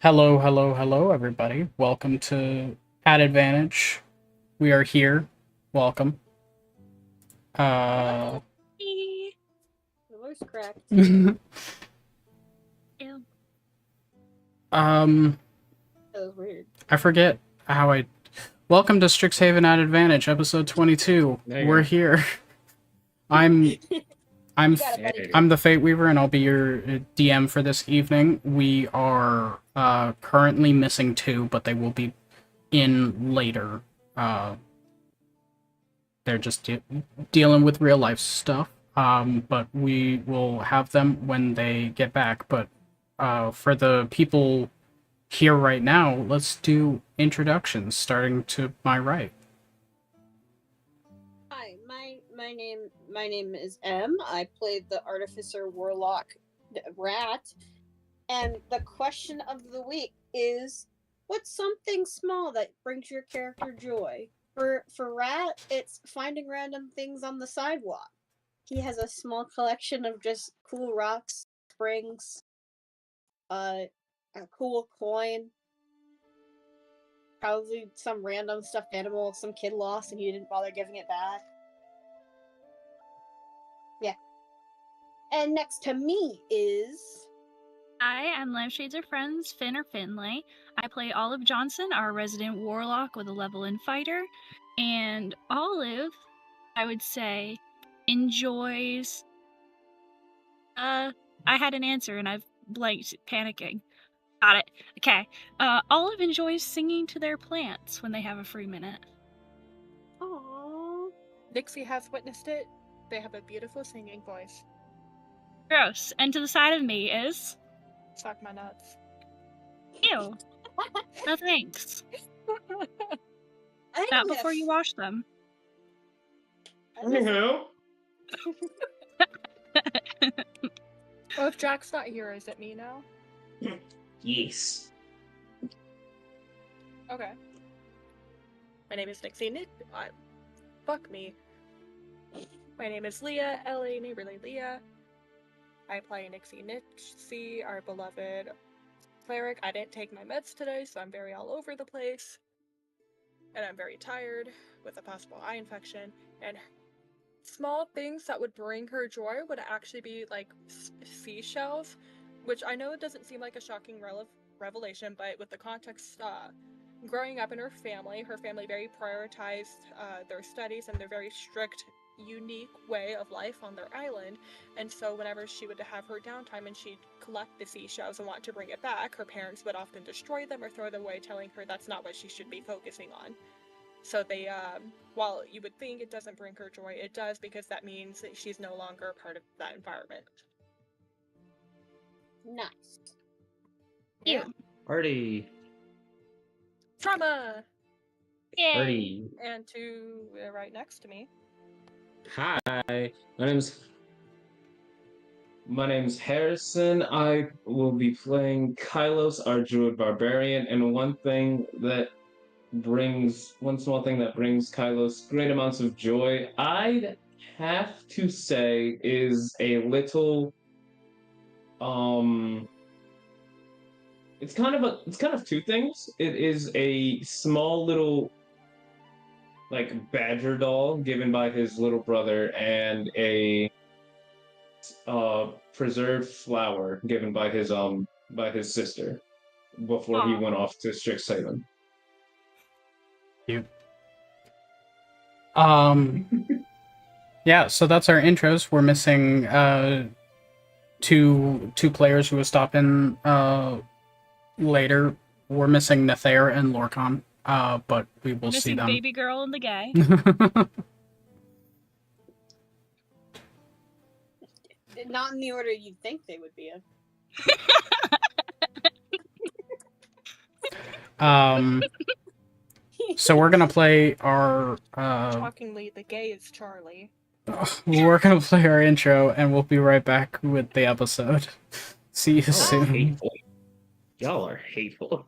Hello, hello, hello, everybody. Welcome to At Advantage. We are here. Welcome. Hey. The voice cracked. um, Ew. I That was weird. forget how I. Welcome to Strixhaven At Advantage, episode 22. There you We're go. here. I'm I'm You got it, buddy. There you go. I'm the Fate Weaver, and I'll be your DM for this evening. We are currently missing two, but they will be in later. They're just dealing with real life stuff. But we will have them when they get back. But for the people here right now, let's do introductions, starting to my right. Hi, my name is M. I played the Artificer Warlock Rat, and the question of the week is, what's something small that brings your character joy? For Rat, it's finding random things on the sidewalk. He has a small collection of just cool rocks, springs, a cool coin, probably some random stuffed animal some kid lost and he didn't bother giving it back. Yeah. And next to me is... Hi, I'm Lampshades of Friends, Finn or Finlay. I play Olive Johnson, our resident warlock with a level in fighter. And Olive, I would say, enjoys... I had an answer and I've blanked, panicking. Got it. Okay. Olive enjoys singing to their plants when they have a free minute. Aww. Nixie has witnessed it. They have a beautiful singing voice. Gross. And to the side of me is... Suck my nuts. Ew. No thanks. I Not think before you wash them. Anywho, Oh, if Jack's not here, is it me now? yes. Okay. My name is Nixie Nick. Fuck me. My name is Leah, L.A. Neighborly Leah. I play Nixie Nixie, our beloved cleric. I didn't take my meds today, so I'm very all over the place. And I'm very tired with a possible eye infection. And small things that would bring her joy would actually be like seashells, which I know it doesn't seem like a shocking revelation, but with the context, growing up in her family very prioritized their studies and their very strict, unique way of life on their island. And so whenever she would have her downtime and she'd collect the seashells and want to bring it back, her parents would often destroy them or throw them away, telling her that's not what she should be focusing on. So they, while you would think it doesn't bring her joy, it does, because that means that she's no longer a part of that environment. Nice. Ew. Party. Trauma! Yay. Party. And to right next to me. Hi. My name's Harrison. I will be playing Kylos, our druid barbarian, and one small thing that brings Kylos great amounts of joy, I'd have to say, is a little it's kind of two things. It is a small little like badger doll given by his little brother, and a preserved flower given by his sister before he Aw. went off to Strixhaven. Cute. Yeah, so that's our intros. We're missing two players who will stop in later. We're missing Nethair and Lorcan, but we will see Missing them. baby girl and the guy. Not in the order you'd think they would be in. So we're gonna play our Shockingly, the gay is Charlie. we're gonna play our intro, and we'll be right back with the episode. See you Y'all are soon. hateful. Y'all are hateful.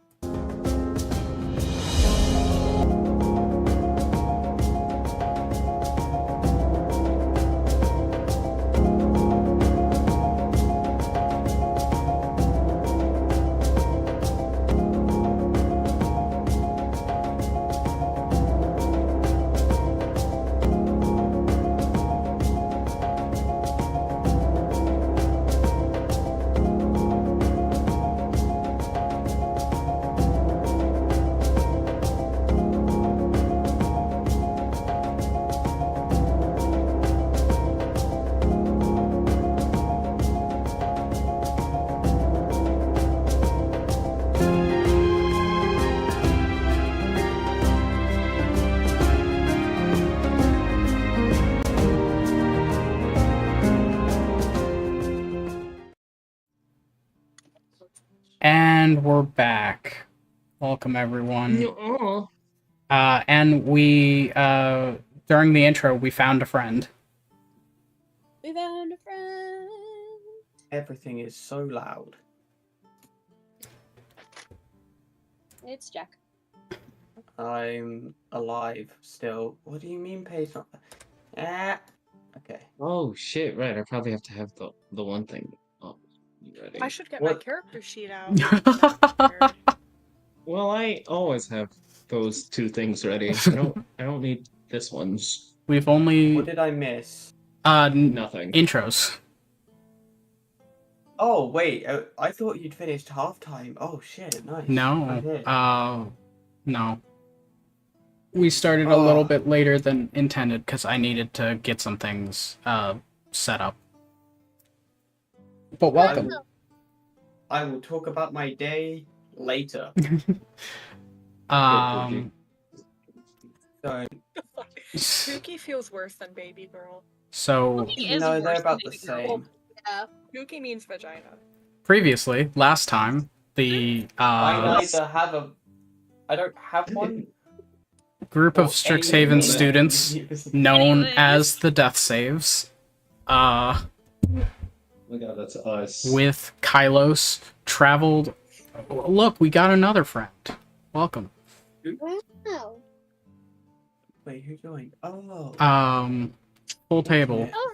And we're back. Welcome, everyone. Oh. And we, during the intro, we found a friend. We found a friend. Everything is so loud. It's Jack. I'm alive still. What do you mean Paige not? Ah. Okay. Oh shit! Right, I probably have to have the one thing. Oh, you ready? I should get my What? character sheet out. Prepared. Well, I always have those two things ready. I don't need this one. We've only, What did I miss? Nothing. intros. Oh wait, I thought you'd finished halftime. Oh shit, nice. No, Okay. no. We started a little Oh. bit later than intended because I needed to get some things, set up. But welcome. I will talk about my day later. Um, So Pookie feels worse than baby girl. so He is no, they're worse about than the baby girl. same. Yeah. Pookie means vagina. previously, last time, the, I don't have one. group of or Strixhaven anything. students known Anyways. as the Death Saves, Oh my god, that's us. with Kylos, traveled. Look, we got another friend. Welcome. Wow. Wait, who joined? Oh. Full table. Oh,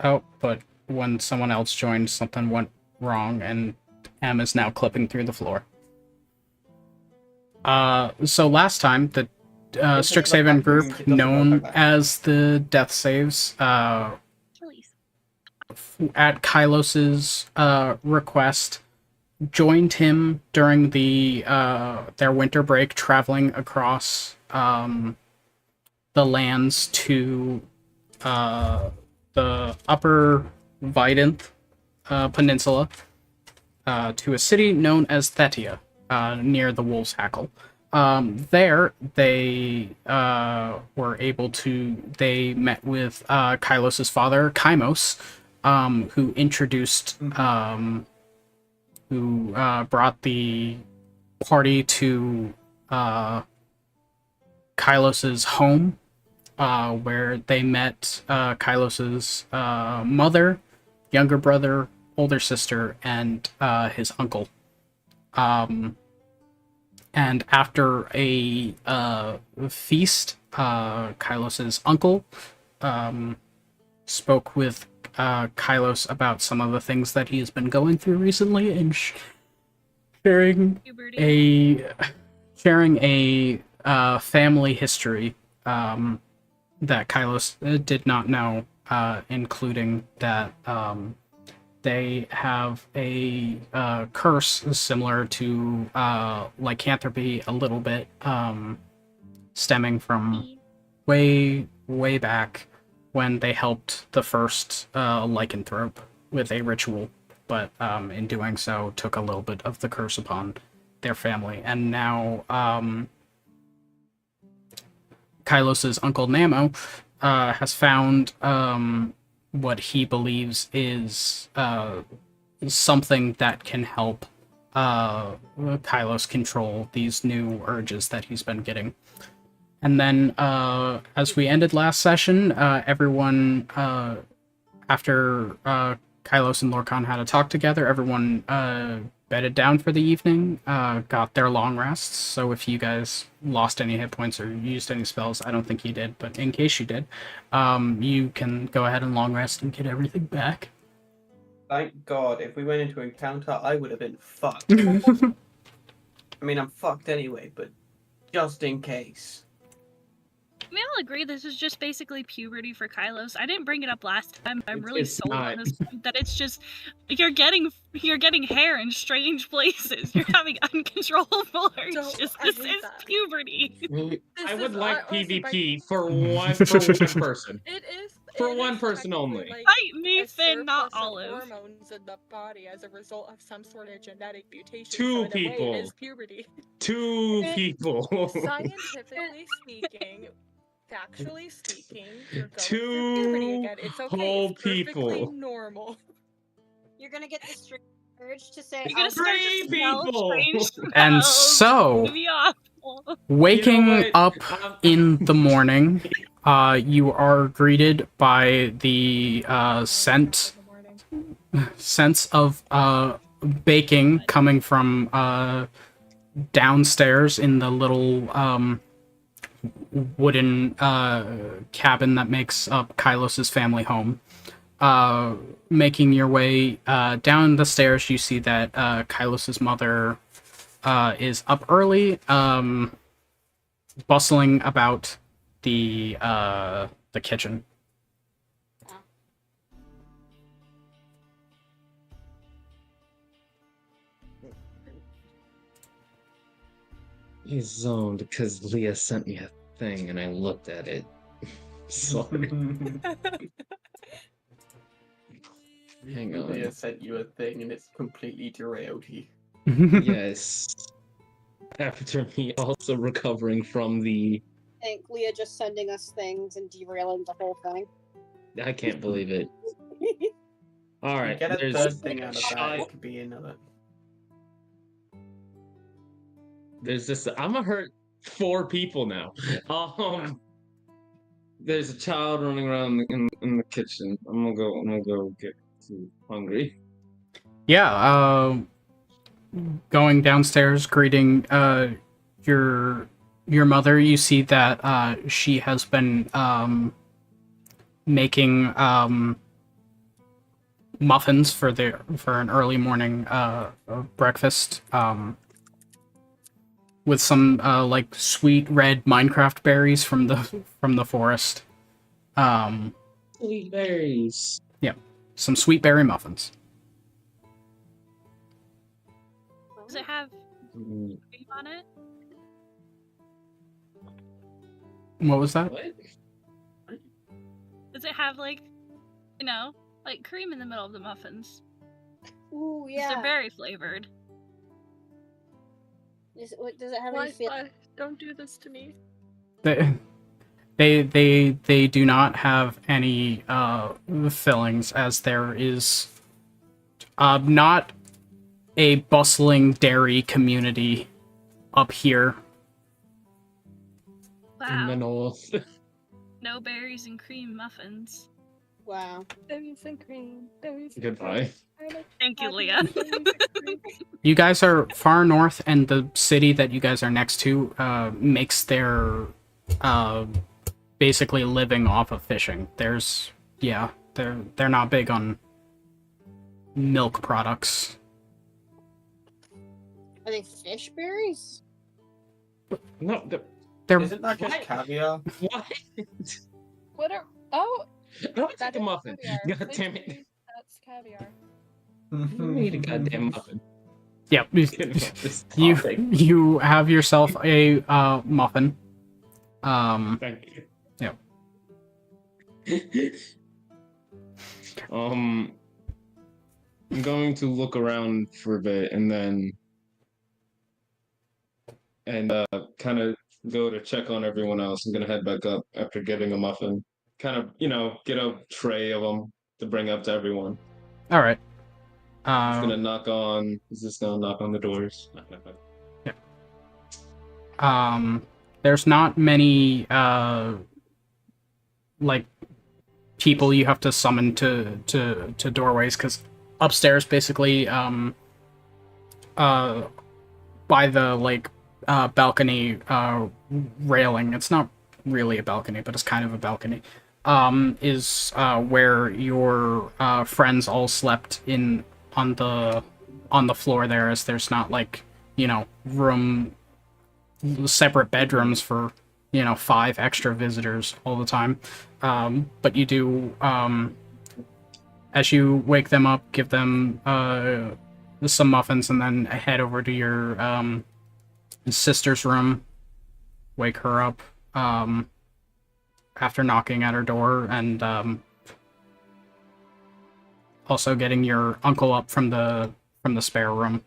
Oh, but when someone else joined, something went wrong, and M is now clipping through the floor. So last time, the Strixhaven group, known as the Death Saves, Please. at Kylos's request, joined him during the their winter break, traveling across the lands to the Upper Vidinth Peninsula, to a city known as Thetia, near the Wolf's Hackle. There, they were able to. They met with Kylos's father, Kymos, who introduced, who brought the party to Kylos's home, where they met Kylos's mother, younger brother, older sister, and his uncle. And after a feast, Kylos's uncle spoke with Kylos about some of the things that he's been going through recently, and sharing Puberty. a family history that Kylos did not know, including that they have a curse similar to lycanthropy a little bit, stemming from way back when they helped the first lycanthrope with a ritual, but in doing so took a little bit of the curse upon their family. And now Kylos's uncle Namo has found what he believes is something that can help Kylos control these new urges that he's been getting. And then, as we ended last session, everyone, after Kylos and Lorcan had a talk together, everyone bedded down for the evening, got their long rests. So if you guys lost any hit points or used any spells, I don't think you did, but in case you did, you can go ahead and long rest and get everything back. Thank God, if we went into encounter, I would have been fucked. I mean, I'm fucked anyway, but just in case. We all agree this is just basically puberty for Kylos. I didn't bring it up last time. I'm really It's sold not. on this point that it's just you're getting hair in strange places. You're having uncontrollable urges. I This hate is that. puberty. I This would is like honestly PvP for one person. It is For it one is person technically only. like Fight me, a Finn, not surplus of Olive. hormones in the body as a result of some sort of genetic mutation. Two so in a way, people. it is puberty. Two It- people. Scientifically speaking, factually speaking, you're going Two through puberty again. It's okay. whole It's perfectly people. normal. You're gonna get the string urge to say You're gonna I'll start Three to smell people! strange And smells. so, It'll be awful. waking what? up I'm- in the morning, you are greeted by the sense of baking coming from downstairs in the little wooden cabin that makes up Kylos's family home. Making your way down the stairs, you see that Kylos's mother is up early, bustling about the kitchen. He's zoned because Leah sent me a thing and I looked at it. Sorry. Hang on. Leah sent you a thing and it's completely derailed you. Yes. After me also recovering from the... I think Leah just sending us things and derailing the whole thing. I can't believe it. Alright, Get a there's third thing out of that. child- It could be another. There's this. I'm gonna hurt 4 people now. There's a child running around in the kitchen. I'm gonna go get food. Hungry. Yeah, going downstairs, greeting your mother. You see that she has been making muffins for an early morning breakfast. With some like sweet red Minecraft berries from the forest. Sweet berries. Some sweet berry muffins. Does it have Mm, cream on it? What was that? What? Does it have like cream in the middle of the muffins? Ooh, 'Cause yeah. They're very flavored. Does it have any Why, feel? why? Don't do this to me. They do not have any fillings, as there is not a bustling dairy community up here. In the Wow. north. No berries and cream muffins. Wow. Berries and cream. Berries and Goodbye. cream. Thank you, Leah. Berries and cream. You guys are far north, and the city that you guys are next to makes their basically living off of fishing. They're not big on milk products. Are they fish berries? No, They're Isn't that just What? caviar? what? What are? Oh, No, it's that like a is muffin. caviar. God damn Please, it. That's caviar. You need a goddamn muffin. yeah. Get about this You topic. you have yourself a muffin. Thank you. Yep. I'm going to look around for a bit and then kind of go to check on everyone else. I'm gonna head back up after getting a muffin. Kind of, get a tray of them to bring up to everyone. All right. It's gonna knock on. Is this gonna knock on the doors? Knock, knock, knock. There's not many like people you have to summon to doorways, because upstairs basically by the balcony railing, it's not really a balcony, but it's kind of a balcony, is where your friends all slept on the floor there, as there's not separate bedrooms for 5 extra visitors all the time. But you do, as you wake them up, give them some muffins, and then head over to your sister's room, wake her up after knocking at her door, and also getting your uncle up from the spare room.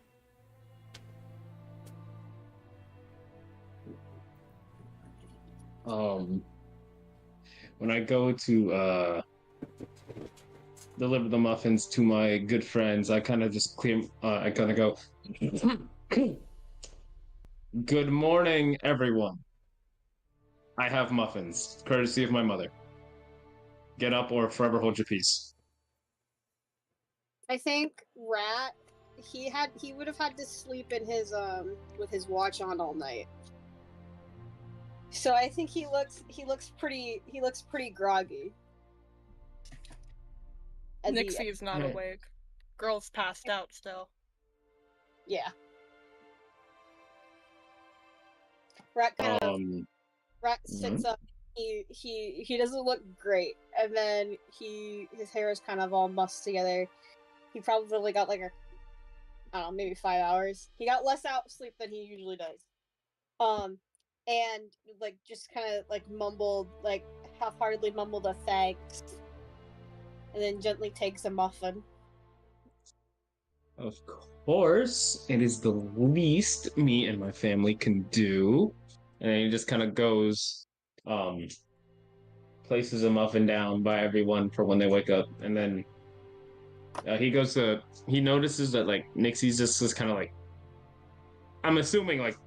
When I go to deliver the muffins to my good friends, I kind of just I kind of go, "Good morning, everyone. I have muffins, courtesy of my mother. Get up or forever hold your peace." I think Rat he would have had to sleep in his with his watch on all night. So I think he looks pretty groggy. As he- Nixie's not Right. awake. Girl's passed out still. yeah. Rat kind of Rat sits up. He doesn't look great, and then his hair is kind of all mussed together. He probably got like I don't know, maybe 5 hours. He got less sleep than he usually does. And like just kind of like mumbled, like half-heartedly mumbled a thanks, and then gently takes a muffin. Of course, it is the least me and my family can do. And he just kind of goes, places a muffin down by everyone for when they wake up, and then he notices that like Nixie's just kind of like, I'm assuming like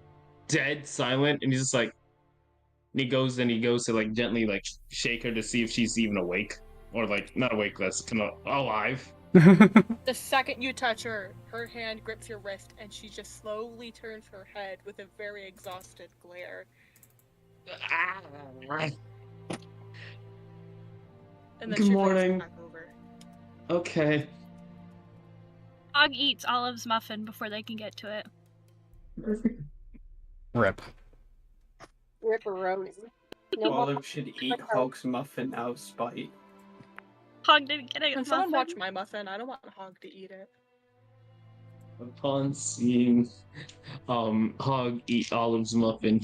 dead silent, and he's just like, and he goes to like gently like shake her to see if she's even awake, or like not awake, that's kind of alive. The second you touch her, her hand grips your wrist, and she just slowly turns her head with a very exhausted glare. And then Good she morning. rolls back over. Okay. Hog eats Olive's muffin before they can get to it. Rip. Ripperoni. No more- Olive should eat Hog's muffin out of spite. Hog didn't get a Can muffin. someone watch my muffin? I don't want Hog to eat it. Upon seeing Hog eat Olive's muffin,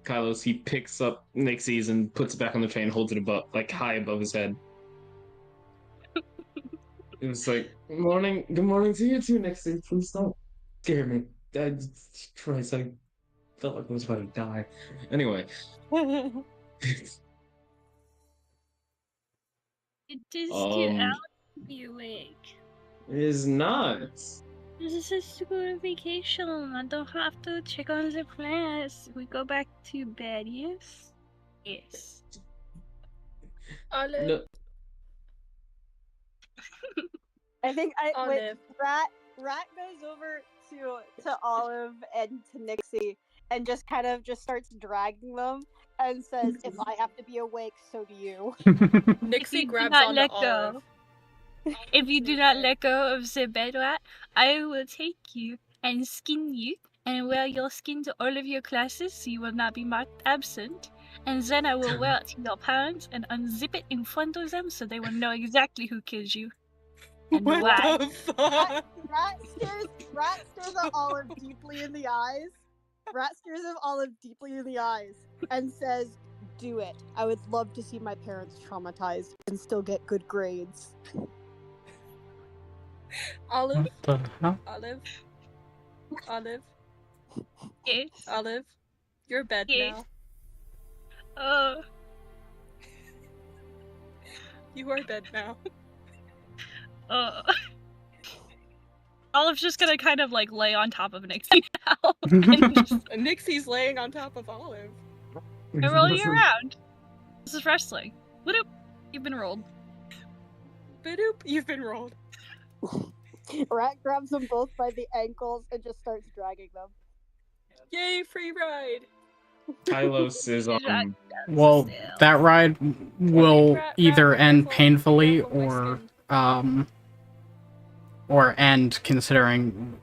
Kylos, he picks up Nixie's and puts it back on the tray and holds it above, like high above his head. It was like, good morning to you too, Nixie. Please don't scare me. Christ, I felt like I was about to die. Anyway. It is too early to be awake. It is not. This is to go to vacation. I don't have to check on the class. We go back to bed, yes? Yes. Olive. No, I think Olive. Rat goes over to Olive and to Nixie and just kind of just starts dragging them and says, "If I have to be awake, so do you." Nixie do grabs not onto let go. Olive. If you do not let go of the bed rat, I will take you and skin you and wear your skin to all of your classes so you will not be marked absent. And then I will wear it to your parents and unzip it in front of them so they will know exactly who killed you. And What why. the fuck? Rat stares at Olive deeply in the eyes. Rat stares at Olive deeply in the eyes and says, "Do it. I would love to see my parents traumatized and still get good grades." Olive. What the hell? Olive. Yes. Olive. You're bed Yes. now. You are bed now. Olive's just gonna kind of like lay on top of Nixie now and just And Nixie's laying on top of Olive. and roll you around. This is wrestling. Whoop! You've been rolled. Badoop, you've been rolled. Rat grabs them both by the ankles and just starts dragging them. Yay, free ride! Kylos is Well, that ride will Rat, either end careful, painfully careful, my skin. or end considering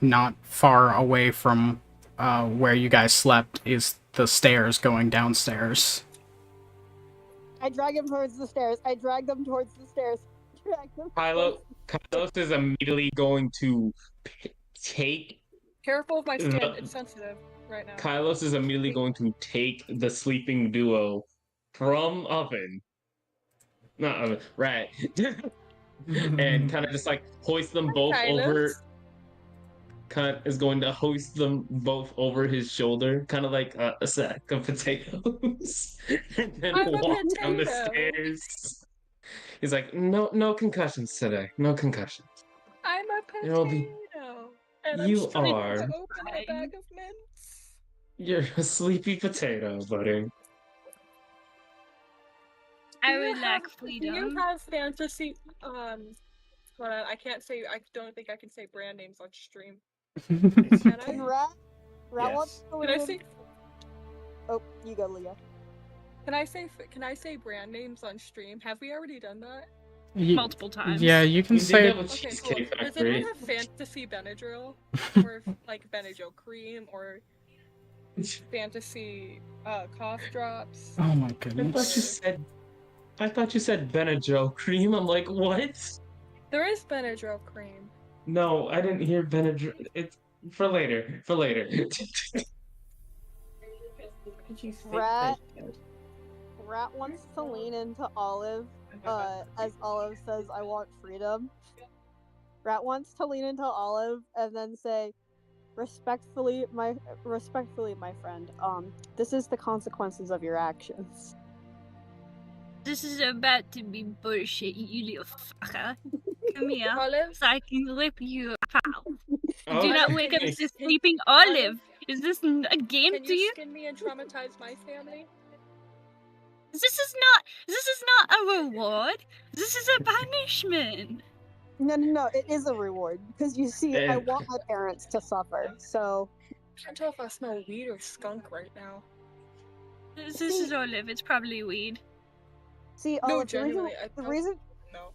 not far away from where you guys slept is the stairs going downstairs. I drag him towards the stairs. I drag them towards the stairs. Drag them. Kylos is immediately going to take. Careful of my skin, it's sensitive right now. Kylos is immediately going to take the sleeping duo from Oven. Not Oven, Rat. And kind of just like hoist them both Kylos. over. Is going to hoist them both over his shoulder, kind of like a sack of potatoes, and then I'm a walk down the potato. stairs He's like, no concussions today. No concussions. I'm a It'll be. potato, and I'm You struggling are. to open a bag of mints. You're a sleepy potato, buddy. I Do you would like Do you freedom. have fantasy? Hold on, I can't say. I don't think I can say brand names on stream. Can I? And Rat Yes. wants to Can I lean say? in. Oh, you go, Leah. Can I say brand names on stream? Have we already done that? Multiple times. Yeah, you can We did say. that with Okay, cool. Cheesecake Does Factory. anyone have fantasy Benadryl, or like Benadryl cream, or fantasy cough drops? Oh my I thought you goodness. said. I thought you said Benadryl cream. I'm like, what? There is Benadryl cream. No, I didn't hear Benadryl. It's for later. For later. Could you fix Rat. it? Rat wants to lean into Olive, as Olive says, "I want freedom." Rat wants to lean into Olive and then say, respectfully, my friend. This is the consequences of your actions." This is about to be bullshit, you little fucker. Come here, Olive, so I can rip you apart. Oh, Do not wake up okay. this sleeping Olive. Is this a game can to you you? skin me and traumatize my family? This is not a reward. This is a punishment. No, it is a reward because you see, I And- want my parents to suffer. So I can't tell if I smell weed or skunk right now. This is Olive. It's probably weed. see, No, Olive, genuinely, the reason No.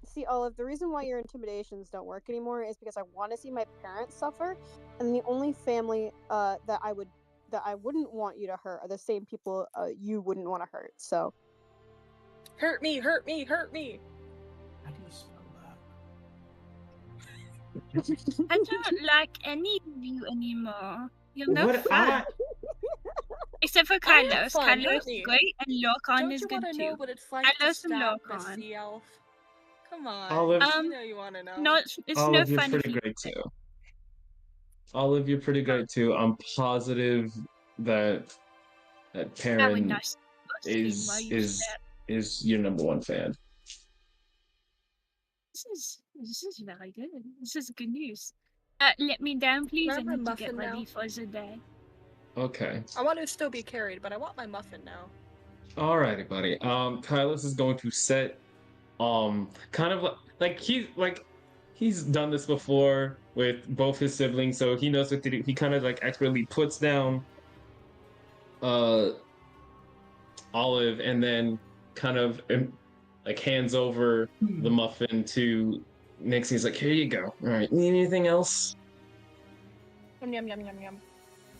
See, Olive, the reason why your intimidations don't work anymore is because I want to see my parents suffer, and the only family that I wouldn't want you to hurt are the same people you wouldn't want to hurt. So Hurt me, hurt me, hurt me! How do you spell that? I don't like any of you anymore. You're no What fun. Except for I am Carlos. fun, Carlos hurt is me. great, and Lorcan Don't is you good want to too. know what it's like I to love some stab a Lorcan. sea elf? Come on, Olive, you know you want to know. No, it's no Olive, you're fun if pretty you great too. Olive, you're pretty great too. I'm positive that I would Perrin not is while you is step. is your number one fan. This is very good. This is good news. Let me down, please. I Can I have need my to get muffin ready now? for the day. Okay. I want to still be carried, but I want my muffin now. Alrighty, buddy. Kylos is going to set kind of he's done this before with both his siblings, so he knows what to do. He kind of like expertly puts down Olive and then kind of like hands over the muffin to Nix. He's like, here you go. All right, need anything else? Yum yum yum yum yum.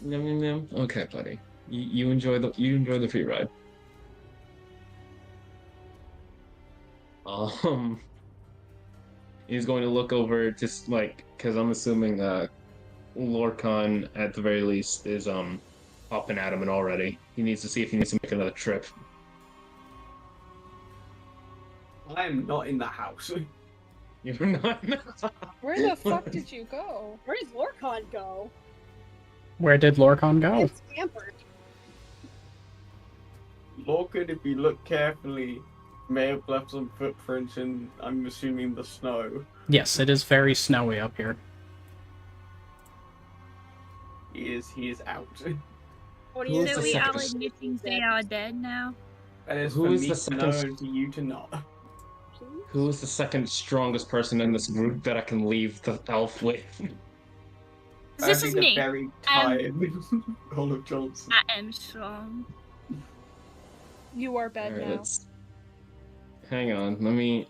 Yum, yum, yum. Okay, buddy. You enjoy the free ride. He's going to look over just like because I'm assuming Lorcan at the very least is up and at him and already. He needs to see if he needs to make another trip. I am not in the house. You're not. Where the fuck did you go? Where does Lorcan go? Where did Lorcan go? It's scampered. Lorcan, if you look carefully, may have left some footprints in, I'm assuming, the snow. Yes, it is very snowy up here. He is out. What do Who you is So the we say? are second- admitting they are dead now. That is Who for is me the to know second- and for you to not. Who is the second strongest person in this group that I can leave the elf with? This I is think me. a very tired Olive Johnson. I am strong. You are bed Alright, now. let's. Hang on. Let me.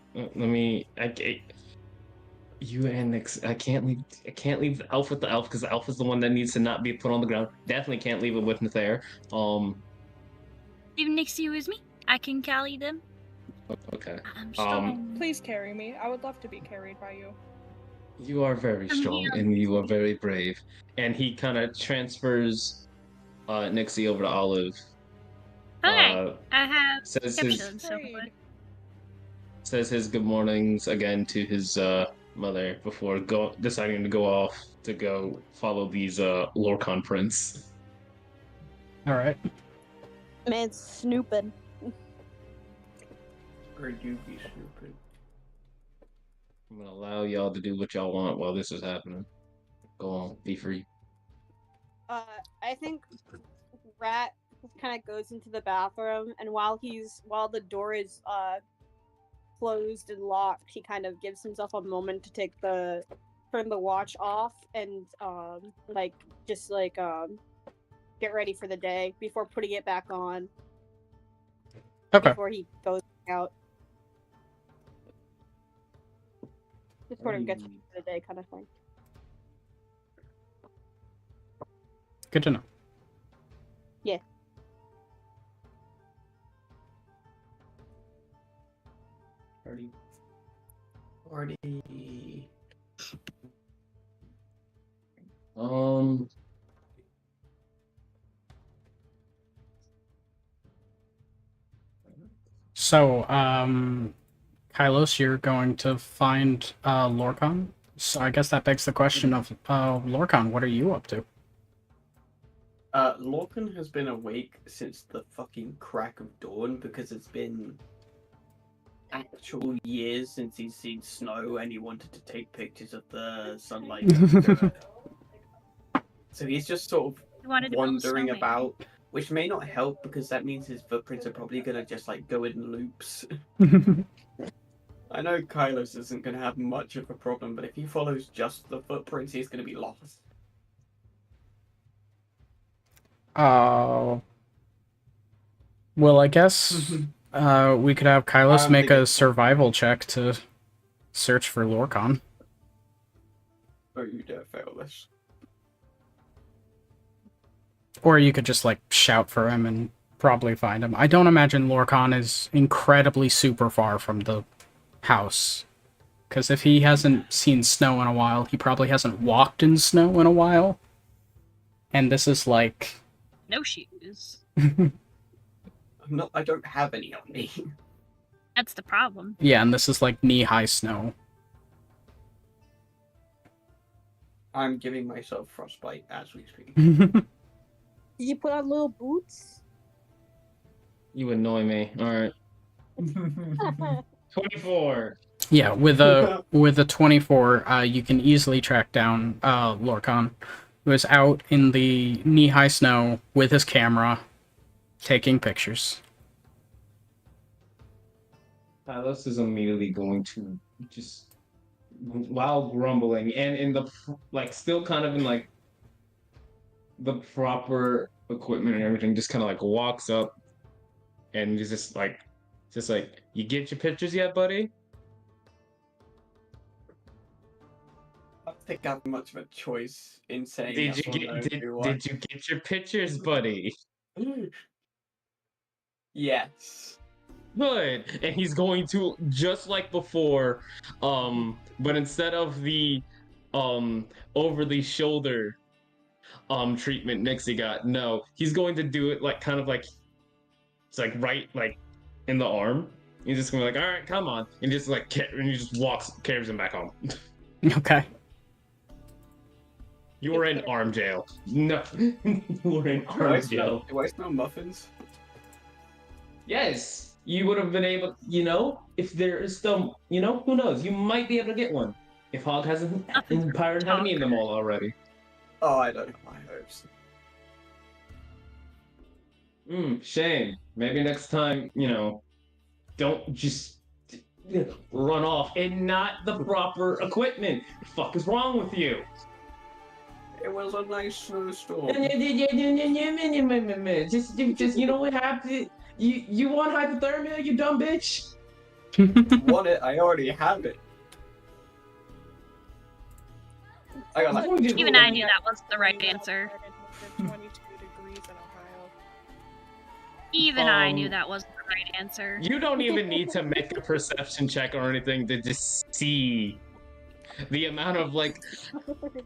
You and Nix. I can't leave the elf with the elf because the elf is the one that needs to not be put on the ground. Definitely can't leave it with Nathair. Leave Nixie with me. I can carry them. Okay. I'm strong. Please carry me. I would love to be carried by you. You are very strong and you are very brave. And he kind of transfers Nixie over to Olive. Okay, I have Says captured someone. Trade. says his good mornings again to his mother before deciding to go off to go follow these Lorcan prints. All right. man, snooping. Or you be stupid. I'm gonna allow y'all to do what y'all want while this is happening. Go on, be free. I think Rat kind of goes into the bathroom, and while the door is closed and locked, he kind of gives himself a moment to turn the watch off and get ready for the day before putting it back on. Okay. Before he goes out. Just sort of gets ready for the day kind of thing. Good to know. Yeah. Party. So, Kylos, you're going to find Lorcan. So I guess that begs the question of Lorcan, what are you up to? Lorcan has been awake since the fucking crack of dawn because it's been actual years since he's seen snow and he wanted to take pictures of the sunlight. So he's just sort of wandering about, which may not help because that means his footprints are probably gonna just like go in loops. I know Kylos isn't gonna have much of a problem, but if he follows just the footprints, he's gonna be lost. Well, I guess we could have Kylos make a survival check to search for Lorcan. Oh, you dare fail this. Or you could just, like, shout for him and probably find him. I don't imagine Lorcan is incredibly super far from the house. Because if he hasn't seen snow in a while, he probably hasn't walked in snow in a while. And this is, like... No shoes. I don't have any on me. That's the problem. Yeah, and this is, like, knee-high snow. I'm giving myself frostbite as we speak. Did you put on little boots? You annoy me. Alright. 24. Yeah, with a 24, you can easily track down Lorcan, who is out in the knee-high snow with his camera, taking pictures. Kylos is immediately going to just, while grumbling, and in the, like, still kind of in, like, the proper equipment and everything, just kind of, like, walks up and is just like, you get your pictures yet, buddy? I don't think I have much of a choice in saying Did you get your pictures, buddy? Yes. Good. And he's going to, just like before, but instead of the over the shoulder treatment Nixie got, no, he's going to do it like kind of like it's like right like in the arm. He's just gonna be like, all right, come on, and just like and he just carries him back home. Okay. You were in arm jail. No, you were in arm jail. Do I smell muffins? Yes, you would have been able. You know, if there is still, you know, who knows? You might be able to get one if Hog hasn't Pirate hadn't eaten them all already. Oh, I don't have my hopes. Shame. Maybe next time, you know, don't just run off and not the proper equipment. What the fuck is wrong with you? It was a nice snowstorm. Just you know what happened? You want hypothermia, you dumb bitch? Want it? I already have it. I got like, Even I knew that wasn't the right answer. 22 degrees in Ohio. Even I knew that wasn't the right answer. You don't even need to make a perception check or anything to just see the amount of like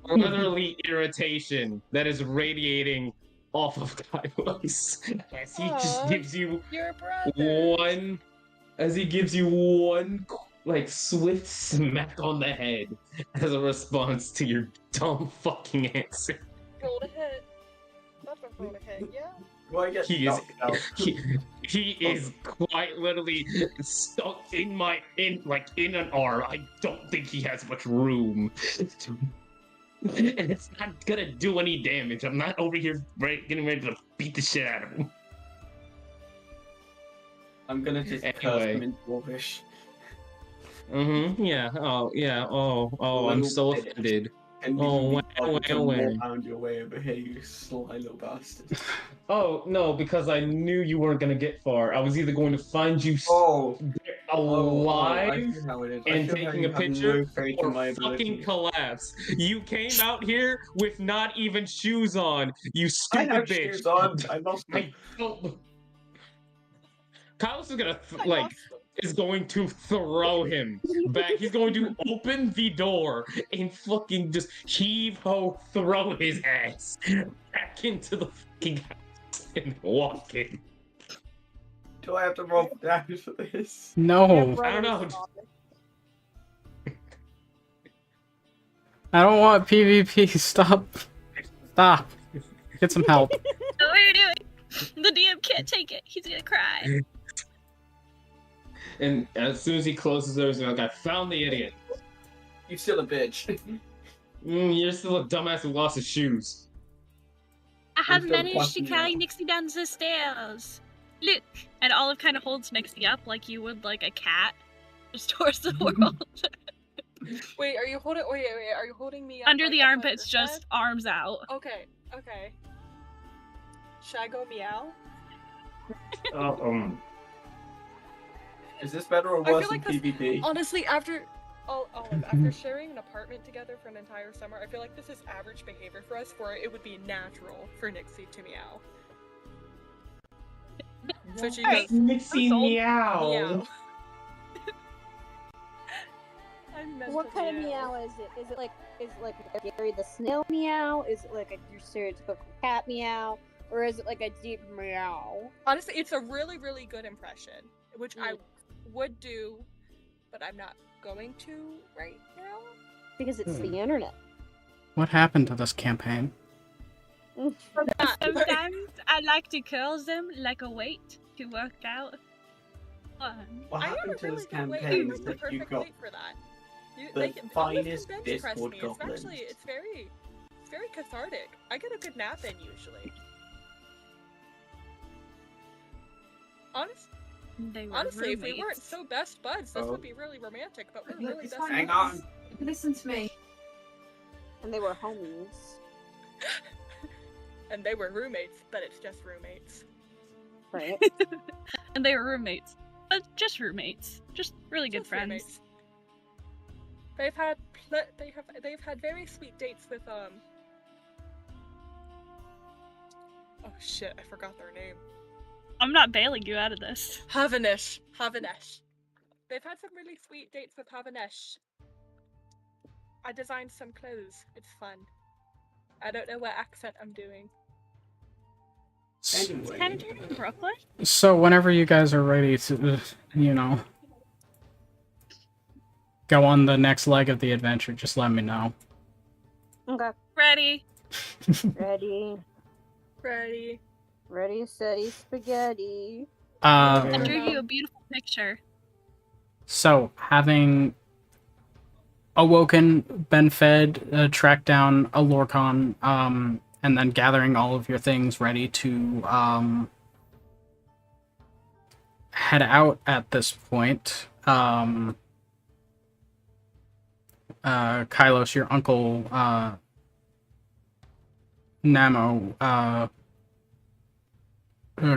brotherly irritation that is radiating off of Kylos as he just gives you one like swift smack on the head as a response to your dumb fucking answer. Roll to hit. That's a roll to hit, yeah. Well, I get He is knocked out. he is quite literally stuck in an arm. I don't think he has much room. And it's not gonna do any damage. I'm not over here getting ready to beat the shit out of him. I'm gonna just curse Anyway. him in Dwarvish. Yeah. Oh, yeah. Oh, I'm so offended. And Oh, you wow. found your way over here, you sly little bastard. Oh, no, because I knew you weren't gonna get far. I was either going to find you I alive see how it is. and I feel taking you a have picture no faith in or my fucking ability. collapse. You came out here with not even shoes on, you I stupid have bitch. shoes on. I lost them. I don't. Kylos is gonna I lost them. is going to throw him back. He's going to open the door and fucking just heave-ho throw his ass back into the fucking house and walk in. Do I have to roll damage for this? No. I don't know. I don't want PvP. Stop. Stop. Get some help. What are you doing? The DM can't take it. He's gonna cry. And as soon as he closes doors, he's like, I found the idiot. You still a bitch. You're still a dumbass who lost his shoes. I have still managed to busting you carry out. Nixie down the stairs. Look. And Olive kind of holds Nixie up like you would like a cat, just towards the world. Wait, are you holding? Wait, are you holding me up, Under like, the up on armpits, your just head? arms out. Okay. Should I go meow? Is this better or I worse feel than like this- PvP? Honestly, after sharing an apartment together for an entire summer, I feel like this is average behavior for us. Where it would be natural for Nixie to meow. So she Alright. goes Nixie meow. meow. I meant What to kind of meow is it? Is it like a Gary the Snail meow? Is it like your stereotypical cat meow? Or is it like a deep meow? Honestly, it's a really, really good impression, which I would do, but I'm not going to right now. Because it's the internet. What happened to this campaign? Sometimes I like to curl them like a weight to work out. Fun. What I have happened a to really this good weight. campaign It's is the that you perfect got weight for that. the Olive finest can bench press Discord me. It's goblins. actually, it's very cathartic. I get a good nap in usually. Honestly, if we weren't so best buds, this would be really romantic. But we're really best Hang buds. on. Listen to me. And they were homies. And they were roommates, but it's just roommates. Right? And they were roommates. But just roommates. Just really good Just friends. roommates. They've had very sweet dates with Oh shit, I forgot their name. I'm not bailing you out of this. Havinesh. They've had some really sweet dates with Havinesh. I designed some clothes. It's fun. I don't know what accent I'm doing. Anyway. Kind of doing in Brooklyn? So whenever you guys are ready to, go on the next leg of the adventure, just let me know. Okay. Ready. Ready. Ready. Ready, steady, spaghetti. I drew you a beautiful picture. So, having awoken, been fed, tracked down a Lorcon, and then gathering all of your things ready to head out at this point, Kylos, your uncle, Namo,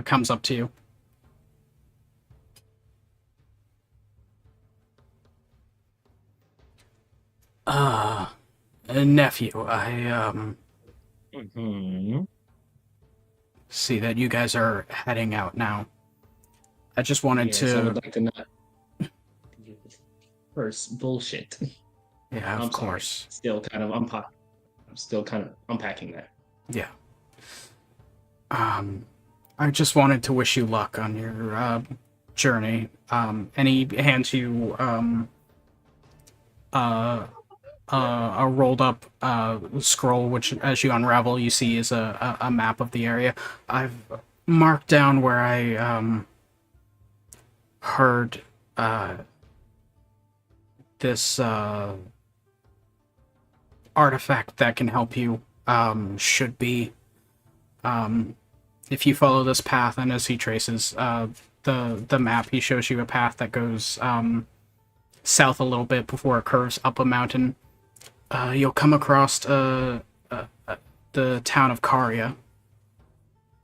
comes up to you. Nephew, I, see that you guys are heading out now. I just wanted So I to... would like to not first bullshit. Yeah, I'm of sorry. course. I'm still kind of unpacking that. Yeah. I just wanted to wish you luck on your journey. And he hands you a rolled up scroll, which as you unravel, you see is a map of the area. I've mark down where I heard this artifact that can help you should be if you follow this path, and as he traces the map, he shows you a path that goes south a little bit before it curves up a mountain. You'll come across the town of Karia.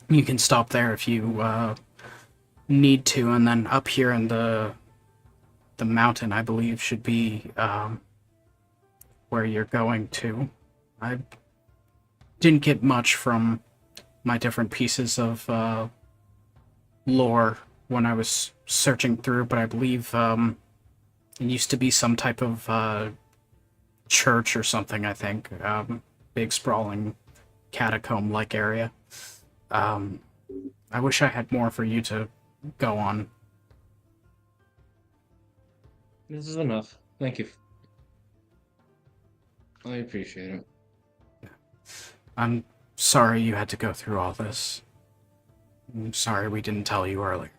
You can stop there if you need to, and then up here in the mountain, I believe, should be where you're going to. I didn't get much from my different pieces of lore when I was searching through, but I believe it used to be some type of church or something, I think. Big sprawling catacomb-like area. I wish I had more for you to go on. This is enough. Thank you. I appreciate it. I'm sorry you had to go through all this. I'm sorry we didn't tell you earlier.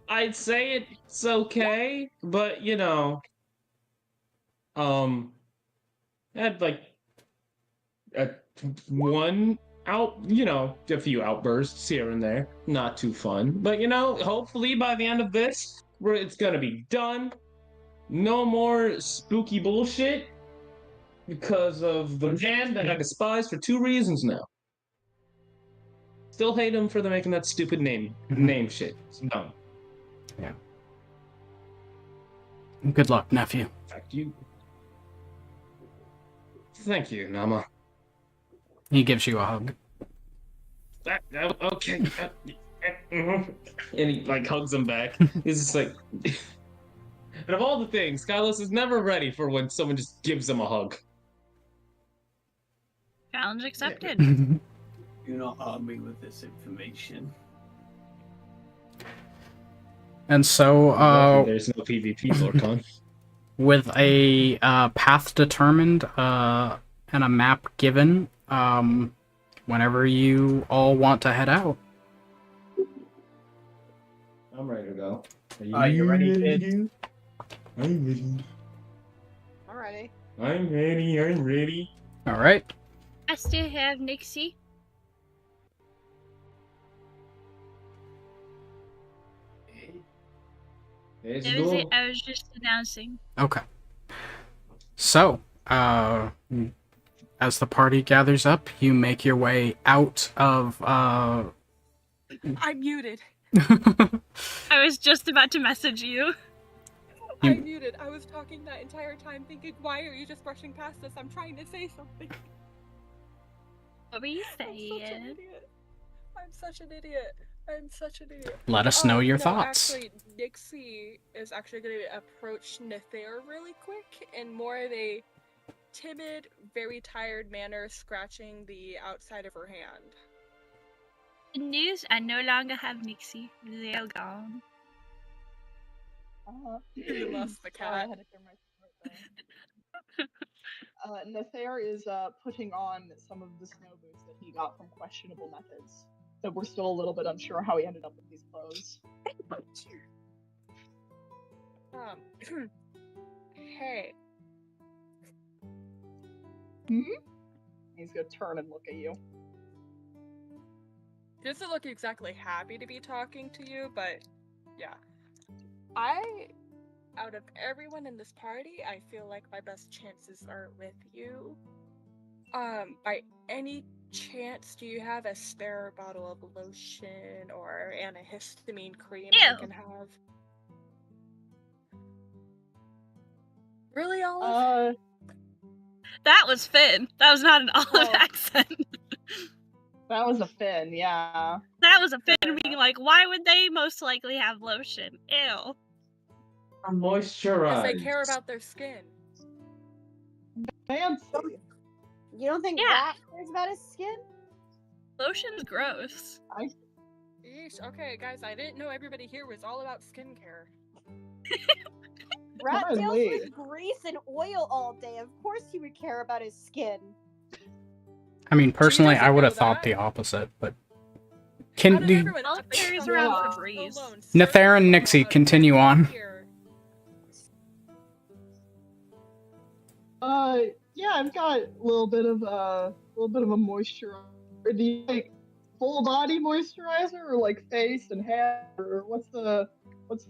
I'd say it's okay, but you know, had like a a few outbursts here and there. Not too fun, but you know, hopefully by the end of this, it's gonna be done. No more spooky bullshit because of the man that I despise for 2 reasons now. Still hate him for making that stupid name shit. It's dumb. Yeah. Good luck, nephew. In fact, Thank you, Nama. He gives you a hug. Okay. And he like hugs him back. He's just like, and of all the things, Skylos is never ready for when someone just gives him a hug. Challenge accepted. Do not arm me with this information. And so, there's no PvP, Lorcon. with a path determined and a map given, whenever you all want to head out. I'm ready to go. Are you ready, kid? I'm ready. Alrighty. I'm ready. All right. I still have Nixie. Let's That was go. it. I was just announcing. Okay. So, as the party gathers up, you make your way out of. I'm muted. I was just about to message you. I'm muted. I was talking that entire time thinking, why are you just brushing past us? I'm trying to say something. What were you I'm such an saying? idiot. I'm such an idiot. I'm such an idiot. Let us know your No, thoughts. Actually, Nixie is actually going to approach Nether really quick in more of a timid, very tired manner, scratching the outside of her hand. Good news, I no longer have Nixie. They're gone. You lost the Sorry, I cat. had to clear my throat there. Nether is putting on some of the snow boots that he got from questionable methods. So we're still a little bit unsure how he ended up with these clothes. Hey. He's gonna turn and look at you. He doesn't look exactly happy to be talking to you, but yeah. Out of everyone in this party, I feel like my best chances are with you. By any chance, do you have a spare bottle of lotion or antihistamine cream I Ew. can have? Really, Olive? That was Finn. That was not an Olive Oh. accent. That was a Finn, yeah. That was a Finn being like, why would they most likely have lotion? Ew. Moisturize. Because they care about their skin. Fancy. You don't think Yeah. Rat cares about his skin? Lotion's gross. Yeesh, okay, guys, I didn't know everybody here was all about skincare. Rat deals Apparently. with grease and oil all day. Of course he would care about his skin. I mean, personally, I doesn't would know have thought that. the opposite, but Out can of do everyone, Well, the carries big around one Febreze. alone Nether serves and Nixie a continue on. here. Yeah, I've got a little bit of a moisturizer. Do you like full body moisturizer or like face and hair or what's the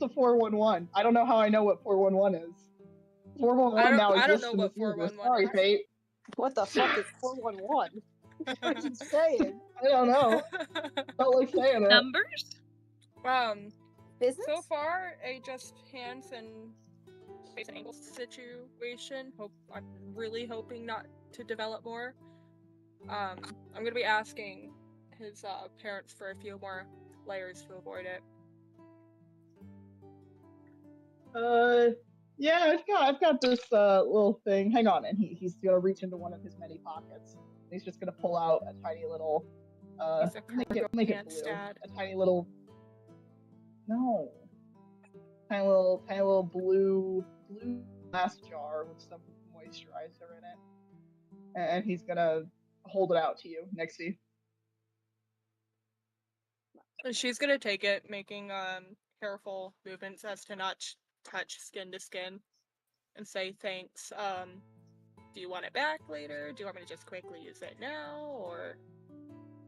411? I don't know how I know what 411 is. 411 now I don't exists know in what this universe. 411 Sorry, is. Fate. What the fuck is 411? What are you saying? I don't know. Felt like saying it. Numbers? Business? So far, a just hands and face and ankle situation. I'm really hoping not to develop more. I'm gonna be asking his parents for a few more layers to avoid it. Yeah, I've got this little thing. Hang on, and he's gonna reach into one of his many pockets. He's just gonna pull out a tiny little He's a cargo make it pants blue. dad. A tiny little tiny little blue glass jar with some moisturizer in it. And he's gonna hold it out to you, Nixie. She's gonna take it, making careful movements as to not touch skin to skin, and say thanks. Do you want it back later? Do you want me to just quickly use it now, or?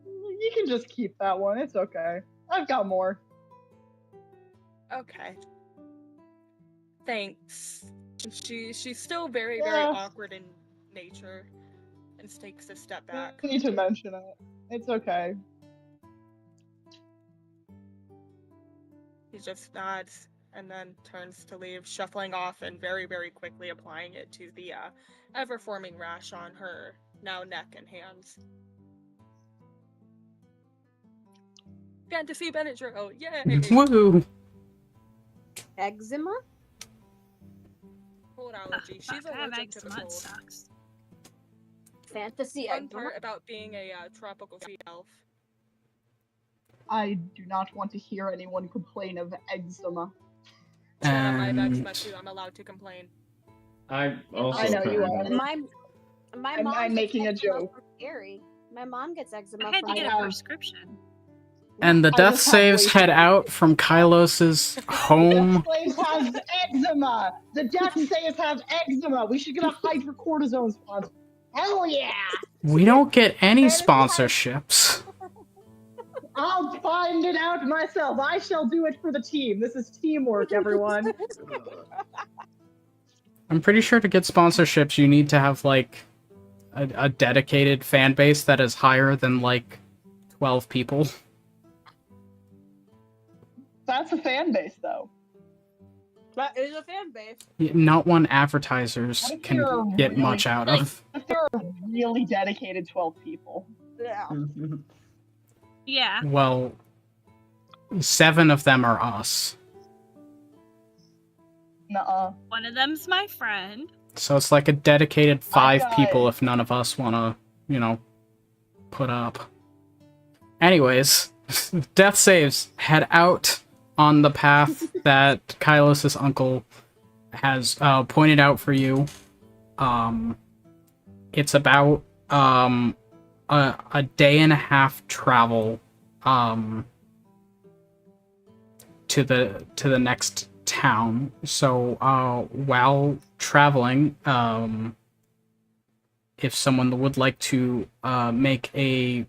You can just keep that one. It's okay. I've got more. Okay. Thanks. She's still very Yeah. awkward in nature, and takes a step back. You need to mention it. It's okay. He just nods and then turns to leave, shuffling off and very quickly applying it to the ever-forming rash on her now neck and hands. Fantasy Benadryl, oh yay! Woo! Eczema? Cold allergy. She's I have allergic to the eczema, it cold. sucks. Fantasy Fun eczema? part about being a tropical sea elf. I do not want to hear anyone complain of eczema. Yeah, I have eczema And too. I'm allowed to complain. I also I know you are. apparently- My I'm mom making gets a eczema joke. from Gary. My mom gets eczema I had from to get have- a prescription. and the I death just have saves way head too- out from Kylos's home. Slaves have eczema. The death saves have eczema. We should get a hydrocortisone sponsor. Hell yeah! We don't get any Fantasy sponsorships. I'll find it out myself. I shall do it for the team. This is teamwork, everyone. I'm pretty sure to get sponsorships, you need to have, like, a dedicated fan base that is higher than, like, 12 people. That's a fan base, though. That is a fan base. Not one advertisers What if can you're get really- much out of. If there are really dedicated 12 people. Yeah. Yeah. Well, 7 of them are us. Nuh-uh. One of them's my friend. So it's like a dedicated 5 got people it. if none of us want to, you know, put up. Anyways, death saves head out on the path that Kylos' uncle has pointed out for you. It's about a day and a half travel to the next town. So while traveling, if someone would like to make a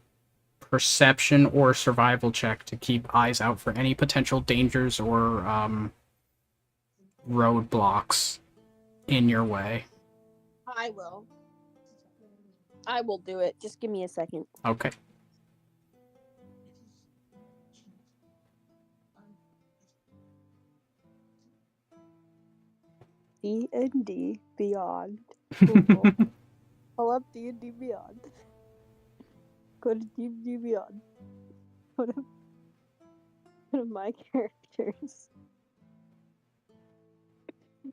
perception or survival check to keep eyes out for any potential dangers or roadblocks in your way. I will. I will do it. Just give me a second. Okay. D&D Beyond. Google. Pull up D&D Beyond. Go to D&D Beyond. Go to my characters.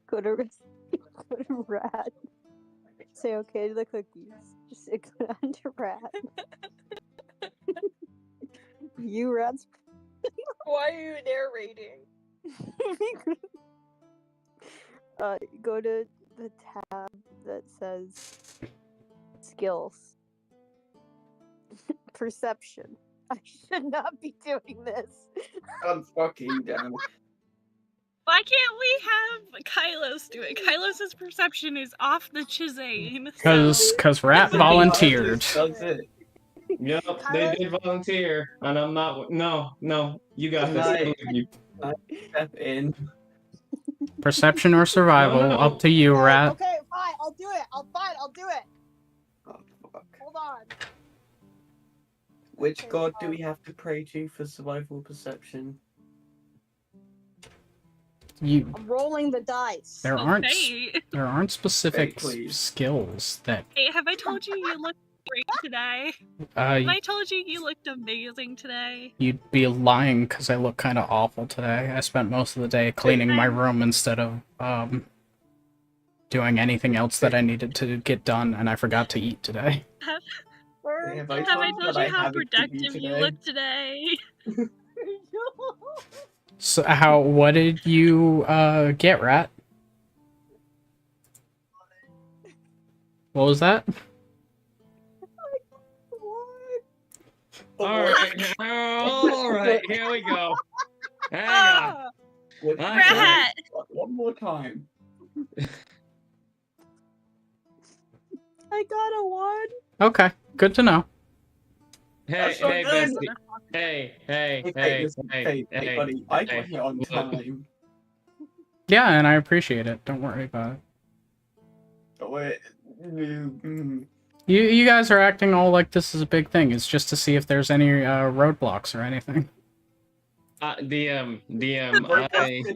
Go to rat. Say okay to the cookies. Just say go down to rat. You rats. Why are you narrating? Go to the tab that says skills. Perception. I should not be doing this. God fucking damn. Why can't we have Kylos do it? Kylos' perception is off the chisane. Because Rat volunteered. Does it? Yep, they did volunteer, and I'm not. No, you got this. I believe you. I step in. Perception or survival, No. up to you, Rat. Okay, fine. I'll do it. I'll do it. Oh, fuck. Hold on. Which Okay, god do we have to pray to for survival perception? You I'm rolling the dice. there Oh, aren't Fate. there aren't specific please. skills that Hey, have I told you you looked great today? Have I told you you looked amazing today? you'd be lying because I look kind of awful today. I spent most of the day cleaning my room instead of doing anything else that I needed to get done, and I forgot to eat today. Have Have I told you how haven't productive eaten you today? look today? So what did you get, Rat? What was that? All right, here we go. Hang on. What- Rat! One more time. I got a 1. Okay, good to know. Hey, That's not hey, good. bestie. Hey, Hey, buddy, I got hey. here on Look. time. Yeah, and I appreciate it. Don't worry about it. Oh, wait. You guys are acting all like this is a big thing. It's just to see if there's any roadblocks or anything. DM,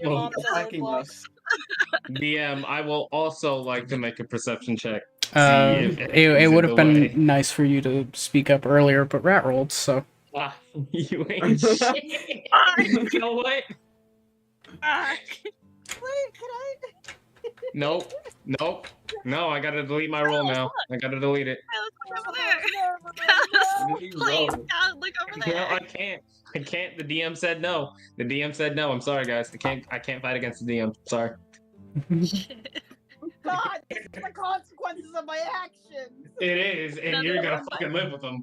Mom's attacking us. DM, I will also like to make a perception check. It would have been nice for you to speak up earlier, but Rat rolled, so. You ain't shit. You know what? Wait, can I? Nope. No, I gotta delete my roll now. I gotta delete it. Kylos, look over there. What Kylos, did you please, roll? Kylos, look over No, there. I can't. The DM said no. The DM said no. I'm sorry, guys. I can't fight against the DM. Sorry. God, this is the consequences of my actions. It is, and you're gonna fucking live with them.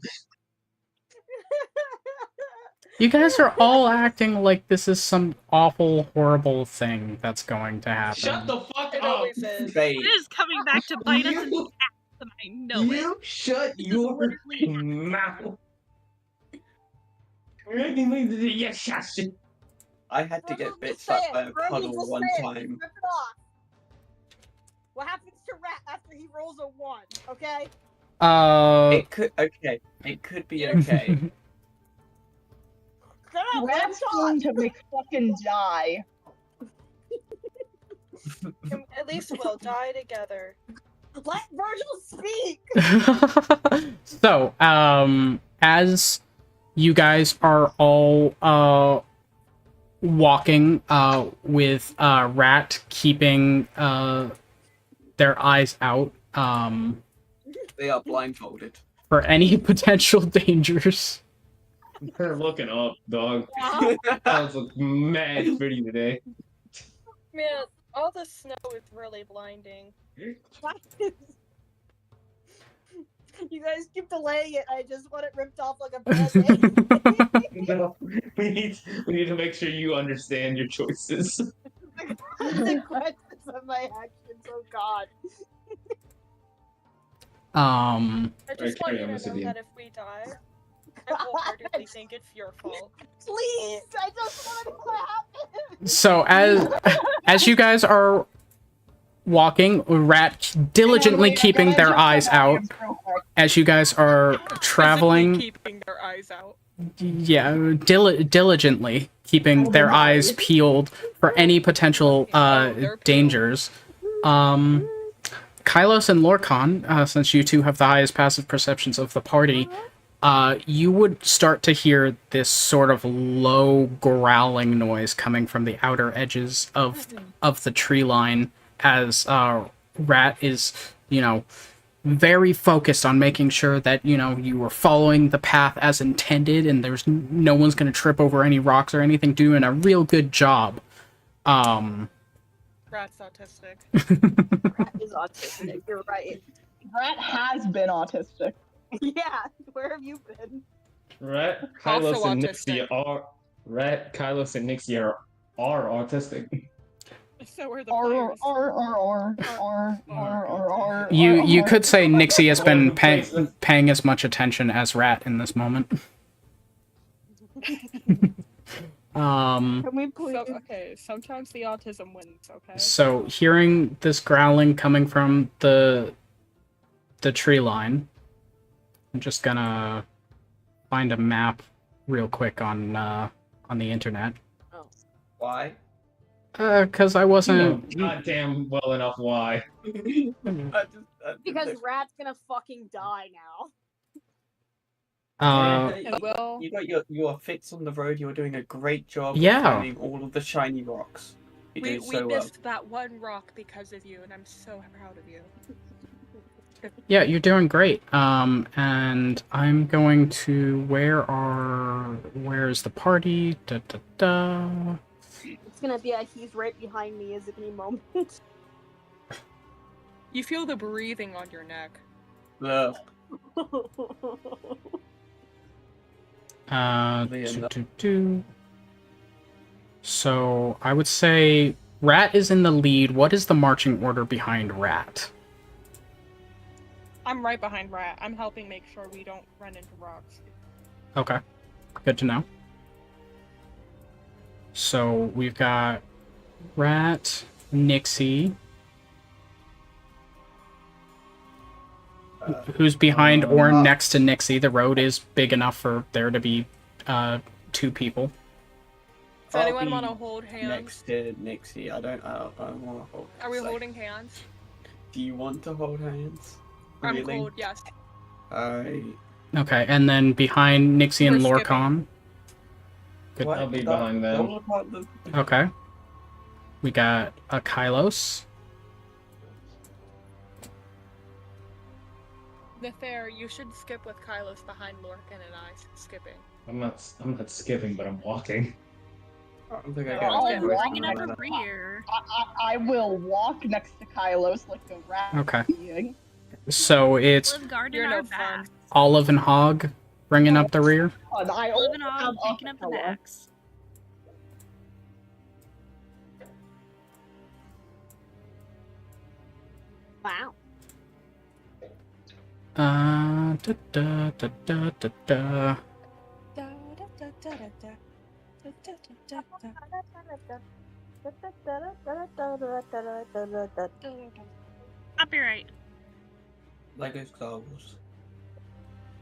You guys are all acting like this is some awful, horrible thing that's going to happen. Shut the fuck It up. always is. Fate. It is coming back to bite us in the ass, and I know it. You shut your literally- mouth. Yes, yes. I had to get Virgil, bitched say up it. by a Virgil, puddle just one say it. time. Rip it off. What happens to Rat after he rolls a 1? Okay. It could okay. It could be okay. Shut up, let him Rat's talk. going to McFucking die. At least we'll die together. Let Virgil speak. So, as you guys are all walking with Rat keeping their eyes out They are blindfolded. for any potential dangers. They're looking up, dog. I was like mad pretty today. Man, all the snow is really blinding. You guys keep delaying it. I just want it ripped off like a band-aid. No, we need to make sure you understand your choices. The consequences of my actions. Oh God. I just Alright, want carry you on, to Mr. know DM. that if we die, I wholeheartedly think it's your fault. Please, I just want to know what happened. So as you guys are walking, Rat diligently keeping their eyes out as you guys are Physically traveling. keeping their eyes out. Yeah, diligently keeping their eyes peeled for any potential dangers. Kylos and Lorcan, since you two have the highest passive perceptions of the party, you would start to hear this sort of low growling noise coming from the outer edges of the tree line as Rat is, very focused on making sure that, you are following the path as intended and there's no one's going to trip over any rocks or anything, doing a real good job. Rat's autistic. Rat is autistic. You're right. Rat has been autistic. Yeah. Where have you been? Rat, Also Kylos, and autistic. Nixie are Kylos and Nixie are autistic. So are the players. You could say Nixie has been Who plays this? paying as much attention as Rat in this moment. Can we please? So, okay, sometimes the autism wins, okay? So hearing this growling coming from the tree line, I'm just gonna find a map real quick on the internet. Why? Cause I wasn't. Goddamn well enough why. Because Rat's gonna fucking die now. Well, you got your fits on the road. You're doing a great job. Yeah. Finding all of the shiny rocks. You we do so well. missed that one rock because of you, and I'm so proud of you. Yeah, you're doing great. And I'm going to. Where's the party? Da da da. It's gonna be a he's right behind me is any moment. You feel the breathing on your neck. Ugh. So I would say Rat is in the lead. What is the marching order behind Rat? I'm right behind Rat. I'm helping make sure we don't run into rocks. Okay, good to know. So we've got Rat, Nixie. Who's behind or next to Nixie? The road is big enough for there to be 2 people. Does anyone want to hold hands? Next to Nixie. I don't want to hold. Are we holding hands? Do you want to hold hands? I'm Really? cold, yes. Okay, and then behind Nixie and We're Lorcon. Good. What? I'll be behind them. Okay. We got a Kylos. Nether, you should skip with Kylos behind Lorcan and I skipping. I'm not skipping, but I'm walking. I don't think I Olive, got bringing up a rear. I will walk next to Kylos like a rat. Okay. Being. So it's Olive guarding You're our no back. fun. Olive and Hog bringing up the rear. And I Olive and also Hog have taking up the Acapella. backs. Wow. Da da da da da da. Copyright. Lego Star Wars.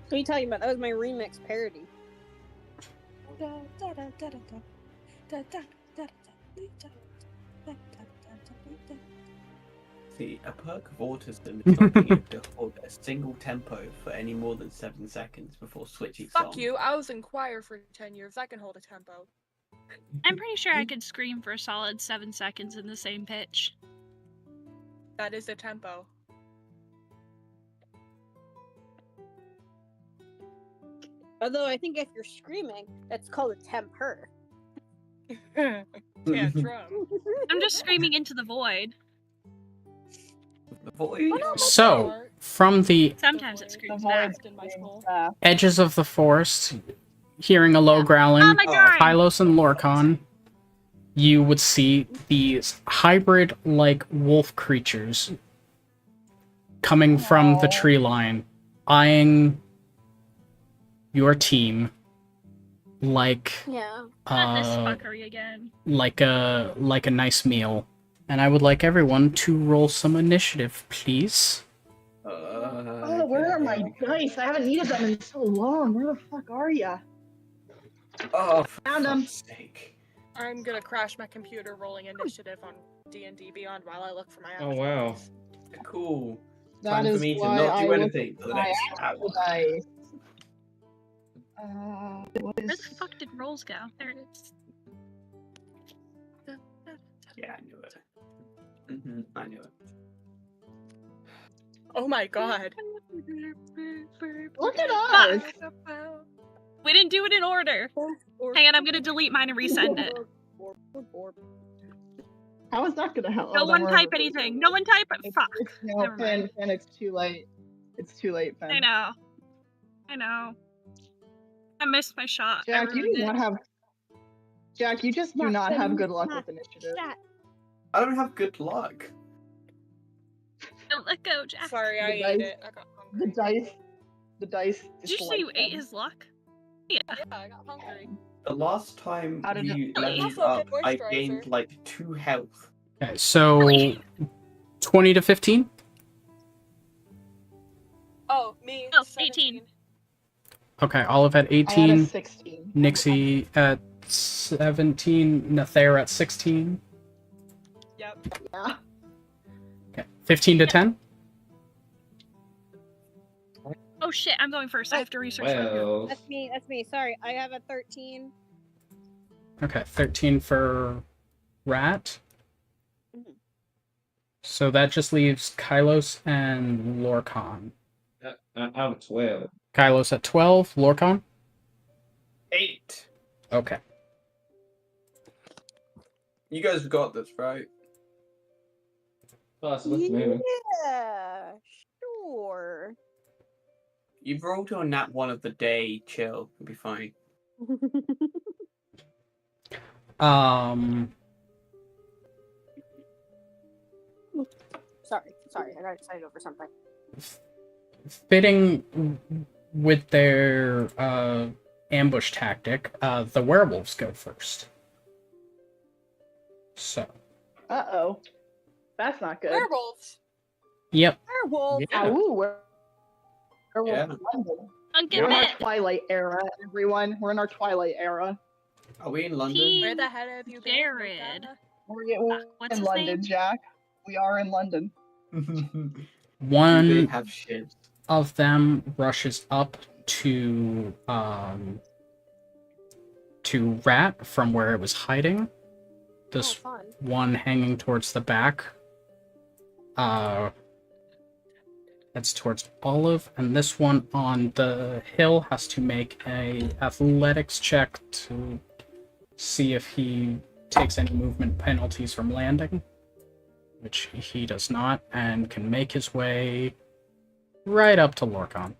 What are you talking about? That was my remix parody. See, a perk of autism is not being able to hold a single tempo for any more than 7 seconds before switching Fuck song. you, I was in choir for 10 years. I can hold a tempo. I'm pretty sure I could scream for a solid 7 seconds in the same pitch. That is a tempo. Although I think if you're screaming, that's called a temper. Tantrum. I'm just screaming into the void. The voice. So, from the Sometimes it The screams void. back. in my skull. edges of the forest, hearing a low growling, Oh my god! Hylos and Lorcon, you would see these hybrid-like wolf creatures coming from the tree line, eyeing your team like Yeah. Not this fuckery again. like a nice meal. And I would like everyone to roll some initiative, please. Oh, where are my dice? I haven't needed them in so long. Where the fuck are ya? Oh, for Found 'em. fuck's sake. I'm gonna crash my computer rolling initiative on D&D Beyond while I look for my Oh, wow. episodes. Cool. That Time for is me to why not I do look anything for the my next actual hour. dice. What Where is... the fuck did rolls go? There it is. Yeah, I knew it. I knew it. Oh my god. Look at us! We didn't do it in order. Hang on, I'm gonna delete mine and resend it. How is that gonna help? No one type anything. No one type it. Fuck. No, Never mind. Fen, it's too late. It's too late, Fen. I know. I know. I missed my shot. I Jack, you ruined do it. not have. Jack, you just do not have good luck with initiative. I don't have good luck. Don't let go, Jack. Sorry, I The ate dice- it. I got The hungry. dice. Did you say you ate his luck? Yeah. Yeah, I got hungry. The last time How did we it- leveled Also, up, good I moisturizer. gained like 2 health. Okay, so Really? 20 to 15. Oh, me. Oh, 17. 18. Okay, Olive at I had a 18, 16. Nixie at 17, Nathair at 16. Yep. Yeah. Okay, 15 to 10. Oh shit, I'm going first. I have to research that. Well, That's me. That's me. Sorry, I have a 13. Okay, 13 for Rat. Mhm. So that just leaves Kylos and Lorcan. I'm 12. Kylos at 12, Lorcan? 8. Okay. You guys got this, right? Possibly, maybe. Yeah, sure. You've rolled on nat 1 of the day. Chill, you'll be fine. Sorry, I got excited over something. Fitting with their ambush tactic, the werewolves go first. So, Uh-oh. That's not good. Werewolves. yep. Werewolf. Yeah. Ooh, we're Yeah. London. Pumpkin We're in our bit. Twilight era, everyone. We're in our Twilight era. Are we in London? He- Where the hell have you been? Jared. Luca? We're What's in his London, name? Jack. We are in London. Do they One have shit? of them rushes up to Rat from where it was hiding. This fun. one hanging towards the back. That's towards Olive, and this one on the hill has to make a athletics check to see if he takes any movement penalties from landing, which he does not, and can make his way right up to Lorcan.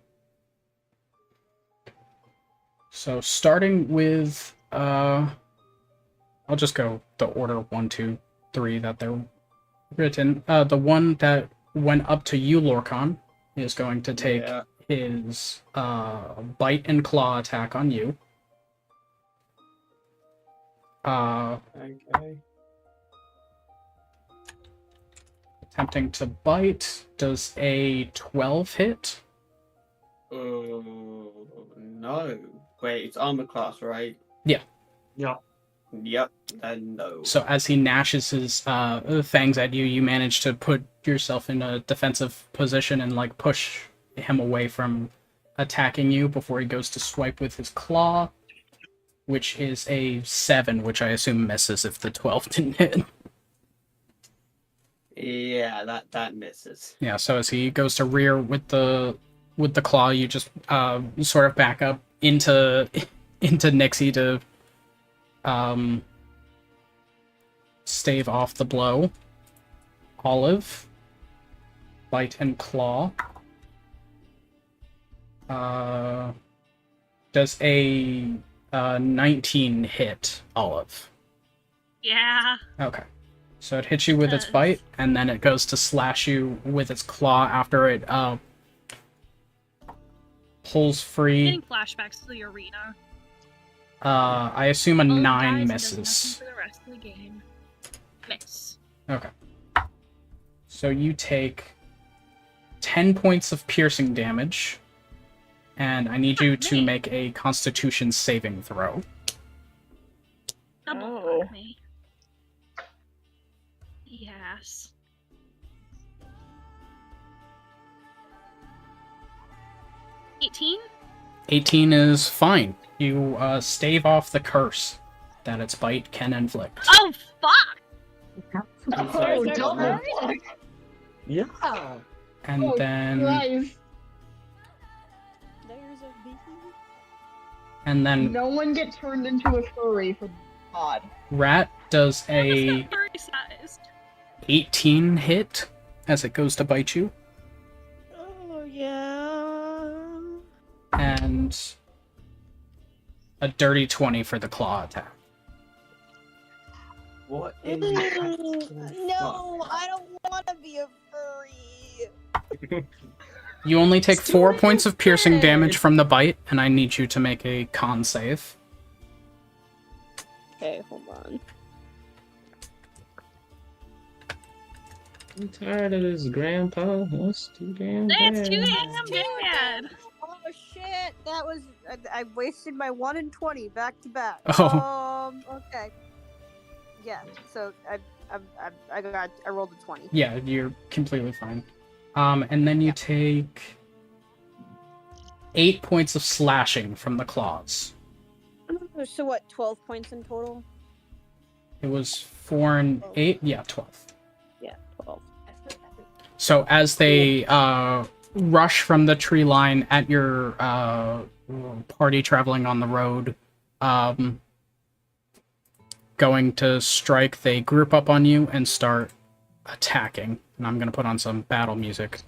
So starting with I'll just go the order 1, 2, 3 that they're written. The one that went up to you, Lorcan, is going to take Yeah. his bite and claw attack on you. Okay. Attempting to bite. Does a 12 hit? Oh, no. Wait, it's armor class, right? Yeah. Yeah. Yep, then no. So as he gnashes his fangs at you, you manage to put yourself in a defensive position and like push him away from attacking you before he goes to swipe with his claw, which is a 7, which I assume misses if the 12 didn't hit. Yeah, that misses. Yeah, so as he goes to rear with the claw, you just sort of back up into Nixie to stave off the blow. Olive, bite and claw. Does a 19 hit Olive? Yeah. Okay. So it hits you with its Does. bite, and then it goes to slash you with its claw after it pulls free. Getting flashbacks to the arena. I assume a Oh, 9 dies and does misses. nothing for the rest of the game. Miss. Okay. So you take 10 points of piercing damage, and I need you to me. make a Constitution saving throw. Double Oh. fuck me. Yes. $18? 18 is fine. You stave off the curse that its bite can inflict. Oh, fuck! I'm sorry, Oh, it's double not- fuck. Yeah. And Oh, then Christ. There's a bee. and then No one get turned into a furry for God. Rat does That was a not very sized. 18 hit as it goes to bite you. Oh yeah. And A dirty 20 for the claw attack. What in the No, I don't want to be a furry. You only take Let's do 4 it points of piercing instead. damage from the bite, and I need you to make a con save. Okay, hold on. I'm tired of this, Grandpa. That's too damn bad. That's too damn bad. Oh shit! That was I wasted my 1 and 20 back to back. Oh. Okay. Yeah. So I rolled a 20. Yeah, you're completely fine. And then you take 8 points of slashing from the claws. So what? 12 points in total. It was 4 and 8. Yeah, 12. Yeah, 12. So as they rush from the tree line at your party traveling on the road, going to strike, they group up on you and start attacking. And I'm gonna put on some battle music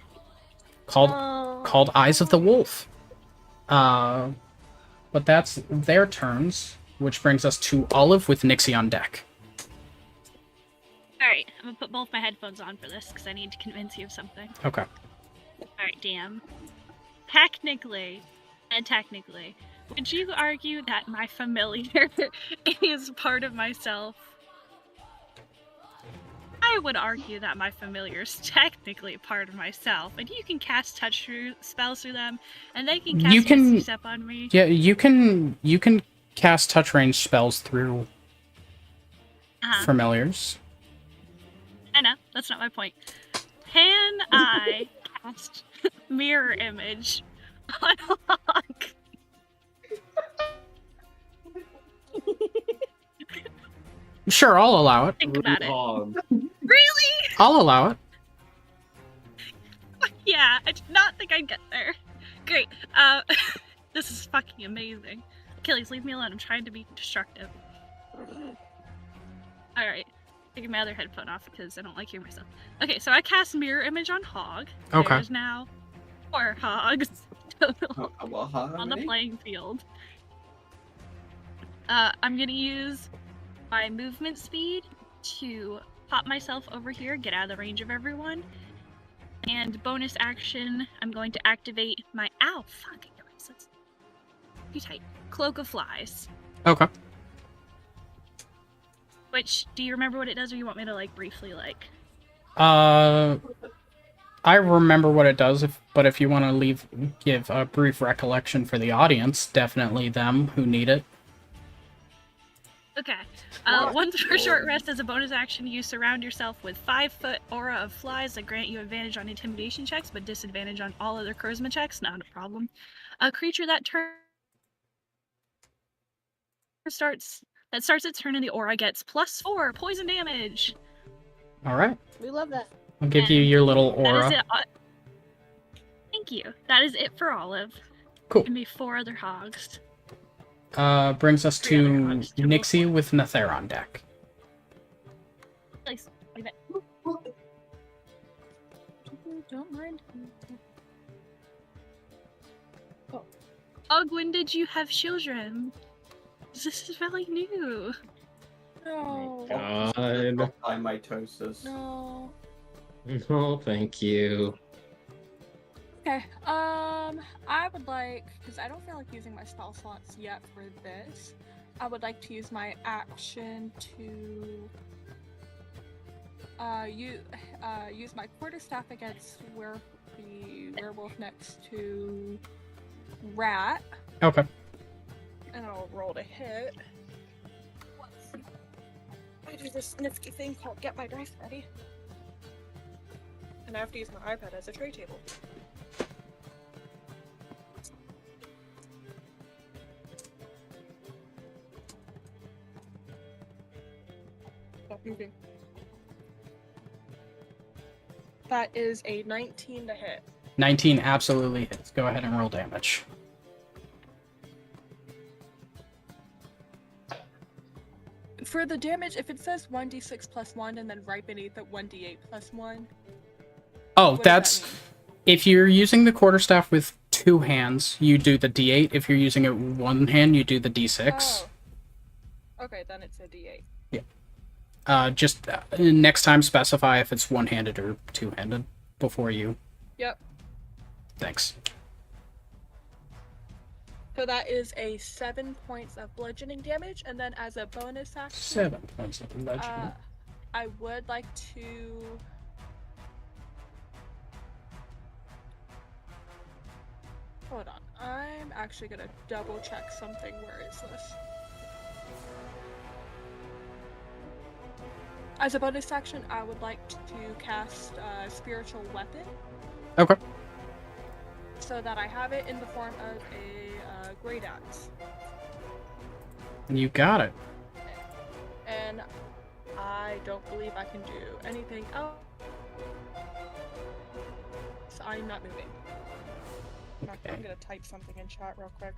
called Eyes of the Wolf. But that's their turns, which brings us to Olive with Nixie on deck. Alright, I'm gonna put both my headphones on for this because I need to convince you of something. Okay. Alright, damn. Technically, would you argue that my familiar is part of myself? I would argue that my familiar is technically part of myself, and you can cast touch spells through them, and they can cast Misty Step on me. Yeah, you can cast touch range spells through familiars. I know, that's not my point. Can I cast mirror image on Hawk? Sure, I'll allow it. Think about it. Hog. Really? I'll allow it. Yeah, I did not think I'd get there. Great. This is fucking amazing. Achilles, leave me alone. I'm trying to be destructive. Alright. Taking my other headphone off because I don't like hearing myself. Okay, so I cast mirror image on Hog. Okay. There's now 4 hogs total on the Harmony? playing field. I'm gonna use my movement speed to pop myself over here, get out of the range of everyone. And bonus action, I'm going to activate my too tight. Cloak of Flies. Okay. Which, do you remember what it does, or you want me to briefly I remember what it does, but if you want to give a brief recollection for the audience, definitely them who need it. Okay. Once for a short rest, as a bonus action, you surround yourself with 5-foot aura of flies that grant you advantage on intimidation checks, but disadvantage on all other charisma checks. Not a problem. A creature that starts its turn in the aura gets +4 poison damage. All right. We love that. I'll give you your little That is aura. it. Thank you. That is it for Olive. Cool. Give me 4 other hogs. Brings us 3 other to hogs. Nixie with Nether on deck. Please, leave it. Don't mind. Oh, when did you have children? This is really new. No. God. By mitosis. No. No, thank you. Okay. I would like, because I don't feel like using my spell slots yet for this. I would like to use my action to use my quarterstaff against the werewolf next to Rat, Okay. and I'll roll to hit. I do this nifty thing called Get My Dice Ready, and I have to use my iPad as a tray table. Stop moving. That is a 19 to hit. 19 absolutely hits. Go ahead and roll damage. For the damage, if it says 1d6 plus 1 and then right beneath it 1d8 plus 1. Oh, what does that's that mean? if you're using the quarterstaff with 2 hands, you do the D8. If you're using it with 1 hand, you do the D6. Oh. Okay, then it's a D8. Just next time specify if it's 1-handed or 2-handed before you. Yep. Thanks. So that is a 7 points of bludgeoning damage, and then as a bonus action, 7 points of bludgeoning. I would like to. Hold on, I'm actually gonna double check something. Where is this? As a bonus action, I would like to cast Spiritual Weapon. Okay. So that I have it in the form of a great axe. You got it. And I don't believe I can do anything else. So I'm not moving. Okay. I'm gonna type something in chat real quick.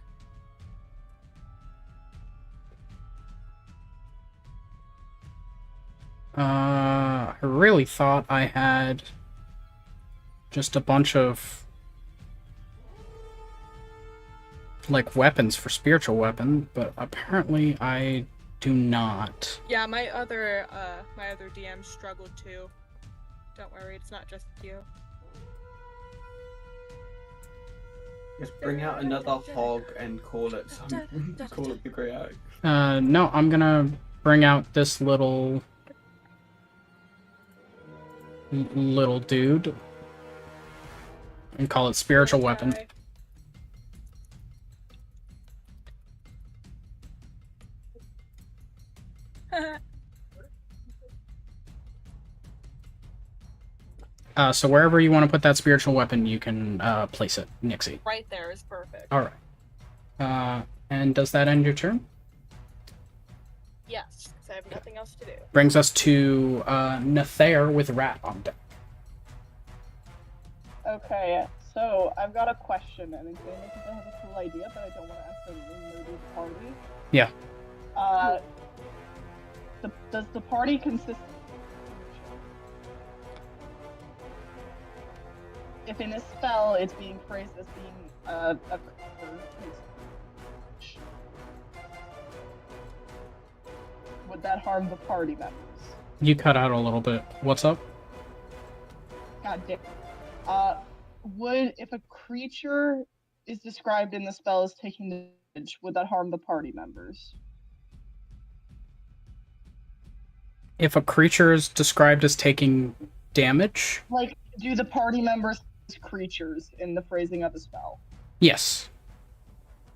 I really thought I had just a bunch of like weapons for spiritual weapon, but apparently I do not. Yeah, my other DM struggled too. Don't worry, it's not just you. Just bring out another hog and call it call it the Grey Axe. No, I'm gonna bring out this little dude and call it spiritual weapon. So wherever you want to put that spiritual weapon, you can place it, Nixie. Right there is perfect. All right. And does that end your turn? Yes, because I have nothing else to do. Brings us to Nathair with Rat on deck. Okay, so I've got a question, and it's mainly because I have a cool idea, but I don't want to accidentally murder the party. Yeah. Does the party consist? If in a spell it's being phrased as being a creature, would that harm the party members? You cut out a little bit. What's up? God damn. If a creature is described in the spell as taking damage, would that harm the party members? If a creature is described as taking damage? Like, do the party members as creatures in the phrasing of the spell? Yes.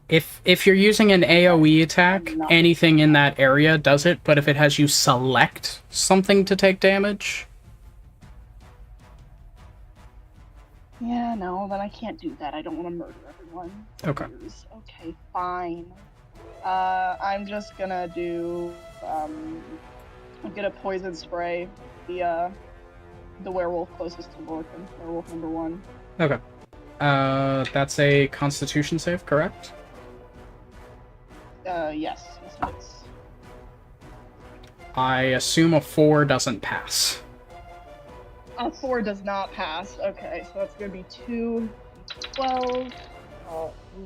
If you're using an AoE attack, anything in that area does it, but if it has you select something to take damage... Yeah, no, then I can't do that. I don't want to murder everyone. Okay. Okay, fine. I'm just gonna do, get a poison spray. The werewolf closest to Lorcan. Werewolf number 1. Okay. That's a Constitution save, correct? Yes. Yes, it is. I assume a 4 doesn't pass. A 4 does not pass. Okay, so that's gonna be 2, 12.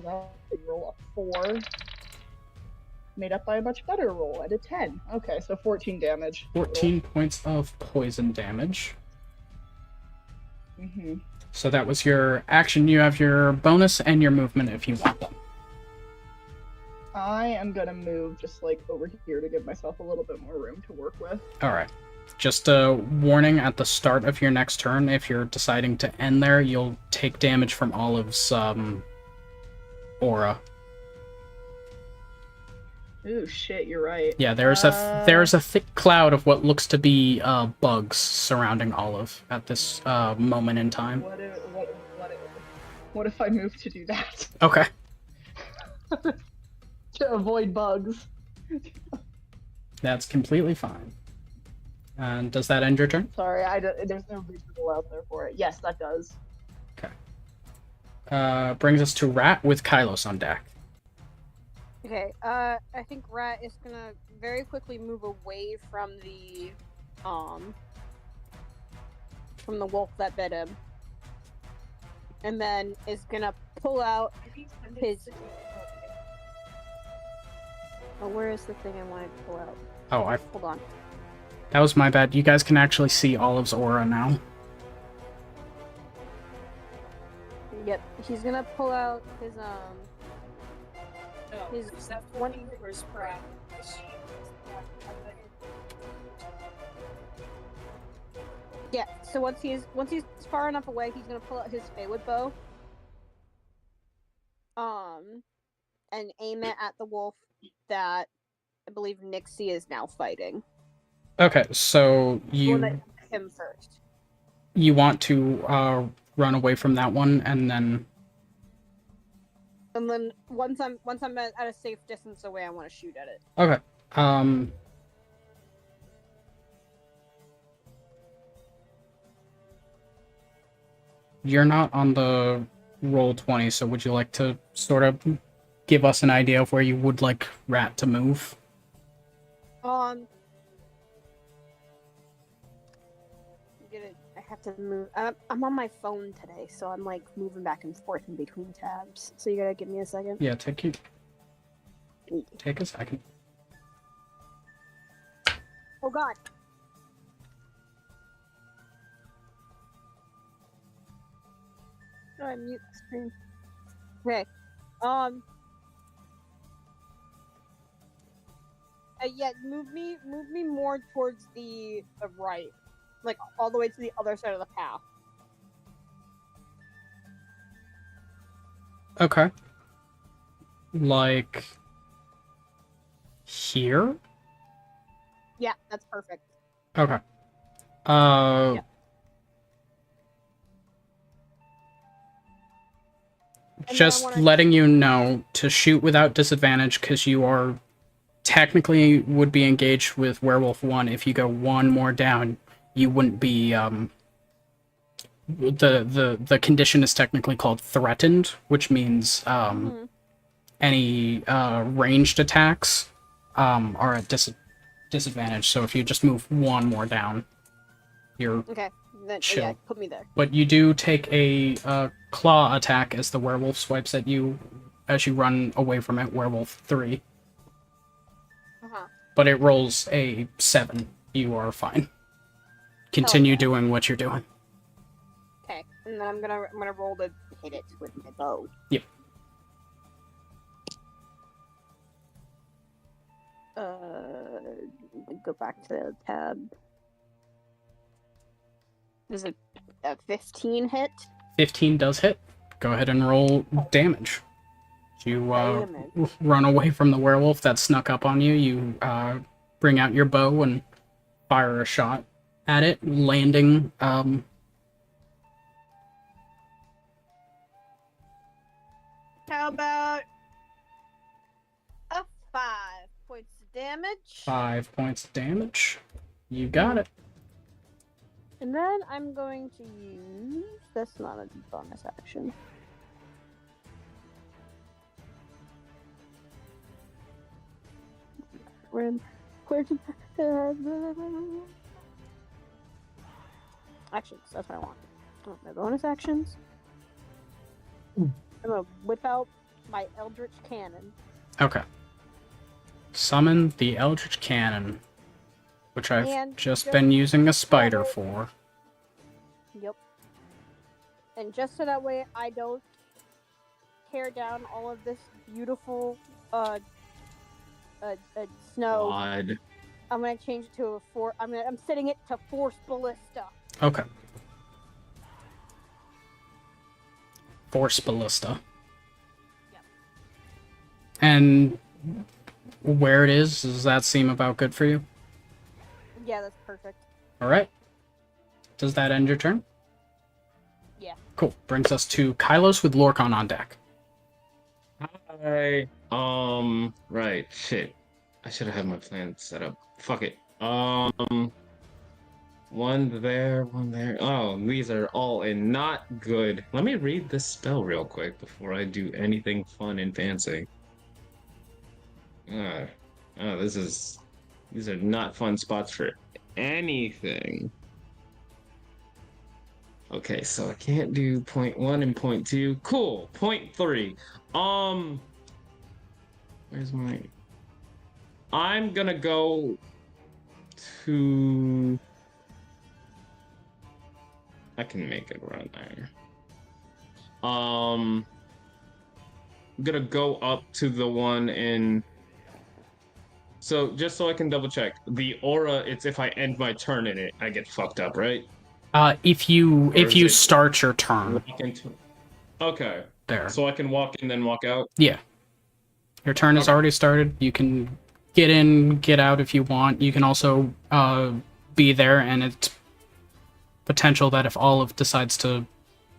Roll a 4. Made up by a much better roll at a 10. Okay, so 14 damage. 14 points of poison damage. Mm-hmm. So that was your action. You have your bonus and your movement if you want them. I am gonna move just like over here to give myself a little bit more room to work with. Alright. Just a warning at the start of your next turn, if you're deciding to end there, you'll take damage from Olive's aura. Ooh, shit, you're right. Yeah, there's a thick cloud of what looks to be bugs surrounding Olive at this moment in time. What if I move to do that? Okay. To avoid bugs. That's completely fine. And does that end your turn? Sorry, there's no visual out there for it. Yes, that does. Okay. Brings us to Rat with Kylos on deck. Okay, I think Rat is gonna very quickly move away from the wolf that bit him. and then is gonna pull out his. Oh, where is the thing I wanted to pull out? Oh, Hold on. that was my bad. You guys can actually see Olive's aura now. Yep, he's gonna pull out his his one. Yeah, so once he's far enough away, he's gonna pull out his Feywood bow. And aim it at the wolf that I believe Nixie is now fighting. Okay, so The one that hit him first. you want to run away from that one, and then once I'm at a safe distance away, I want to shoot at it. okay. You're not on the roll 20, so would you like to sort of give us an idea of where you would like Rat to move? I have to move. I'm on my phone today, so I'm like moving back and forth in between tabs. So you gotta give me a second. Yeah, take a second. Oh God. Oh, I mute the screen. Okay. Yeah, move me more towards the right, like all the way to the other side of the path. Okay. Like here? Yeah, that's perfect. Okay. Yeah. Just letting you know to shoot without disadvantage, because you are technically would be engaged with Werewolf 1. If you go one more down, you wouldn't be the condition is technically called threatened, which means any ranged attacks are at disadvantage. So if you just move one more down, you're okay. Then chill. yeah, put me there. But you do take a claw attack as the werewolf swipes at you as you run away from it, Werewolf 3. But it rolls a 7. You are fine. Continue doing what you're doing. Okay, and then I'm gonna roll to hit it with my bow. Yep. Go back to the tab. Is it a 15 hit? 15 does hit. Go ahead and roll damage. You run away from the werewolf that snuck up on you. You bring out your bow and fire a shot at it, landing. How about a 5 points of damage? 5 points of damage. You got it. And then I'm going to use... That's not a bonus action. Actions, that's what I want. I want my bonus actions. I'm gonna whip out my Eldritch Cannon. Okay. Summon the Eldritch Cannon, which I've just been using a spider for. Yep. And just so that way I don't tear down all of this beautiful snow. God. I'm gonna change it to a I'm setting it to Force Ballista. Okay. Force Ballista. Yep. And where it is, does that seem about good for you? Yeah, that's perfect. Alright. Does that end your turn? Yeah. Cool. Brings us to Kylos with Lorcan on deck. Hi. Right. Shit. I should have had my plan set up. Fuck it. One there, one there. Oh, these are all in not good. Let me read this spell real quick before I do anything fun and fancy. These are not fun spots for anything. Okay, so I can't do point 1 and point 2. Cool. Point 3. Where's my... I'm gonna go to... I can make it around there. I'm gonna go up to the one in... So, just so I can double check, the aura, it's if I end my turn in it, I get fucked up, right? If you Or is it start your turn. walk into... Okay. There. So I can walk in, then walk out? Yeah. Your turn has already started. You can get in, get out if you want. You can also be there, and it's potential that if Olive decides to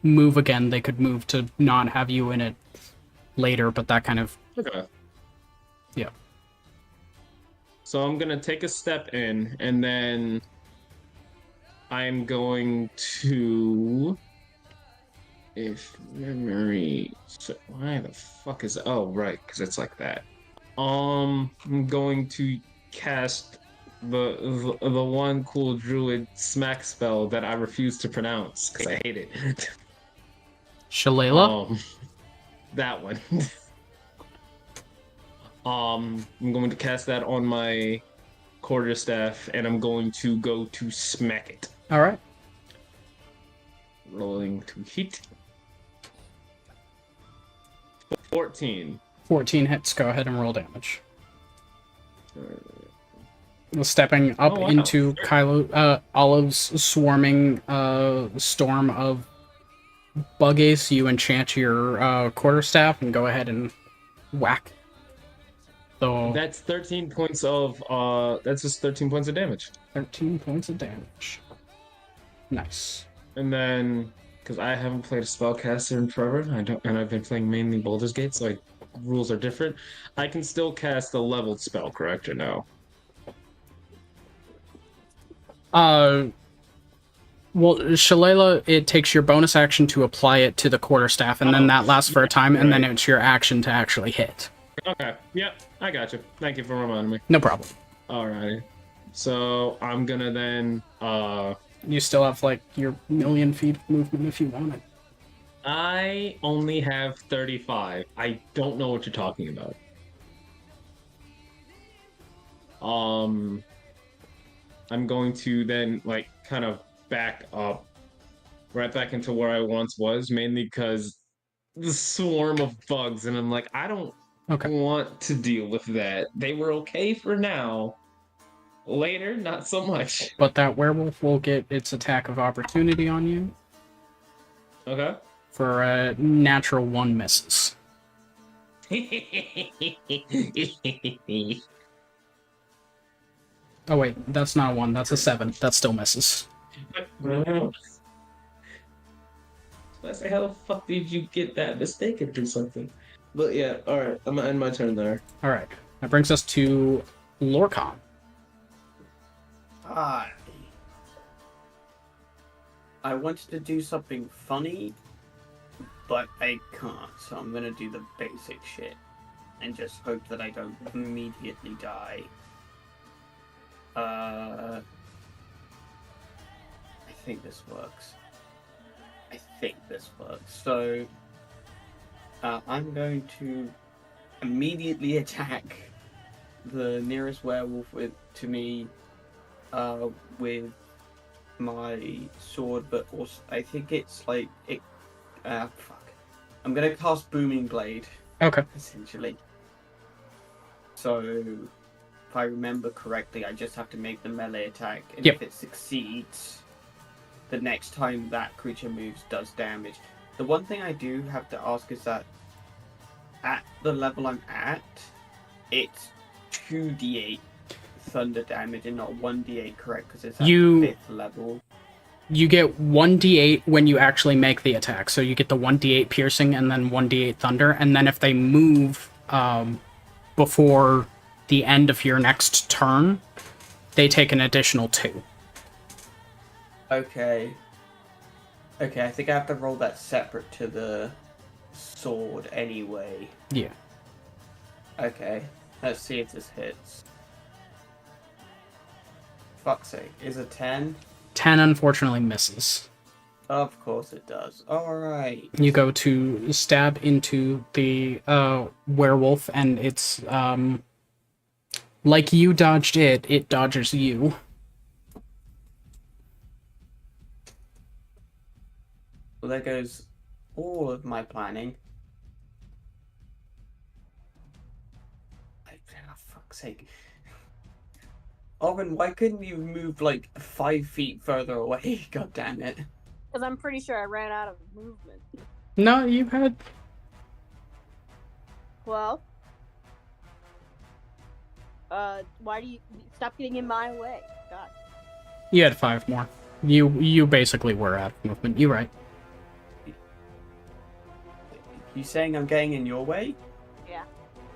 move again, they could move to not have you in it later, but that kind of... Okay. Yeah. So I'm gonna take a step in, and then I'm going to... If memory... Why the fuck is... Oh, right, because it's like that. I'm going to cast the one cool druid smack spell that I refuse to pronounce, because I hate it. Shillelagh? That one. I'm going to cast that on my quarterstaff, and I'm going to go to smack it. All right. Rolling to hit. 14. 14 hits. Go ahead and roll damage. Stepping up Oh, wow. into Olive's swarming storm of bug ace, you enchant your quarterstaff and go ahead and whack. So That's 13 points of that's just 13 points of damage. 13 points of damage. Nice. And then because I haven't played a spellcaster in forever, and I've been playing mainly Baldur's Gate, so rules are different. I can still cast a leveled spell, correct or no? Well, Shillelagh, it takes your bonus action to apply it to the quarterstaff, and then that lasts for a time, and then it's your action to actually hit. Okay. Yep. I got you. Thank you for reminding me. No problem. Alrighty. So I'm gonna then You still have like your 1,000,000 feet of movement if you want it. I only have 35. I don't know what you're talking about. I'm going to then kind of back up right back into where I once was, mainly because the swarm of bugs, and I'm like, I don't want to deal with that. They were okay for now. Later, not so much. But that werewolf will get its attack of opportunity on you. Okay. For a natural 1 misses. Oh wait, that's not a 1, that's a 7. That still misses. I say, how the fuck did you get that mistaken or something? But yeah, alright, I'm gonna end my turn there. Alright, that brings us to Lorcan. Hi. I wanted to do something funny, but I can't, so I'm gonna do the basic shit and just hope that I don't immediately die. I think this works. So, I'm going to immediately attack the nearest werewolf to me with my sword, but also I think it's fuck. I'm gonna cast Booming Blade. Okay. Essentially. So, if I remember correctly, I just have to make the melee attack, and if it succeeds, the next time that creature moves does damage. The one thing I do have to ask is that at the level I'm at, it's 2d8 thunder damage and not 1d8, correct? Because it's at 5th level. You get 1d8 when you actually make the attack. So you get the 1d8 piercing and then 1d8 thunder. And then if they move before the end of your next turn, they take an additional 2. Okay, I think I have to roll that separate to the sword anyway. Yeah. Okay, let's see if this hits. Fuck's sake, is a 10? 10 unfortunately misses. Of course it does. Alright. You go to stab into the werewolf, and it's like you dodged it, it dodges you. Well, there goes all of my planning. Oh, fuck's sake. Oren, why couldn't you move like 5 feet further away? God damn it. Because I'm pretty sure I ran out of movement. No, you had... Well, why do you stop getting in my way? God. You had 5 more. You basically were out of movement. You're right. You saying I'm getting in your way? Yeah.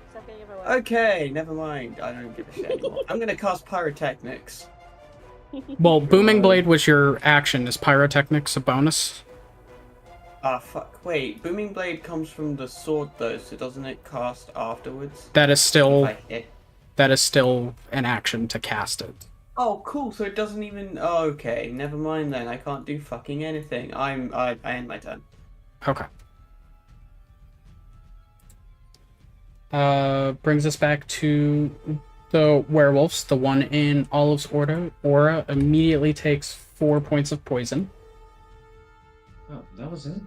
Stop getting in my way. Okay, never mind. I don't give a shit anymore. I'm gonna cast pyrotechnics. Well, Booming Blade was your action. Is Pyrotechnics a bonus? Ah, fuck. Wait, Booming Blade comes from the sword though, so doesn't it cast afterwards? That is still... If I hit? That is still an action to cast it. Oh, cool. So it doesn't even. Oh, okay, never mind then. I can't do fucking anything. I end my turn. Okay. Brings us back to the werewolves. The one in Olive's aura immediately takes 4 points of poison. Oh, that was it?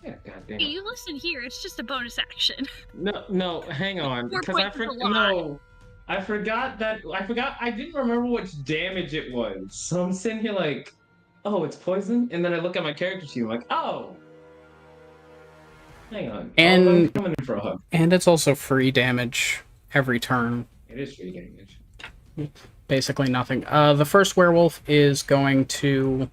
Yeah, goddamn. Hey, you listen here. It's just a bonus action. No, hang on. 4 Because points is a lot. I forgot I didn't remember which damage it was. So I'm sitting here like, oh, it's poison? And then I look at my character sheet, I'm like, oh! Hang on. And I'm coming in for a hug. And it's also free damage every turn. It is free damage. Basically nothing. The first werewolf is going to...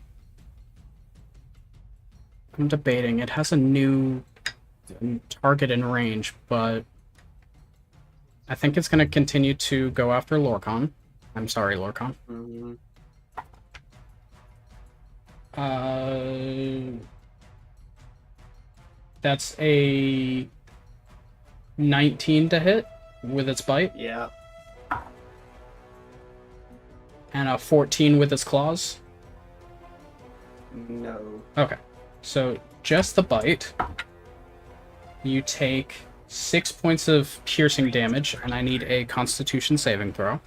I'm debating. It has a new target in range, but I think it's going to continue to go after Lorcan. I'm sorry, Lorcan. Mm-hmm. That's a 19 to hit with its bite. Yeah. And a 14 with its claws. No. Okay. So just the bite. You take 6 points of piercing damage, and I need a Constitution saving throw.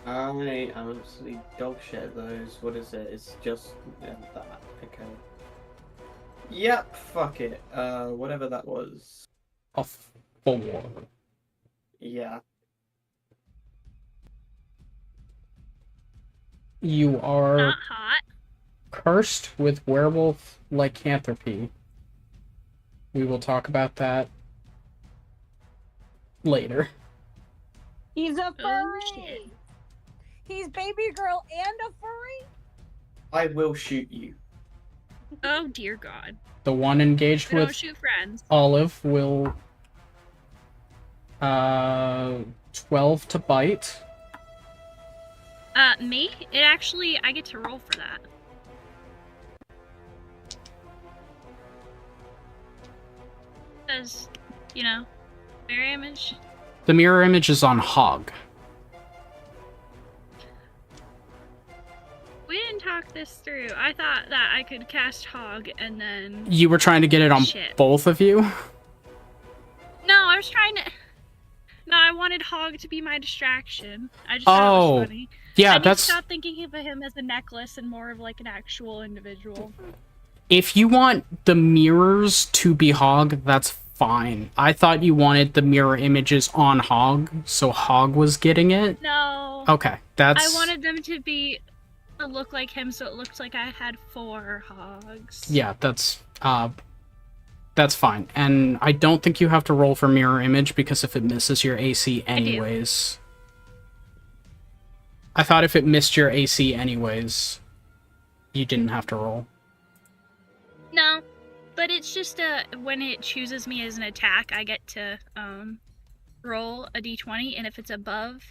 I'm absolutely dog shit at those. What is it? It's just that. Okay. Yep, fuck it. Whatever that was. A 4. Yeah. You are Not hot. cursed with werewolf lycanthropy. We will talk about that later. He's a furry! shit. He's baby girl and a furry? I will shoot you. Oh dear God. The one engaged We don't with shoot friends. Olive will 12 to bite. Me? It actually, I get to roll for that. Because, you know, mirror image. The mirror image is on Hog. We didn't talk this through. I thought that I could cast Hog and then... You were trying to get it on Shit. both of you? No, I was trying to... No, I wanted Hog to be my distraction. I just thought it was funny. Yeah, I need that's... to stop thinking of him as a necklace and more of like an actual individual. If you want the mirrors to be Hog, that's fine. I thought you wanted the mirror images on Hog, so Hog was getting it? No. Okay, that's... I wanted them to look like him, so it looked like I had 4 Hogs. Yeah, that's fine. And I don't think you have to roll for mirror image, because if it misses your AC anyways... I thought if it missed your AC anyways, you didn't have to roll. No, but it's just when it chooses me as an attack, I get to roll a d20, and if it's above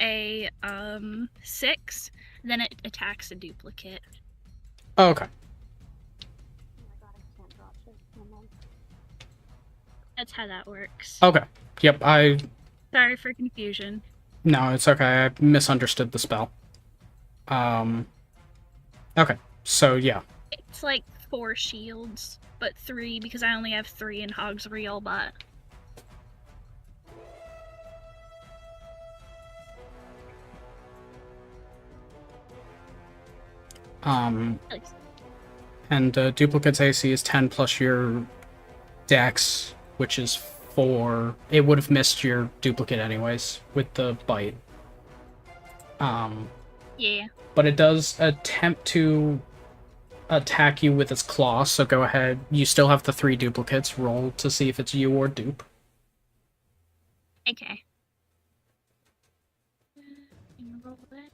a 6, then it attacks a duplicate. Oh, okay. That's how that works. Okay. Yep, Sorry for confusion. No, it's okay. I misunderstood the spell. Okay, so yeah. It's like 4 shields, but 3 because I only have 3 in Hog's Reel, but... And duplicate's AC is 10 plus your dex, which is 4. It would have missed your duplicate anyways with the bite. Yeah. But it does attempt to attack you with its claw, so go ahead. You still have the 3 duplicates. Roll to see if it's you or dupe. Okay. Roll that.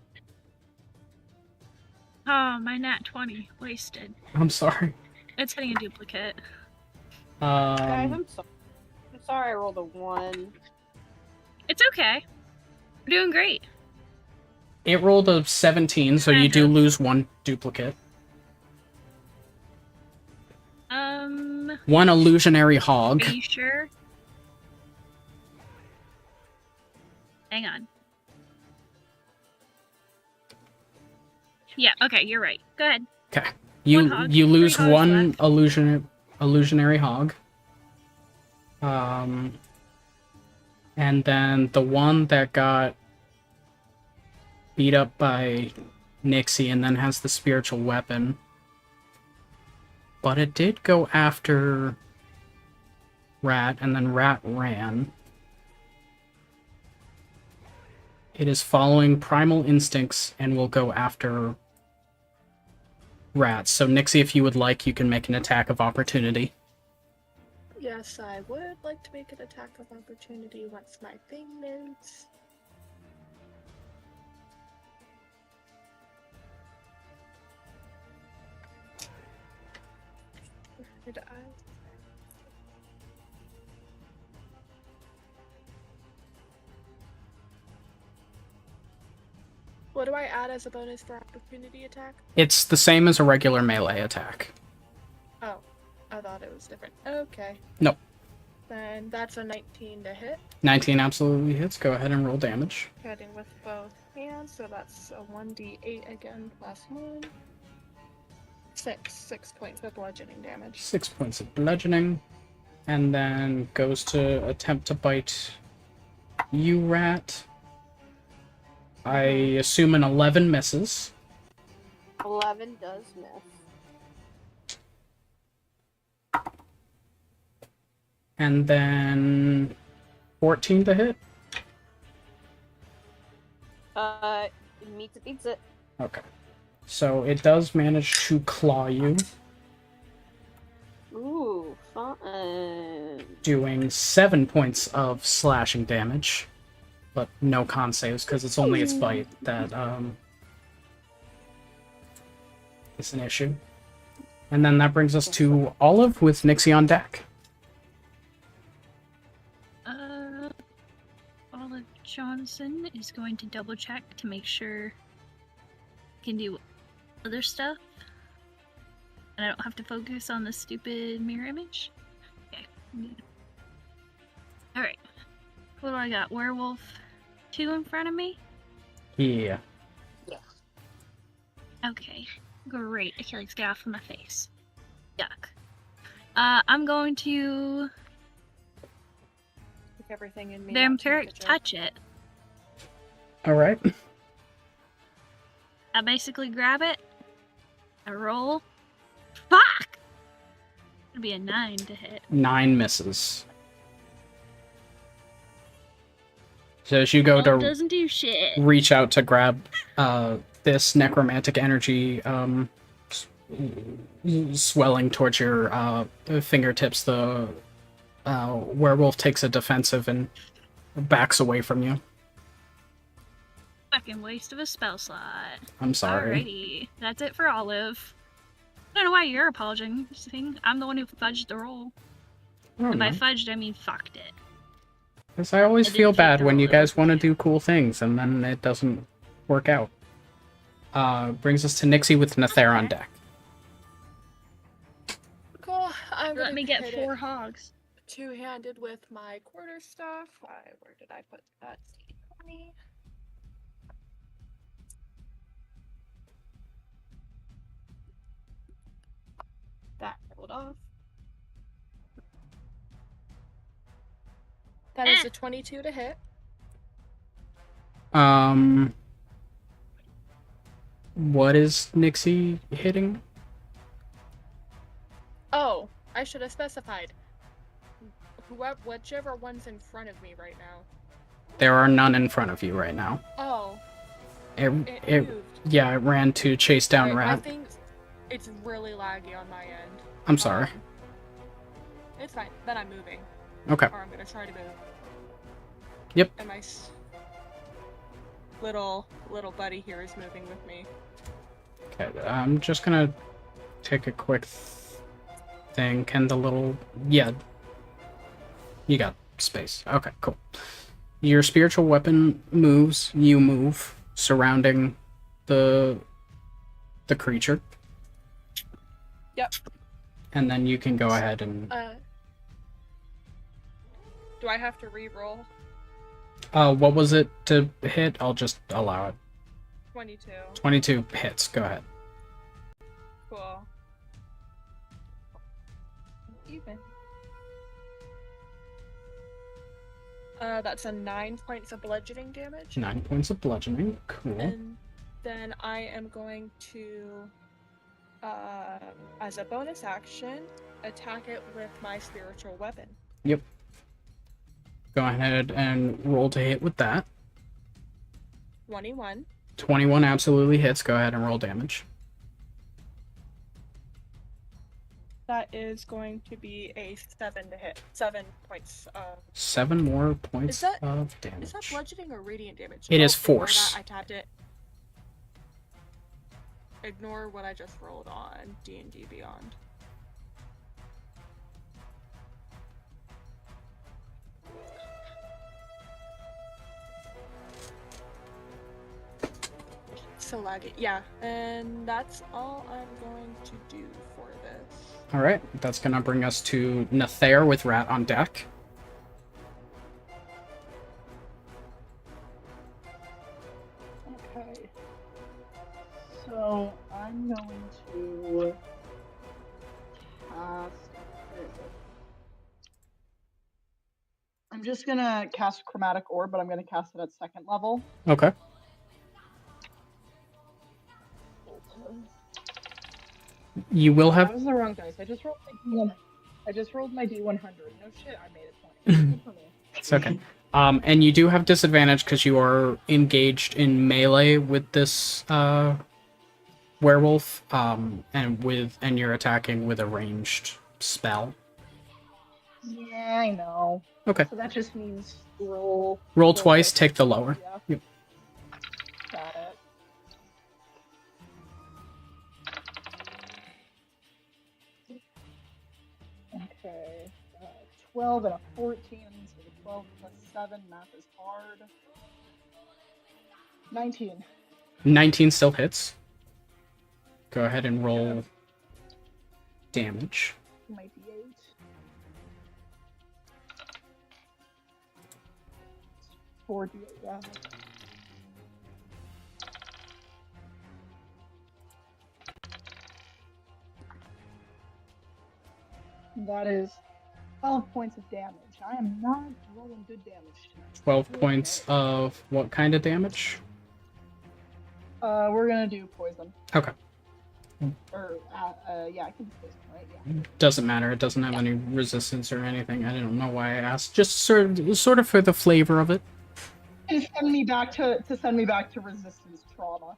Oh, my nat 20. Wasted. I'm sorry. It's hitting a duplicate. Guys, I'm sorry I rolled a 1. It's okay. We're doing great. It rolled a 17, so you do lose 1 duplicate. 1 illusionary hog. Are you sure? Hang on. Yeah, okay, you're right. Go ahead. Okay. You lose 1 illusionary hog. And then the one that got beat up by Nixie and then has the spiritual weapon. But it did go after Rat, and then Rat ran. It is following primal instincts and will go after Rat. So Nixie, if you would like, you can make an attack of opportunity. Yes, I would like to make an attack of opportunity once my thing loads. Did I? What do I add as a bonus for opportunity attack? It's the same as a regular melee attack. Oh, I thought it was different. Okay. Nope. Then that's a 19 to hit. 19 absolutely hits. Go ahead and roll damage. Hitting with both hands, so that's a 1d8 again plus 1. 6 points of bludgeoning damage. 6 points of bludgeoning. And then goes to attempt to bite you, Rat. I assume an 11 misses. 11 does miss. And then 14 to hit. Meets it, beats it. Okay. So it does manage to claw you. Ooh, fun. Doing 7 points of slashing damage. But no con saves, because it's only its bite that is an issue. And then that brings us to Olive with Nixie on deck. Olive Johnson is going to double check to make sure I can do other stuff. And I don't have to focus on the stupid mirror image. Okay. Alright. What do I got? Werewolf 2 in front of me? Yeah. Okay. Great. Achilles, get off of my face. Yuck. I'm going to... Everything in me. Vampiric touch it. Alright. I basically grab it. I roll. Fuck! It'd be a 9 to hit. 9 misses. So as you go Well, to doesn't do shit. reach out to grab this necromantic energy swelling towards your fingertips, the werewolf takes a defensive and backs away from you. Fucking waste of a spell slot. I'm sorry. Alrighty. That's it for Olive. I don't know why you're apologizing. I'm the one who fudged the roll. And by fudged, I mean fucked it. Because I always I feel didn't bad take when the you roll. guys want to do cool things and then it doesn't work out. Brings us to Nixie with Nether on deck. Cool. I'm Let gonna me get hit 4 it hogs. two-handed with my quarterstaff. Where did I put that? 20. off. That is a 22 to hit. What is Nixie hitting? Oh, I should have specified. Whichever one's in front of me right now. There are none in front of you right now. Oh. It moved. Yeah, it ran to chase down Right, I Rat. think it's really laggy on my end. I'm sorry. It's fine. Then I'm moving. Okay. Or I'm gonna try to move. Yep. And my little buddy here is moving with me. Okay, I'm just gonna take a quick thing. Can the little... Yeah. You got space. Okay, cool. Your spiritual weapon moves, you move, surrounding the creature. Yep. And then you can go ahead and... Do I have to re-roll? what was it to hit? I'll just allow it. 22. 22 hits. Go ahead. Cool. Even. That's a 9 points of bludgeoning damage. 9 points of bludgeoning. Cool. And then I am going to, as a bonus action, attack it with my spiritual weapon. Yep. Go ahead and roll to hit with that. 21. 21 absolutely hits. Go ahead and roll damage. That is going to be a 7 to hit. 7 points. 7 more points Is that- of damage. Is that bludgeoning or radiant damage? It is ignore force. that, I tapped it. Ignore what I just rolled on D&D Beyond. So laggy. Yeah, and that's all I'm going to do for this. Alright, that's gonna bring us to Nathair with Rat on deck. Okay. So I'm going to cast. Where is it? I'm just gonna cast Chromatic Orb, but I'm gonna cast it at 2nd level. Okay. You will That have... was the wrong dice. I just rolled my D100. No shit, I made a 20. Good for me. It's okay. And you do have disadvantage because you are engaged in melee with this werewolf, and you're attacking with a ranged spell. Yeah, I know. Okay. So that just means roll. Roll twice, take the lower. Yeah. Yep. Got it. Okay. 12 and a 14. So the 12 plus 7. Math is hard. 19. 19 still hits. Go ahead and roll damage. My D8. Four D8, yeah. That is 12 points of damage. I am not rolling good damage tonight. 12 points of what kind of damage? We're gonna do poison. Okay. Or, yeah, I can do poison, right? Yeah. Doesn't matter. It doesn't have any resistance or anything. I don't know why I asked. Just sort of for the flavor of it. And send me back to resistance trauma.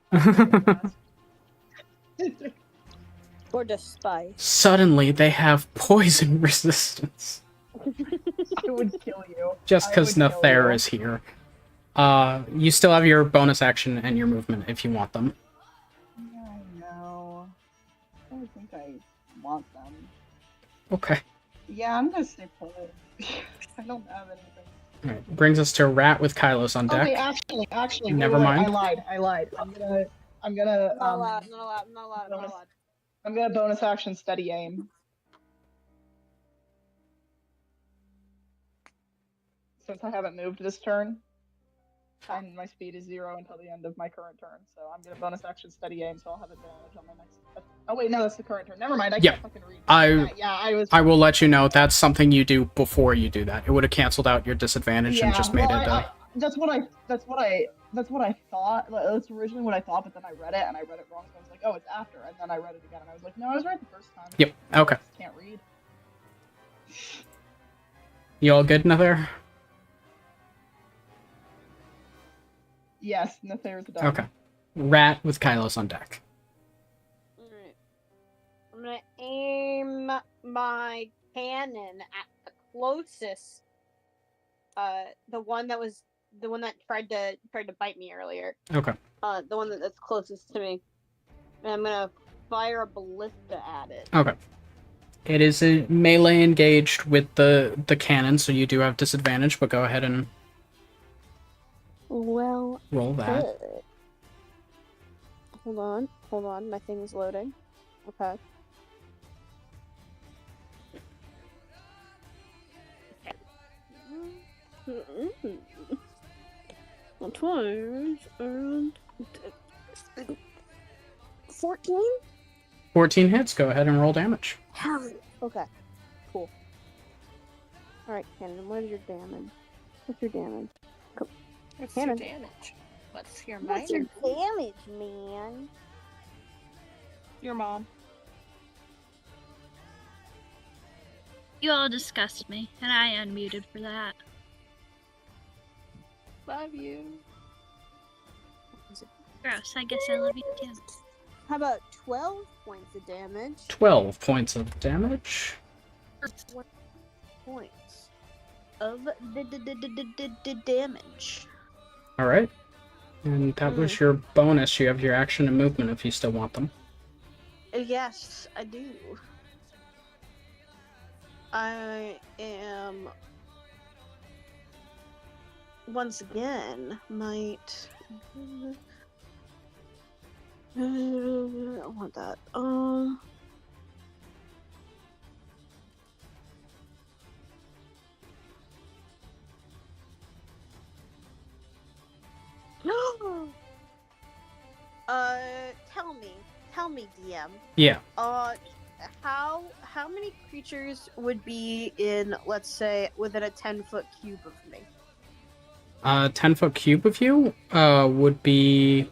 Or just spice. Suddenly, they have poison resistance. It would kill you. Just because I would kill Nathair you. is here. You still have your bonus action and your movement if you want them. Yeah, I know. I don't think I want them. Okay. Yeah, I'm gonna stay put. I don't have anything. Alright, brings us to Rat with Kylos on deck. Okay, actually, Never wait, mind. I lied. I'm gonna Not allowed. Not allowed. Not allowed. Not bonus- allowed. I'm gonna bonus action steady aim. Since I haven't moved this turn. and my speed is 0 until the end of my current turn. So I'm gonna bonus action steady aim, so I'll have advantage on my next. Oh wait, no, that's the current turn. Never mind. I can't fucking read. I will let you know that's something you do before you do that. It would have canceled out your disadvantage and just made it. That's what I thought. That's originally what I thought, but then I read it and I read it wrong. So I was like, oh, it's after, and then I read it again and I was like, no, I was right the first time. Yep. Okay. I just can't read. You all good, Nether? Yes, Nether's done. Okay. Rat with Kylos on deck. Alright. I'm gonna aim my cannon at the closest. The one that tried to bite me earlier. Okay. The one that's closest to me. And I'm gonna fire a ballista at it. Okay. It is a melee engaged with the cannon, so you do have disadvantage, but go ahead and roll that. Good. Hold on, my thing's loading. Okay. Twice and 14? 14 hits, go ahead and roll damage. Okay, cool. Alright, Cannon, what is your damage? What's your damage? What's Cannon. your damage? What's your minor? What's your damage, man? Your mom. You all disgust me, and I unmuted for that. Love you. Gross, I guess I love you too. How about 12 points of damage? 12 points of damage. 12 points of the damage. Alright. And that was your bonus. You have your action and movement if you still want them. Yes, I do. I am once again might I want that. Tell me, DM. Yeah. How many creatures would be in, let's say, within a 10-foot cube of me? 10-foot cube of you would be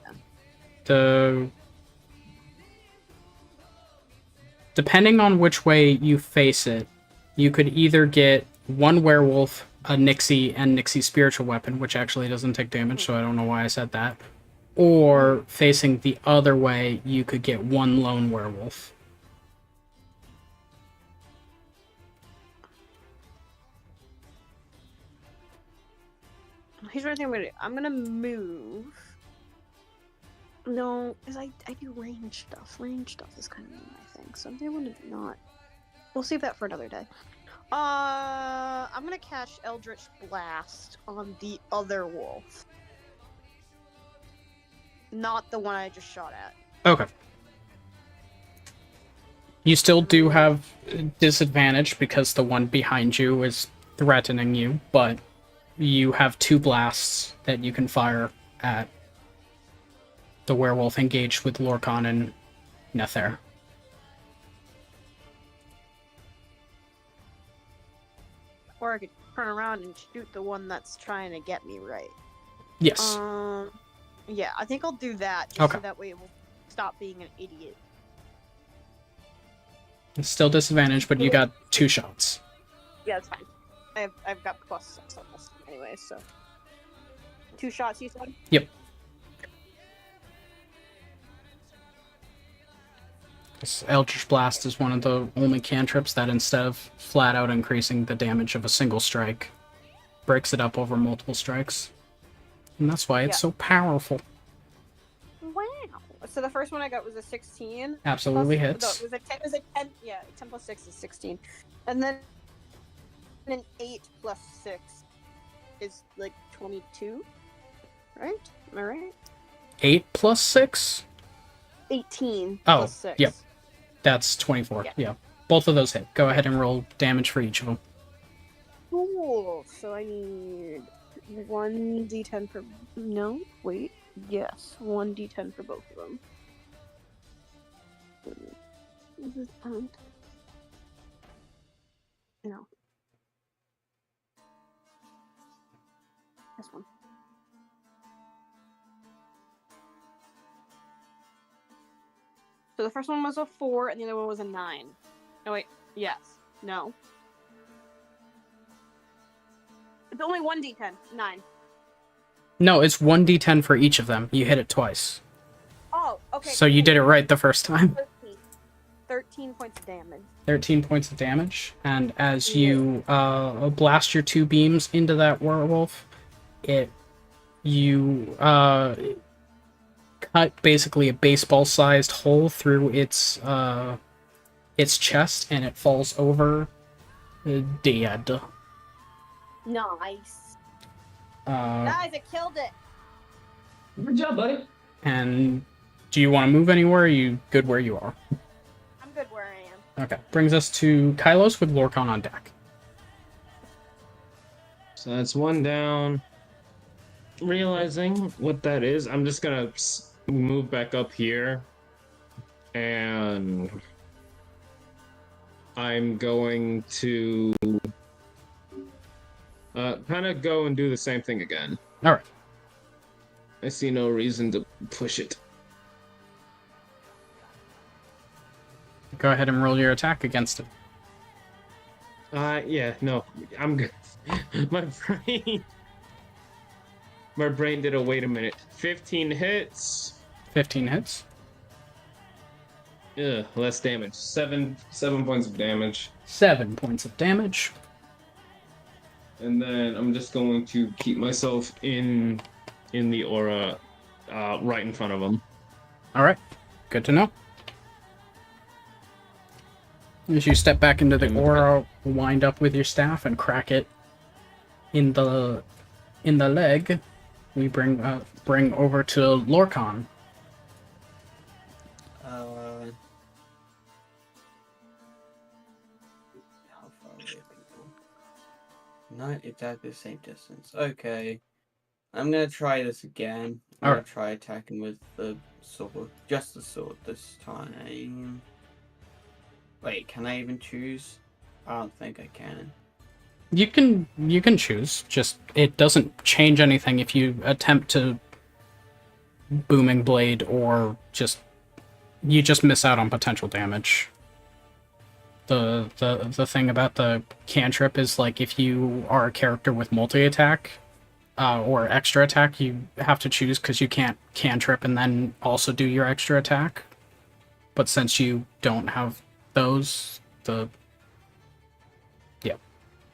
depending on which way you face it, you could either get one werewolf, a Nixie, and Nixie's spiritual weapon, which actually doesn't take damage, so I don't know why I said that. Or facing the other way, you could get one lone werewolf. Here's what I think I'm gonna move. No, because I do range stuff. Range stuff is kind of my thing, so I'm able to not. We'll save that for another day. I'm gonna cast Eldritch Blast on the other wolf. Not the one I just shot at. Okay. You still do have disadvantage because the one behind you is threatening you, but you have 2 blasts that you can fire at the werewolf engaged with Lorcan and Nether. Or I could turn around and shoot the one that's trying to get me, right? Yes. Yeah, I think I'll do that, just Okay. so that way it will stop being an idiot. It's still disadvantage, but you got 2 shots. Yeah, that's fine. I've got +6 on this anyway, so 2 shots, you said? Yep. This Eldritch Blast is one of the only cantrips that, instead of flat out increasing the damage of a single strike, breaks it up over multiple strikes. And that's why it's so powerful. Wow. So the first one I got was a 16. Absolutely plus, hits. No, it was a 10. Yeah, 10 plus 6 is 16. And then an 8 plus 6 is like 22. Right? Am I right? 8 plus 6? 18 Oh, plus 6. yep. That's 24. Yeah. Both of those hit. Go ahead and roll damage for each of them. Cool. So I need 1d10 for... No, wait. Yes, 1d10 for both of them. Is this count? No. This one. So the first one was a 4 and the other one was a 9. Oh wait, yes. No. It's only 1d10. 9. No, it's 1d10 for each of them. You hit it twice. Oh, okay. So you did it right the first time. 13 points of damage. 13 points of damage. And as you blast your 2 beams into that werewolf, you cut basically a baseball-sized hole through its chest, and it falls over dead. Nice. Guys, I killed it. Good job, buddy. And do you want to move anywhere, or are you good where you are? I'm good where I am. Okay, brings us to Kylos with Lorcan on deck. So that's 1 down. Realizing what that is, I'm just gonna move back up here, and I'm going to kind of go and do the same thing again. All right. I see no reason to push it. Go ahead and roll your attack against it. Yeah, no, I'm good. My brain did a wait a minute. 15 hits. 15 hits. Ugh, less damage. 7 points of damage. 7 points of damage. And then I'm just going to keep myself in the aura right in front of him. All right, good to know. As you step back into the aura, wind up with your staff and crack it in the leg. We bring over to Lorcan. How far away are people? Not exactly the same distance. Okay. I'm gonna try this again. I'm gonna try attacking with the sword. Just the sword this time. Wait, can I even choose? I don't think I can. You can choose. Just it doesn't change anything if you attempt to booming blade, or you just miss out on potential damage. The thing about the cantrip is, like, if you are a character with multi-attack or extra attack, you have to choose because you can't cantrip and then also do your extra attack. But since you don't have those,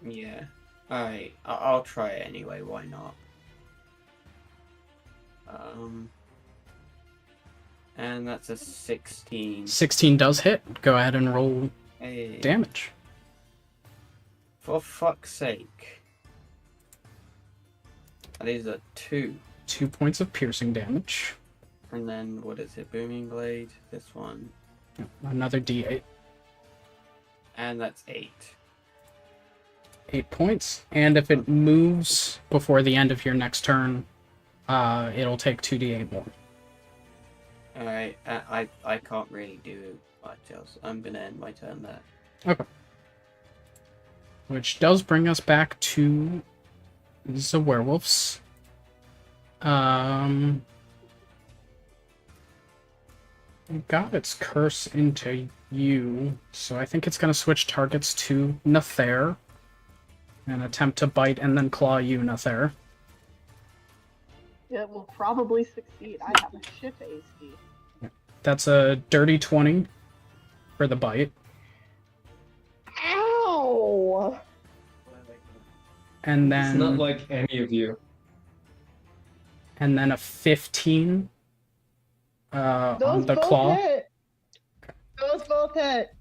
Yeah. Alright, I'll try it anyway, why not? And that's a 16. 16 does hit. Go ahead and roll Hey. damage. For fuck's sake. That is a 2. 2 points of piercing damage. And then, what is it? Booming Blade? This one. Another d8. And that's 8. 8 points. And if it moves before the end of your next turn, it'll take 2d8 more. Alright, I can't really do much else. I'm gonna end my turn there. Okay. Which does bring us back to the werewolves. It got its curse into you, so I think it's going to switch targets to Nathair and attempt to bite and then claw you, Nathair. It will probably succeed. I have a shit AC. That's a dirty 20 for the bite. Ow! And It's then not like any of you. and then a 15 on Those the both claw. hit. Those both hit.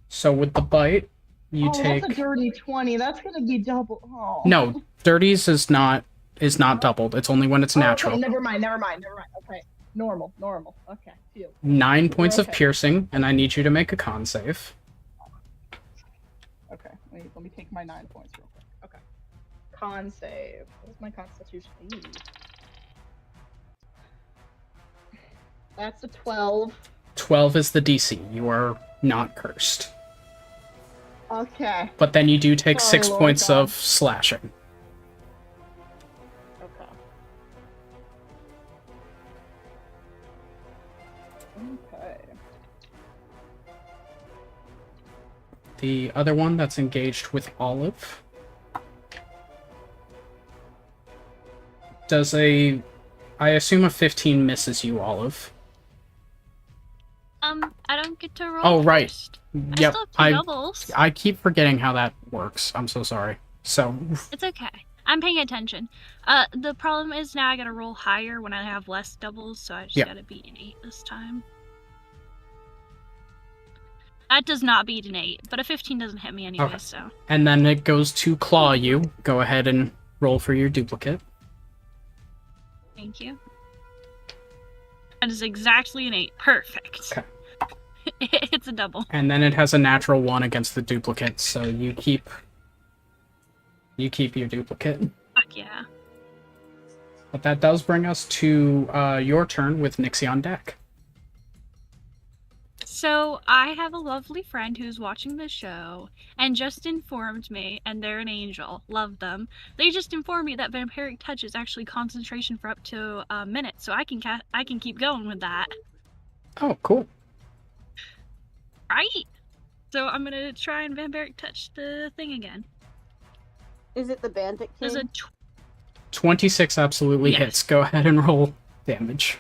So with the bite, you take That's a dirty 20. That's gonna be double. Oh. No, dirties is not doubled. It's only when it's natural. Okay, never mind. Okay, normal. Okay, phew. 9 points of Okay. piercing, and I need you to make a con save. Okay, let me take my 9 points real quick. Okay. con save. What's my constitution? Ooh. That's a 12. 12 is the DC. You are not cursed. Okay. But then you do take Sorry, 6 Lord points God. of slashing. Okay. Okay. The other one that's engaged with Olive does I assume a 15 misses you, Olive. I don't get to roll. Oh, right. First. Yep. I still have two doubles. I keep forgetting how that works. I'm so sorry. So. It's okay. I'm paying attention. The problem is now I gotta roll higher when I have less doubles, so I just gotta beat an 8 this time. That does not beat an 8, but a 15 doesn't hit me anyway, Okay. so. And then it goes to claw you. Go ahead and roll for your duplicate. Thank you. That is exactly an 8. Perfect. Okay. It's a double. And then it has a natural 1 against the duplicate, so you keep your duplicate. Fuck yeah. But that does bring us to your turn with Nixie on deck. So, I have a lovely friend who's watching the show and just informed me, and they're an angel, love them. They just informed me that Vampiric Touch is actually concentration for up to a minute, so I can keep going with that. Oh, cool. Right? So, I'm gonna try and Vampiric Touch the thing again. Is it the Bandit King? There's a 26 absolutely Yes. hits. Go ahead and roll damage.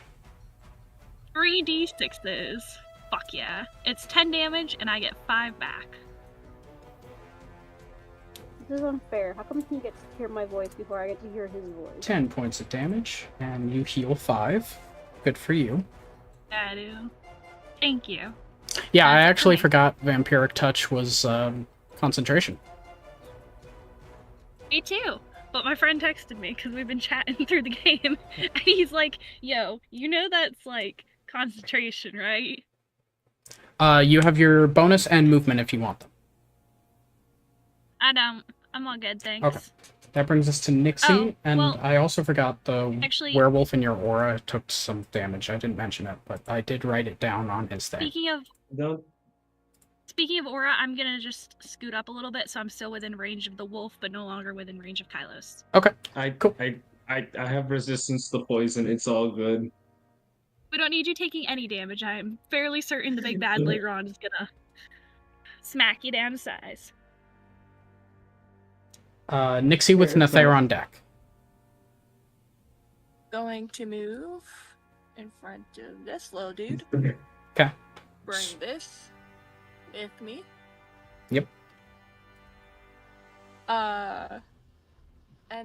3d6s. Fuck yeah. It's 10 damage, and I get 5 back. This is unfair. How come he gets to hear my voice before I get to hear his voice? 10 points of damage, and you heal 5. Good for you. I do. Thank you. Yeah, I That's actually okay. forgot Vampiric Touch was concentration. Me too. But my friend texted me because we've been chatting through the game, and he's like, "Yo, you know that's like concentration, right?" You have your bonus and movement if you want them. I don't. I'm all good, thanks. Okay. That brings us to Nixie, Oh, and well, I also forgot the actually- werewolf in your aura took some damage. I didn't mention it, but I did write it down on his thing. Speaking of aura, I'm gonna just scoot up a little bit so I'm still within range of the wolf, but no longer within range of Kylos. Okay. Cool. I have resistance to poison. It's all good. We don't need you taking any damage. I'm fairly certain the big bad later on is gonna smack you down to size. Nixie with Nether on deck. Going to move in front of this little dude. Okay. Bring this with me. Yep. And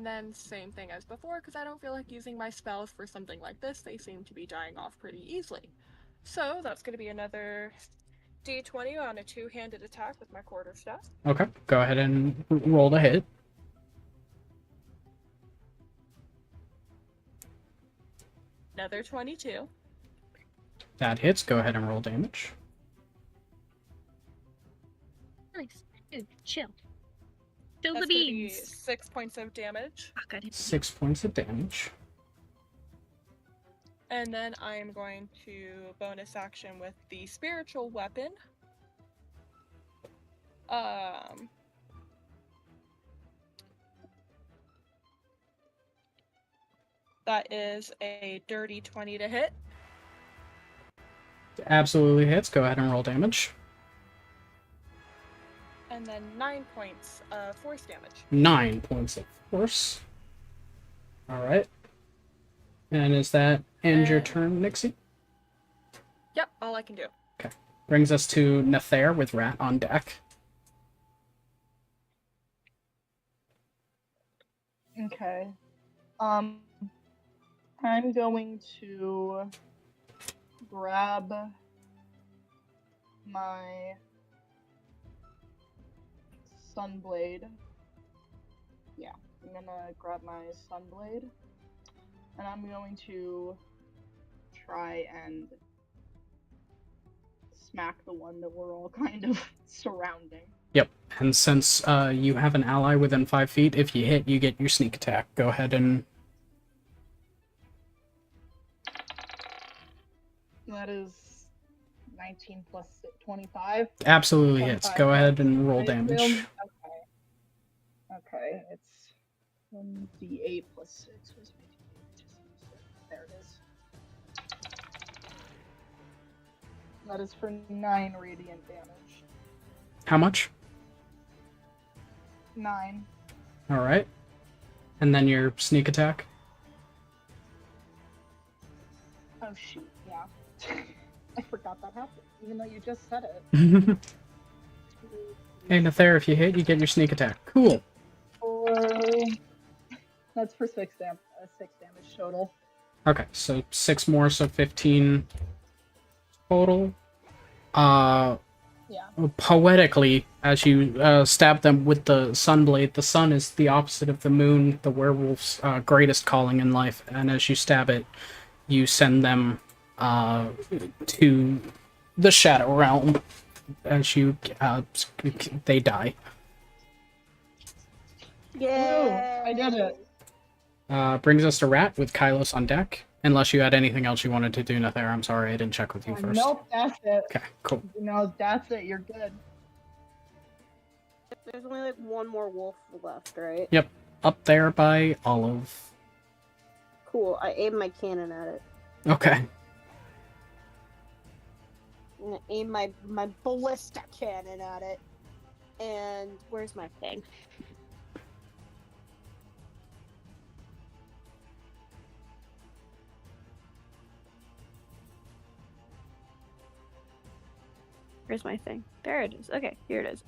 then same thing as before, because I don't feel like using my spells for something like this. They seem to be dying off pretty easily. So that's going to be another d20 on a two-handed attack with my quarterstaff. Okay. Go ahead and roll the hit. Another 22. That hits. Go ahead and roll damage. Nice. Dude, chill. Chill the That's gonna be beans. 6 points of damage. Fuck, I didn't- 6 points of damage. And then I am going to bonus action with the spiritual weapon. That is a dirty 20 to hit. Absolutely hits. Go ahead and roll damage. And then 9 points of force damage. 9 points of force. Alright. And is that end your turn, Nixie? Yep, all I can do. Okay. Brings us to Nether with Rat on deck. Okay. I'm going to grab my Sunblade. Yeah, I'm gonna grab my Sunblade. And I'm going to try and smack the one that we're all kind of surrounding. Yep. And since you have an ally within 5 feet, if you hit, you get your sneak attack. Go ahead and... That is 19 plus 25. Absolutely hits. 25. Go ahead and roll I damage. assume- Okay, it's 1d8 plus 6. Where's my d8? There it is. That is for 9 radiant damage. How much? 9. Alright. And then your sneak attack? Oh shoot, yeah. I forgot that happened, even though you just said it. Hey, Nether, if you hit, you get your sneak attack. Cool. That's for 6 damage total. Okay, so 6 more, so 15 total. Yeah. Poetically, as you stab them with the sunblade, the sun is the opposite of the moon, the werewolf's greatest calling in life, and as you stab it, you send them to the Shadow Realm. As you, they die. Yeah, I did it. Brings us to Rat with Kylos on deck. Unless you had anything else you wanted to do, Nether. I'm sorry, I didn't check with you first. Nope, that's it. Okay, cool. No, that's it. You're good. There's only like one more wolf left, right? Yep, up there by Olive. Cool. I aim my cannon at it. Okay. I'm gonna aim my ballista cannon at it. And where's my thing? Where's my thing? There it is. Okay, here it is.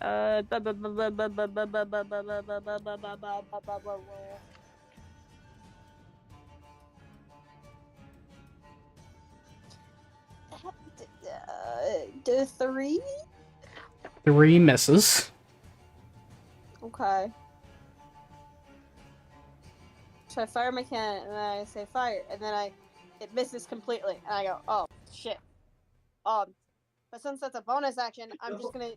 Do 3? 3 misses. Okay. So I fire my cannon, and then I say fire, and then it misses completely, and I go, oh shit. But since that's a bonus action, I'm just gonna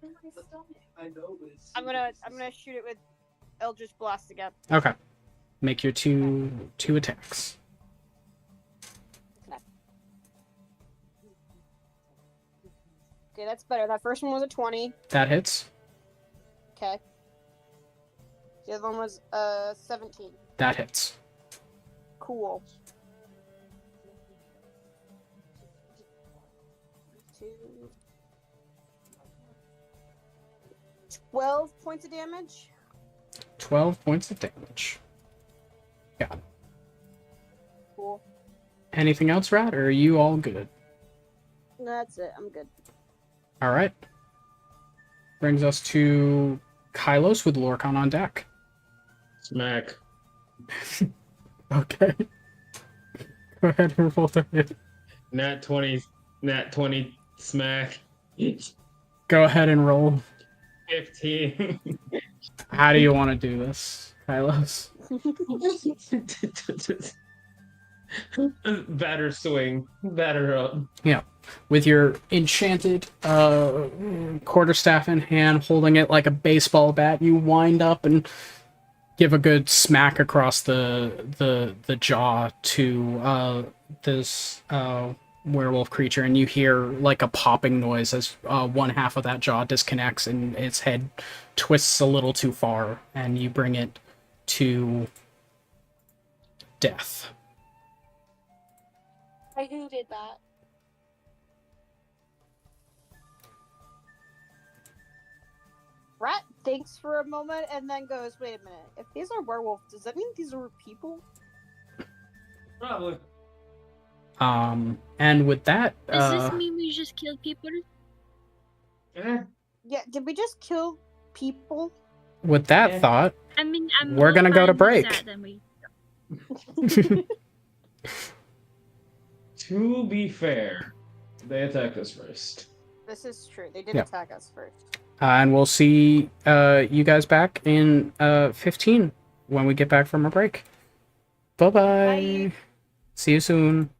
I'm gonna shoot it with Eldritch Blast again. Okay. Make your two attacks. Okay, that's better. That first one was a 20. That hits. Okay. The other one was 17. That hits. Cool. 2. 12 points of damage. 12 points of damage. Got it. Cool. Anything else, Rat, or are you all good? That's it. I'm good. Alright. Brings us to Kylos with Lorcan on deck. Smack. Okay. Go ahead and roll the hit. Nat 20 smack. Go ahead and roll. 15. How do you want to do this, Kylos? Batter swing. Batter up. Yeah. With your enchanted quarterstaff in hand, holding it like a baseball bat, you wind up and give a good smack across the jaw to this werewolf creature, and you hear like a popping noise as one half of that jaw disconnects and its head twists a little too far, and you bring it to death. Who did that? Rat thinks for a moment and then goes, wait a minute. If these are werewolves, does that mean these are people? Probably. And with that, Does this mean we just killed people? Eh. Yeah, did we just kill people? with that Yeah. thought, I mean, I'm We're more gonna go to fine with break. that than we. To be fair, they attacked us first. This is true. They did Yeah. attack us first. and we'll see you guys back in 15 when we get back from our break. Bye-bye. Bye. See you soon.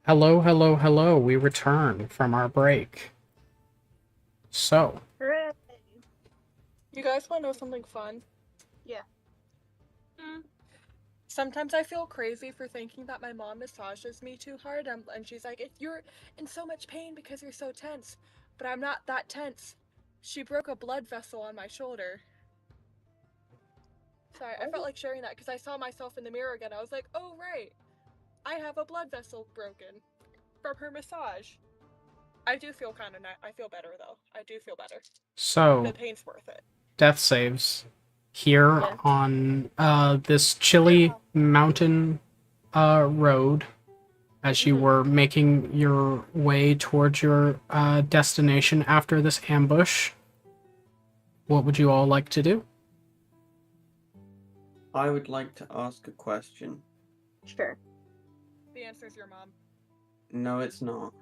Hello, hello, hello. We return from our break. So, Hooray! You guys want to know something fun? Yeah. Sometimes I feel crazy for thinking that my mom massages me too hard, and she's like, "If you're in so much pain because you're so tense," but I'm not that tense. She broke a blood vessel on my shoulder. Sorry, I felt like sharing that because I saw myself in the mirror again. I was like, "Oh right, I have a blood vessel broken from her massage." I do feel kind of I feel better though. I do feel better. so The pain's worth it. death saves here Yeah. on this chilly mountain road as you were making your way towards your destination after this ambush. What would you all like to do? I would like to ask a question. Sure. The answer's your mom. No, it's not.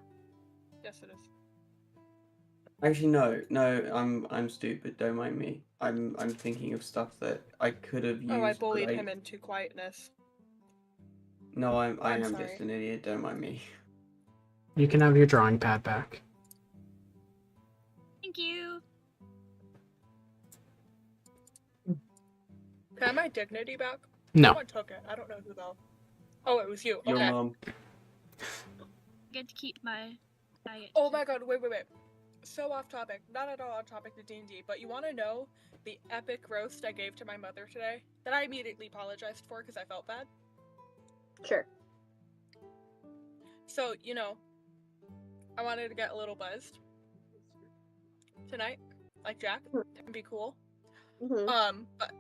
Yes, it is. Actually, no. I'm stupid. Don't mind me. I'm thinking of stuff that I could have used. Oh, I bullied but him into quietness. No, I I'm am sorry. just an idiot. Don't mind me. You can have your drawing pad back. Thank you. Can I have my dignity back? No. Someone took it. I don't know who though. Oh, it was you. Your Okay. mom. Get to keep my diet. Oh my god, wait. So off topic. Not at all on topic to D&D, but you want to know the epic roast I gave to my mother today? That I immediately apologized for because I felt bad? Sure. So, I wanted to get a little buzzed tonight, like Jack, and be cool. Mm-hmm. But,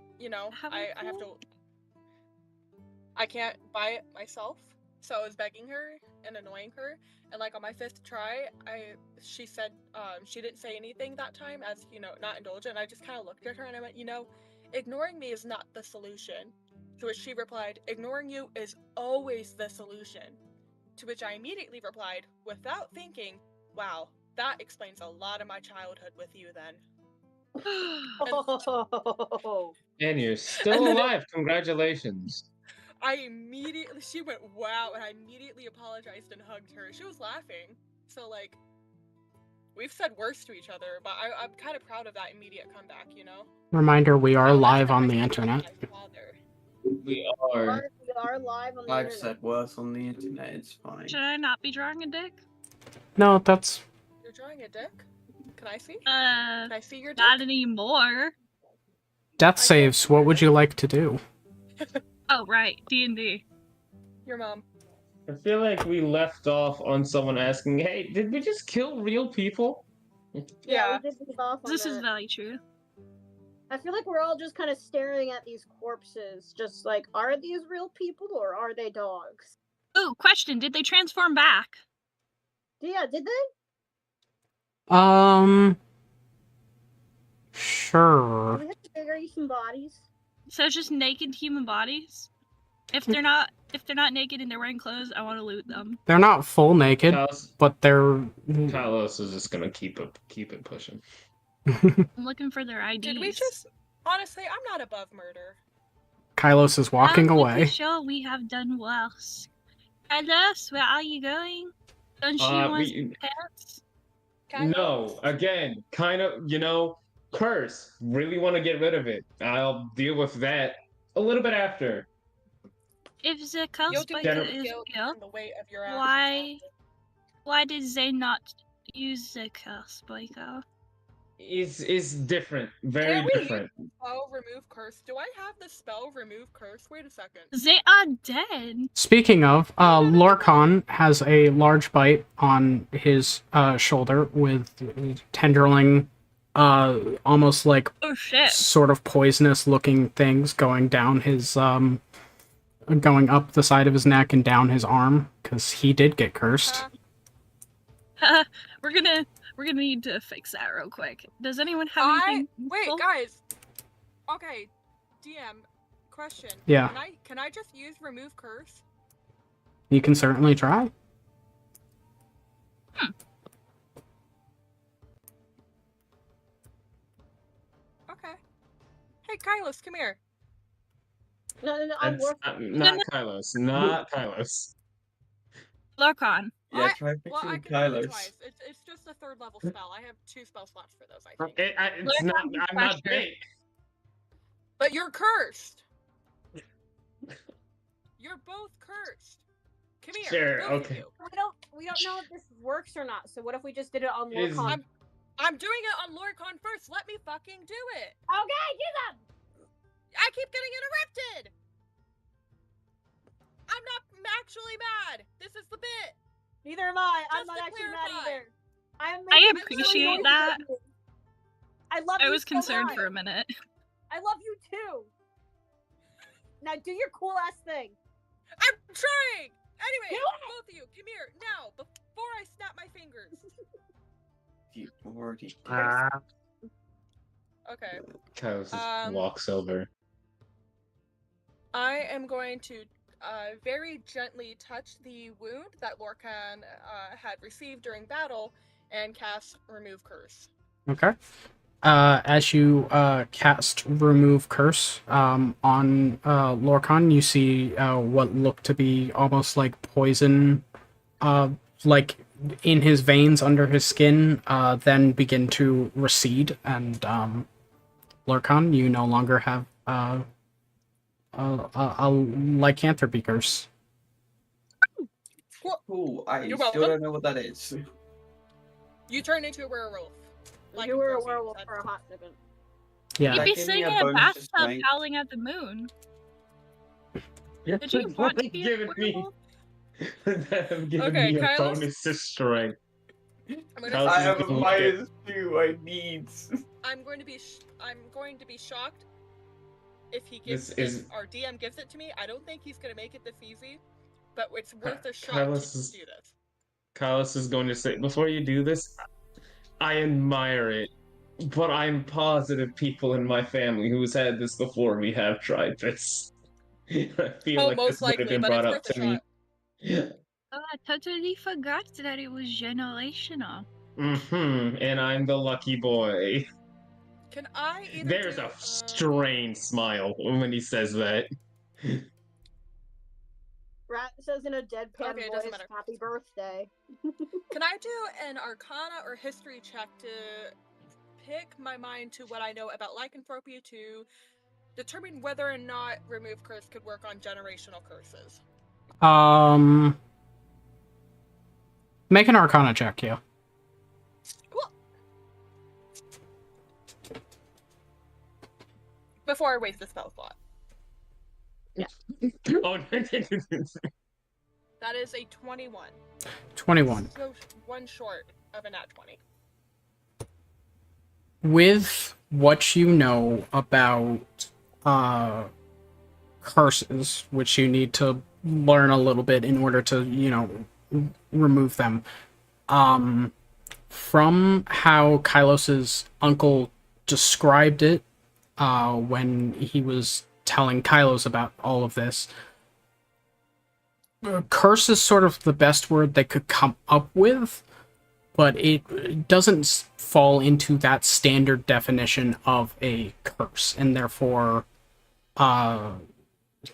How I have to... I can't buy it myself, so I was begging her and annoying her, and like on my 5th try, she said she didn't say anything that time as, not indulgent, and I just kind of looked at her and I went, ignoring me is not the solution. To which she replied, ignoring you is always the solution. To which I immediately replied, without thinking, wow, that explains a lot of my childhood with you then. Oh. And you're still alive. Congratulations. She went, wow, and I immediately apologized and hugged her. She was laughing. So, we've said worse to each other, but I'm kind of proud of that immediate comeback, Reminder, we are live on the internet. We are. We are live on the I've internet. said worse on the internet. It's fine. Should I not be drawing a dick? No, that's... You're drawing a dick? Can I see? Can I see your dick? not anymore. Death saves, what would you like to do? Oh, right. D&D. Your mom. I feel like we left off on someone asking, hey, did we just kill real people? Yeah. We did leave off on This is that. very true. I feel like we're all just kind of staring at these corpses, just like, are these real people or are they dogs? Ooh, question. Did they transform back? Yeah, did they? Sure. Do we have to figure out some bodies? So it's just naked human bodies? If they're not naked and they're wearing clothes, I want to loot them. They're not full naked, but they're... Carlos is just gonna keep it pushing. I'm looking for their IDs. Did we just... Honestly, I'm not above murder. Kylos is walking I'm away. pretty sure we have done worse. Kylos, where are you going? Don't you want pets? No, again, kind of, curse. Really want to get rid of it. I'll deal with that a little bit after. If the curse You'll do breaker the is guilt real, and the weight of your actions why did they not use the curse breaker? Is different. Very Can't we different. use the spell remove curse? Do I have the spell remove curse? Wait a second. They are dead. Speaking of, Lorcan has a large bite on his shoulder with tenderling, almost like Oh shit. sort of poisonous looking things going down his, going up the side of his neck and down his arm, because he did get cursed. We're gonna need to fix that real quick. Does anyone have anything? Wait, useful? guys. Okay, DM, question. Yeah. Can I just use remove curse? You can certainly try. Okay. Hey, Kylos, come here. No, I'm That's working. not Kylos. Not Kylos. Lorcan, Yeah, try Well, I fixing can do it Kylos. twice. It's just a third level spell. I have 2 spell slots for those, I think. It's not. I'm not big. But you're cursed. You're both cursed. Come here. Sure, both okay. Of you. We don't know if this works or not. So what if we just did it on It is- Lorcon? I'm doing it on LoreCon first. Let me fucking do it. Okay, do them. I keep getting interrupted. I'm not actually mad. This is the bit. Neither am I. I'm Just not to actually clarify. mad either. I making appreciate silly that. noises at you. I love I you was so concerned much. for a minute. I love you too. Now do your cool ass thing. I'm trying. Anyway, Do it! both of you, come here now before I snap my fingers. You already did. Okay. Kylos just walks over. I am going to very gently touch the wound that Lorcan had received during battle and cast Remove Curse. Okay. As you cast Remove Curse on Lorcan, you see what looked to be almost like poison, like in his veins under his skin, then begin to recede, and Lorcan, you no longer have a lycanthropy curse. Cool. I You're still welcome. don't know what that is. You turn into a werewolf. Like You were a Rosie werewolf said. for a hot second. Yeah. You'd That be gave me sitting a in a bonus to bathtub strength. howling at the moon. Yeah, Did you want to be a giving me, werewolf? giving Okay, me a Kylos? bonus to strength. I'm going Kylos I is have a gonna look at- -2. I need. I'm going to be shocked if he gives This is- if our DM gives it to me. I don't think he's going to make it this easy, but it's worth a shot Kylos to is- do this. Kylos is going to say, before you do this, I admire it, but I'm positive people in my family who's had this before me have tried this. I feel Oh, like most this would have likely, been but brought it's up worth a to me. shot. Oh, I totally forgot that it was generational. And I'm the lucky boy. Can I either There's do, a strange smile when he says that. Rat says in a deadpan Okay, it doesn't voice, matter. "Happy birthday." Can I do an Arcana or History check to pick my mind to what I know about lycanthropy to determine whether or not Remove Curse could work on generational curses? Make an Arcana check, yeah. Cool. Before I waste the spell slot. Oh, That is a 21. 21. So one short of a nat 20. With what you know about curses, which you need to learn a little bit in order to, remove them, from how Kylos's uncle described it when he was telling Kylos about all of this, curse is sort of the best word they could come up with, but it doesn't fall into that standard definition of a curse, and therefore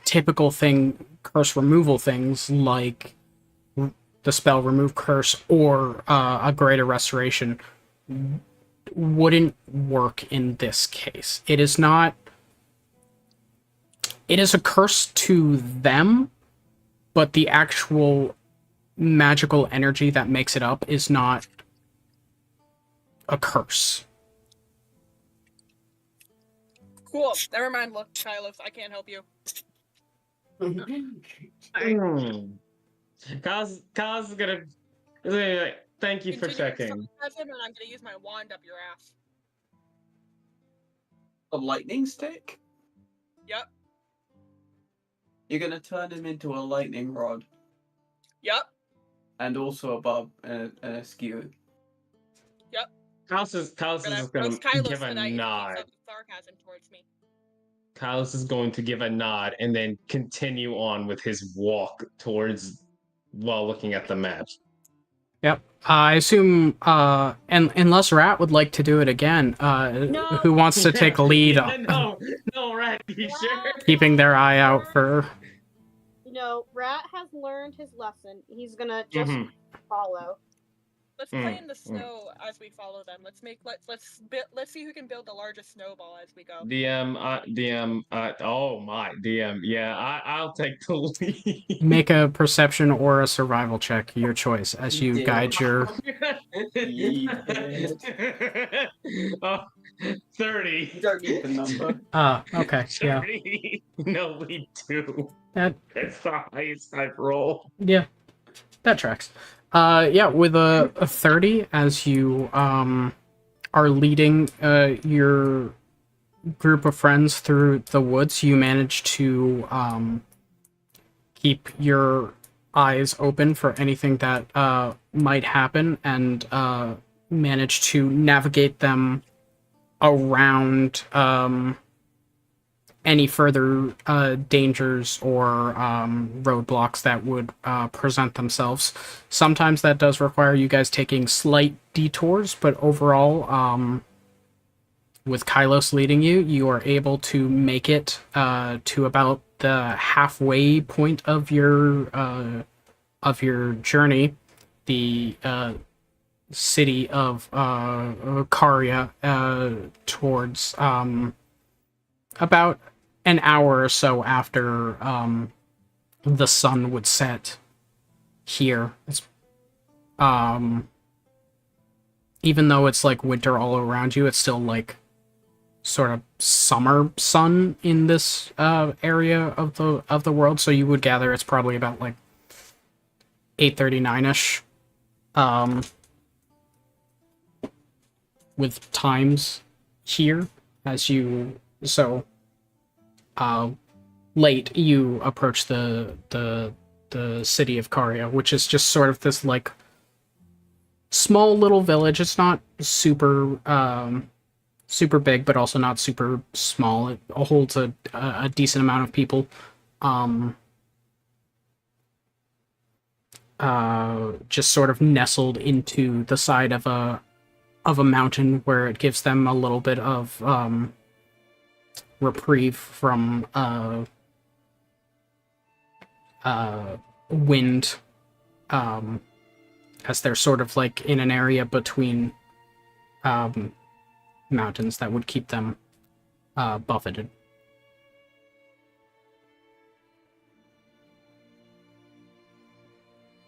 typical curse removal things like the spell Remove Curse or a Greater Restoration wouldn't work in this case. It is a curse to them, but the actual magical energy that makes it up is not a curse. Cool. Never mind, look, Kylos, I can't help you. Kaz is gonna thank you for Continue checking. sarcasm, and I'm gonna use my wand up your ass. A lightning stick? Yep. You're gonna turn him into a lightning rod, Yep. and also a bob and a skewer. Yep. Kylos is Gonna just gonna roast Kylos give a tonight if he nod. keeps up sarcasm towards me. Kylos is going to give a nod and then continue on with his walk towards while looking at the map. Yep. I assume, and unless Rat would like to do it again, who wants to take lead on No, Rat, you sure? keeping their eye out for... No, Rat has learned his lesson. He's gonna just follow. Let's play in the snow as we follow them. Let's see who can build the largest snowball as we go. Oh my, DM. Yeah, I'll take the lead. Make a perception or a survival check, your choice, as you guide your. Oh, 30. You don't need the number. Okay, yeah. 30. No, lead 2. That, That's the highest I've rolled. yeah, that tracks. Yeah, with a 30, as you are leading your group of friends through the woods, you manage to keep your eyes open for anything that might happen, and manage to navigate them around any further dangers or roadblocks that would present themselves. Sometimes that does require you guys taking slight detours, but overall, with Kylos leading you, you are able to make it to about the halfway point of your journey. The city of Karia, towards about an hour or so after the sun would set here. It's even though it's like winter all around you, it's still like sort of summer sun in this area of the world. So you would gather it's probably about like 8:39ish, with times here as you late you approach the city of Karia, which is just sort of this like small little village. It's not super super big, but also not super small. It holds a decent amount of people. Just sort of nestled into the side of a mountain, where it gives them a little bit of reprieve from wind, as they're sort of like in an area between mountains that would keep them buffeted.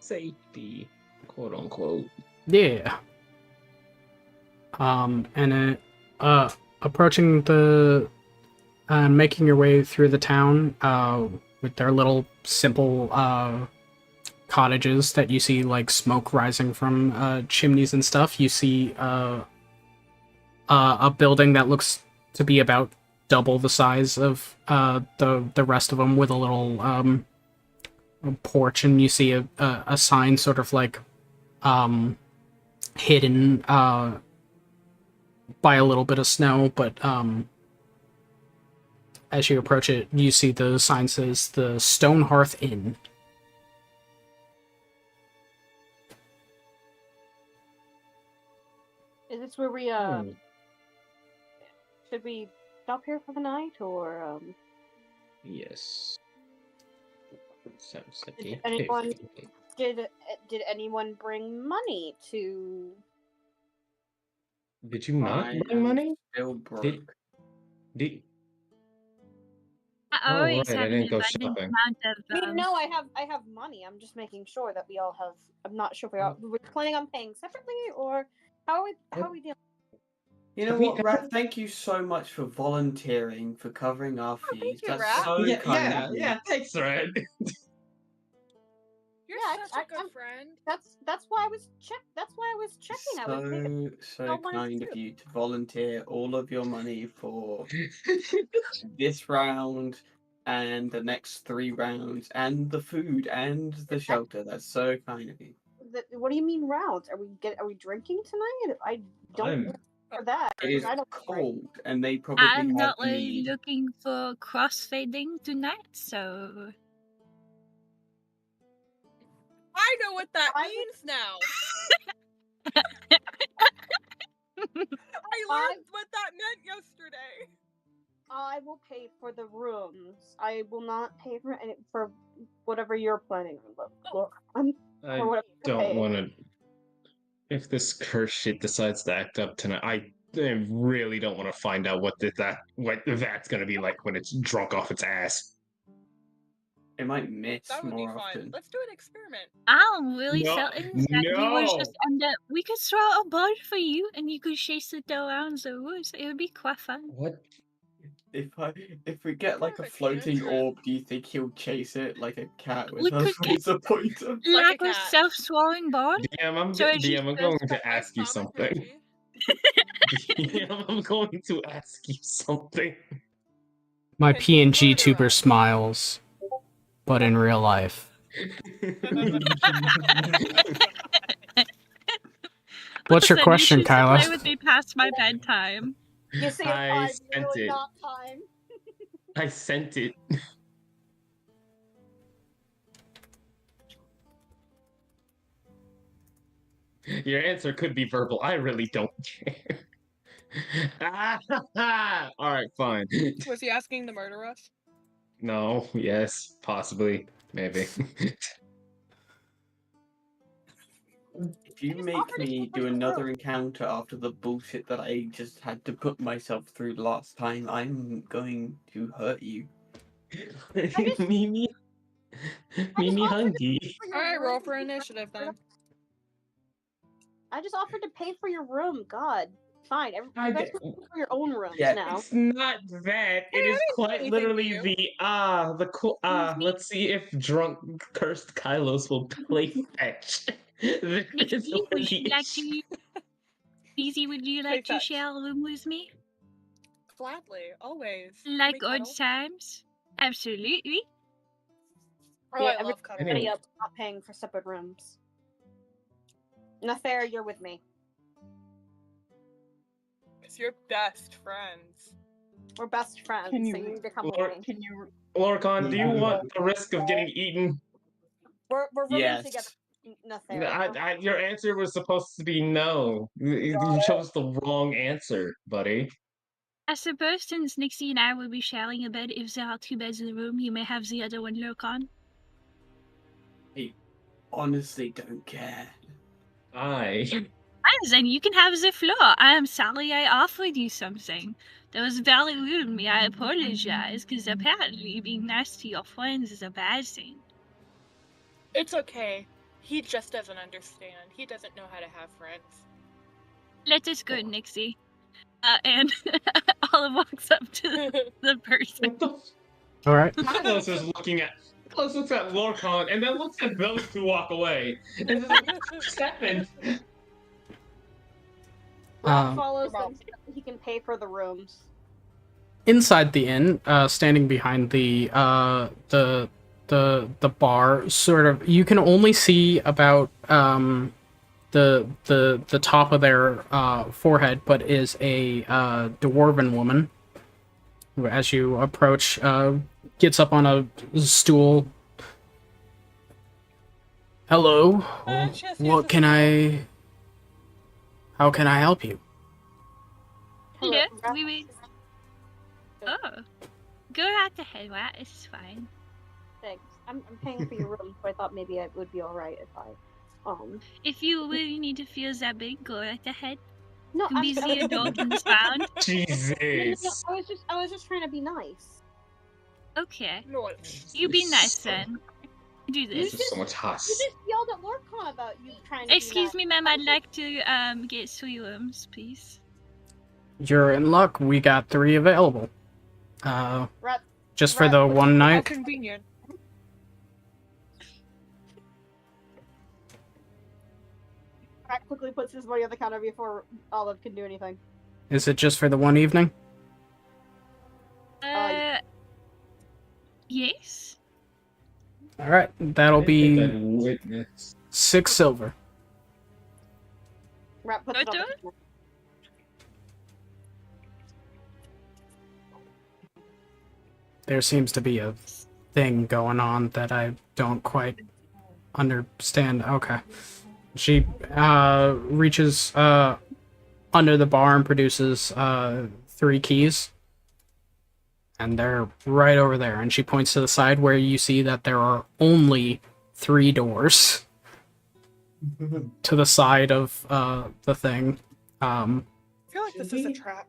Safety, quote unquote. Yeah. And approaching the making your way through the town with their little simple cottages that you see like smoke rising from chimneys and stuff. You see a building that looks to be about double the size of the rest of them, with a little porch, and you see a sign sort of like hidden by a little bit of snow, but as you approach it, you see the sign says the Stone Hearth Inn. Is this where we should we stop here for the night, or Yes. Sounds like Did anyone did anyone bring money to? Did you not bring money? Still broke. Did I always right, I have an didn't go abundant shopping. amount of. I mean, no, I have money. I'm just making sure that we all have. I'm not sure if we're planning on paying separately, or how are we dealing? You know what, Rat? Thank you so much for volunteering for covering our fees. thank you, That's Rat. so kind of you. Yeah, thanks, Red. You're Yeah, such a good friend. That's why I was checking. I was thinking, So don't want kind to. of you to volunteer all of your money for this round and the next 3 rounds and the food and the shelter. That's so kind of you. What do you mean rounds? Are we drinking tonight? I don't for that. It is I don't cold, and they probably I'm have not really mead. looking for crossfading tonight, so I know what that means now. I learned what that meant yesterday. I I will pay for the rooms. I will not pay for whatever you're planning on. Look, I or whatever you're don't paying. want to. If this curse shit decides to act up tonight, I really don't want to find out what that's gonna be like when it's drunk off its ass. It might miss That would be more fun. often. Let's do an experiment. I'm really No, certain that we would no. just end up. We could throw a ball for you, and you could chase it around the woods. It would be quite fun. What? If we get like a Perfect, floating cantrip. orb, do you think he'll chase it like a cat We with a could get- laser pointer? Like a a cat. self-throwing ball. DM, So it DM, I'm just going goes to ask you Thomas something. Hershey. DM, I'm going to ask you something. My Can PNG murder tuber us. smiles, but in real life. What's your Listen, question, you choose to Kyla? play with me past my bedtime. You see, I it's sent really it. not time. I sent it. Your answer could be verbal. I really don't care. All right, fine. Was he asking to murder us? No, yes, possibly, maybe. If you make me do another encounter after the bullshit that I just had to put myself through last time, I'm going to hurt you. Mimi, Mimi hungry. Alright, roll for initiative then. I just offered to pay for your room. God, fine. You I guys get- can pay for your own rooms Yeah, now. It's not that. It is quite anything literally to the let's see if drunk cursed Kylos will play fetch. That Nikki, is what would the you like issue- to? Beezy, would you like to fetch. share a room with me? Gladly, always. Like Can we old cuddle? times? Absolutely. Oh, Yeah, I love cuddling. Everybody else not paying for separate rooms. Nafair, you're with me. Because you're best friends. We're best friends, Can so you- you need to come Or- with me. Can you? Lorcan, do you want the risk of getting eaten? We're rooming Yes. together. Nafair. Your answer was supposed to be no. You chose the wrong answer, buddy. I suppose since Nixie and I will be sharing a bed, if there are two beds in the room, you may have the other one lurk on. Honestly, don't care. I. Fine, then you can have the floor. I am sorry I offered you something. That was very rude of me. I apologize, because apparently being nice to your friends is a bad thing. It's okay. He just doesn't understand. He doesn't know how to have friends. Let us go, Nixie. And Olive walks up to the person. What the? All right. Kylos is looking at. Kylos looks at Lorcan and then looks at those two walk away. And just like, what's happened? Follows them so that he can pay for the rooms. Inside the inn, standing behind the bar, sort of, you can only see about the top of their forehead, but is a dwarven woman who, as you approach, gets up on a stool. Hello, what can I? How can I help you? Hello, we wait. Oh, go right ahead, right? It's fine. Thanks. I'm paying for your room, so I thought maybe it would be alright if I If you really need to feel that big, go right ahead. No, Be the adult in this round. Jesus. I was just trying to be nice. Okay, No, you be nice then. Do This this. is so much huss. You just yelled at Lorcan about you trying to Excuse be me, ma'am. I'd like to get 3 rooms, please. You're in luck. We got 3 available. Rat, Just for Right, the which- one how night. convenient. Rat quickly puts his money on the counter before Olive can do anything. Is it just for the one evening? Yes. All right, that'll be Witness. 6 silver. Rat puts it on Go the to it? counter. There seems to be a thing going on that I don't quite understand. Okay. She reaches under the bar and produces 3 keys. And they're right over there. And she points to the side where you see that there are only 3 doors to the side of the thing. I feel like this is a trap.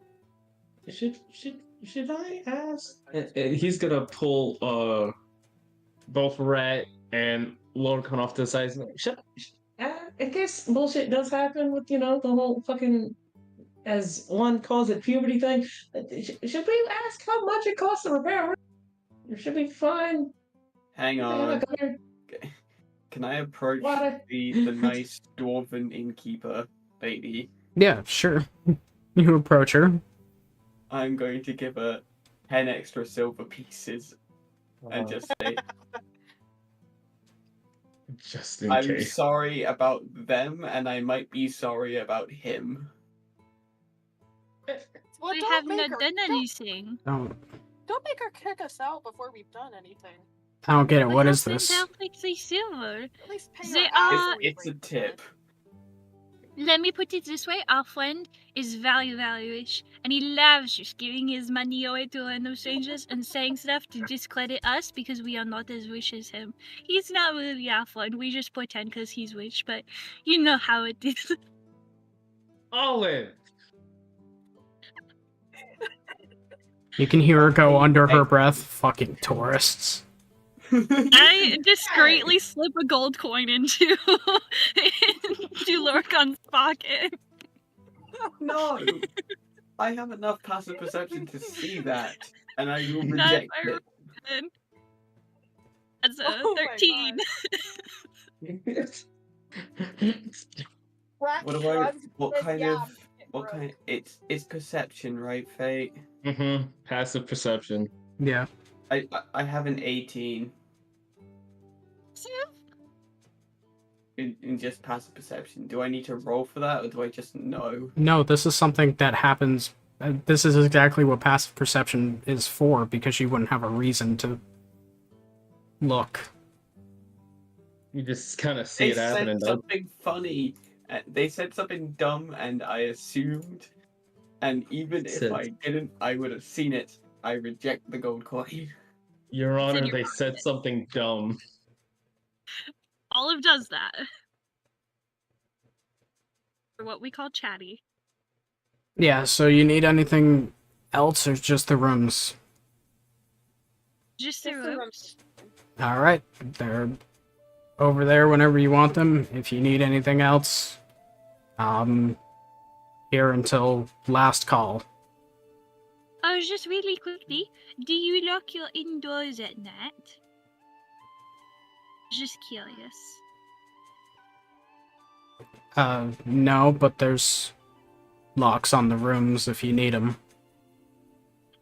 Should I ask? He's gonna pull both Rat and Lorcan off to the side. In case bullshit does happen with the whole fucking, as one calls it, puberty thing. Should we ask how much it costs to repair? Or should we find? Hang on. Can I approach the nice dwarven innkeeper lady? Yeah, sure. You approach her. I'm going to give her 10 extra silver pieces and just say, just in I'm case. sorry about them, and I might be sorry about him. Well, We don't have make not her- done don't- anything. Don't make her kick us out before we've done anything. I don't get it. What is But this? how much they silver? At least pay They her are- after we It's a break tip. Let me put it this way, our friend is very rich, and he loves just giving his money away to random strangers and saying stuff to discredit us because we are not as rich as him. He's not really our friend, we just pretend because he's rich, but you know how it is. Olive! You can hear her go under her breath, fucking tourists. I discreetly slip a gold coin into Lorcan's pocket. No! I have enough passive perception to see that, and I will That's reject my it. reason. That's a Oh my 13. Rat What shrugs and what says, kind "Yeah, of, I'm getting what broke." kind, it's perception, right, Fate? Passive perception. Yeah. I have an 18 in just passive perception. Do I need to roll for that, or do I just know? No, this is something that happens. This is exactly what passive perception is for, because you wouldn't have a reason to look. You just kind of see They it happening. said something funny. They said something dumb, and I assumed. And even if Said- I didn't, I would have seen it. I reject the gold coin. Your Honor, your they said something dumb. Olive does that. Or what we call chatty. Yeah, so you need anything else or just the rooms? Just the Just the ropes. Alright, they're over there whenever you want them. If you need anything else, here until last call. Oh, just really quickly, do you lock your indoors at night? Just curious. No, but there's locks on the rooms if you need them.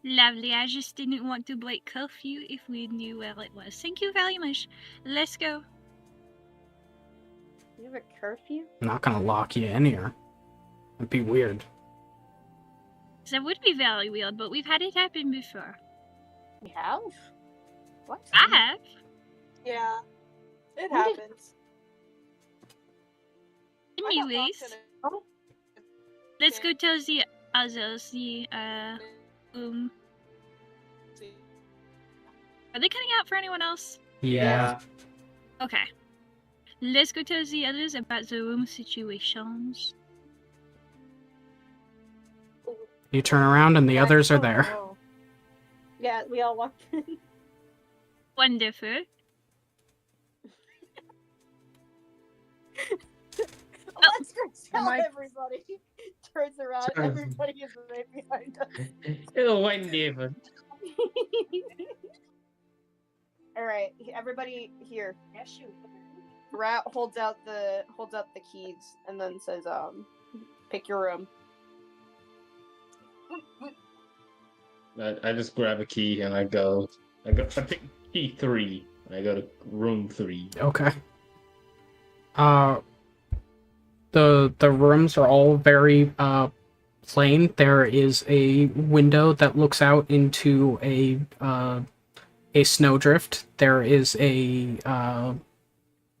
Lovely, I just didn't want to break curfew if we knew where it was. Thank you very much. Let's go. You have a curfew? I'm not gonna lock you in here. It'd be weird. That would be very weird, but we've had it happen before. We have? What? I have. Yeah, it When did- happens. I got locked Anyways, in a- Oh, let's go tell the others, the, Are they cutting out for anyone else? Yeah. Okay. Let's go tell the others about the room situations. You turn around and the others are oh, there. no. Yeah, we all walked in. Wonderful. Let's go tell Am I- everybody. Turns around, Sorry. everybody is right behind us. Oh, wonderful. Alright, everybody here. Rat holds out the keys and then says, pick your room. I just grab a key and I pick key 3 and I go to room 3. Okay. The rooms are all very plain. There is a window that looks out into a snowdrift. There is a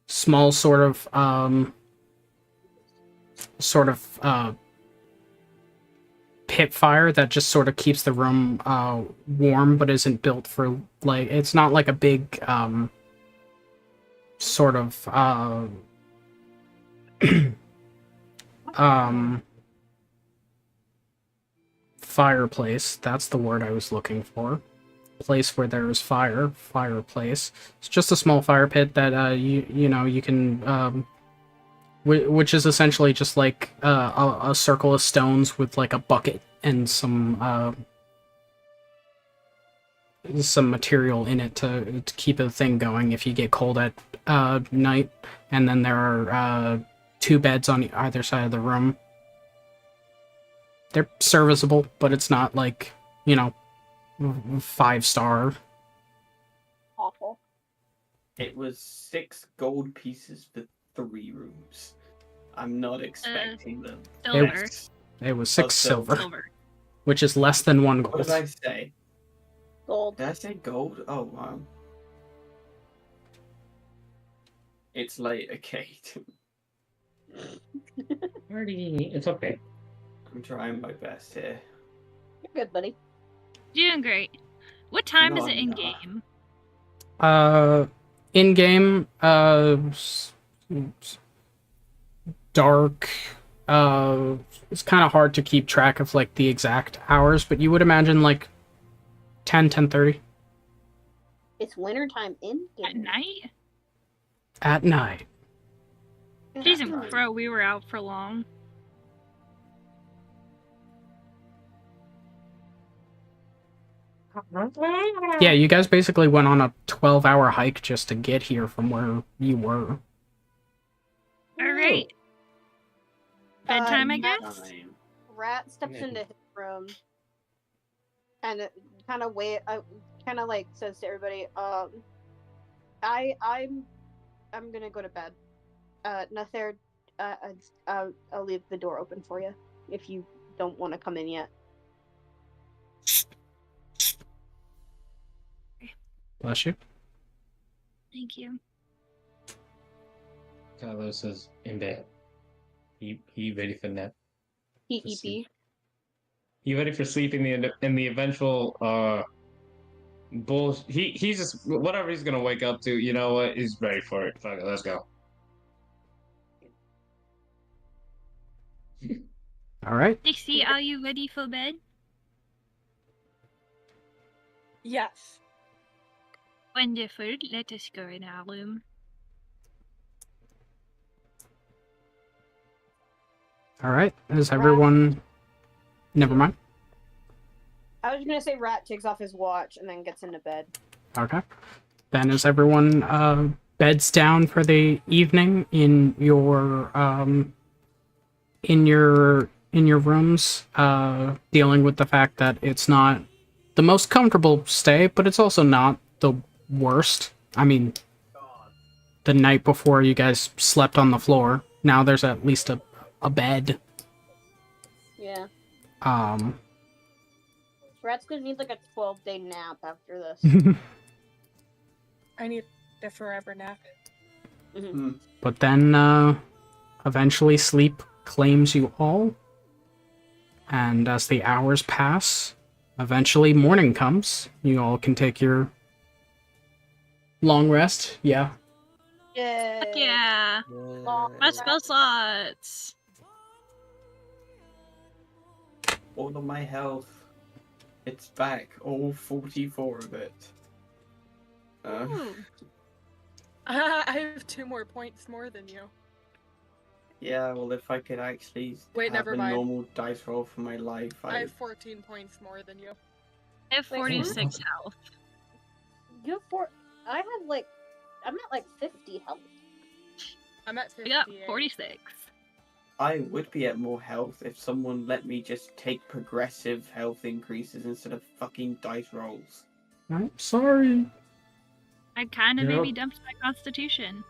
small sort of pit fire that just sort of keeps the room warm, but isn't built for, like, it's not like a big sort of fireplace. That's the word I was looking for. Place where there's fireplace. It's just a small fire pit that you know, you can which is essentially just like a circle of stones with like a bucket and some material in it to keep the thing going if you get cold at night. And then there are 2 beds on either side of the room. They're serviceable, but it's not like, you know, 5-star. Awful. It was 6 gold pieces for 3 rooms. I'm not expecting them. Silver. It was 6 silver, Silver. which is less than 1 gold. What did I say? Gold. Did I say gold? Oh, wow. It's late, okay. It's okay. I'm trying my best here. You're good, buddy. Doing great. What time No, is it I'm in not. game? In game, dark. It's kind of hard to keep track of like the exact hours, but you would imagine like 10:30 It's wintertime in At game. night? at night. Jeez and bro, we were out for long. Yeah, you guys basically went on a 12-hour hike just to get here from where you were. Alright. Bedtime, I guess? Time. Rat steps into his room and kind of like says to everybody, I'm gonna go to bed. Nather, I'll leave the door open for you if you don't want to come in yet. Bless you. Thank you. Carlos is in bed. He ready for nap. P.E.P. He ready for sleep in the eventual he's just whatever he's gonna wake up to. You know what? He's ready for it. Fuck it, let's go. All right. Dixie, are you ready for bed? Yes. Wonderful. Let us go in our room. All right. Is everyone? Never mind. I was gonna say Rat takes off his watch and then gets into bed. Okay. Then is everyone beds down for the evening in your rooms, dealing with the fact that it's not the most comfortable stay, but it's also not the worst. I mean, the night before you guys slept on the floor. Now there's at least a bed. Yeah. Rat's gonna need like a 12-day nap after this. I need a forever nap. But then, eventually sleep claims you all. And as the hours pass, eventually morning comes. You all can take your long rest. Yeah. Yay! Heck yeah! My spell slots! All of my health. It's back. All 44 of it. I have 2 more points more than you. Yeah, well, if I could actually Wait, have never a mind. normal dice roll for my life, I have 14 points more than you. I have Wait, 46 health. You have I'm at like 50 health. I'm at I 58. got 46. I would be at more health if someone let me just take progressive health increases instead of fucking dice rolls. I'm sorry. I kind of Yep. maybe dumped my constitution.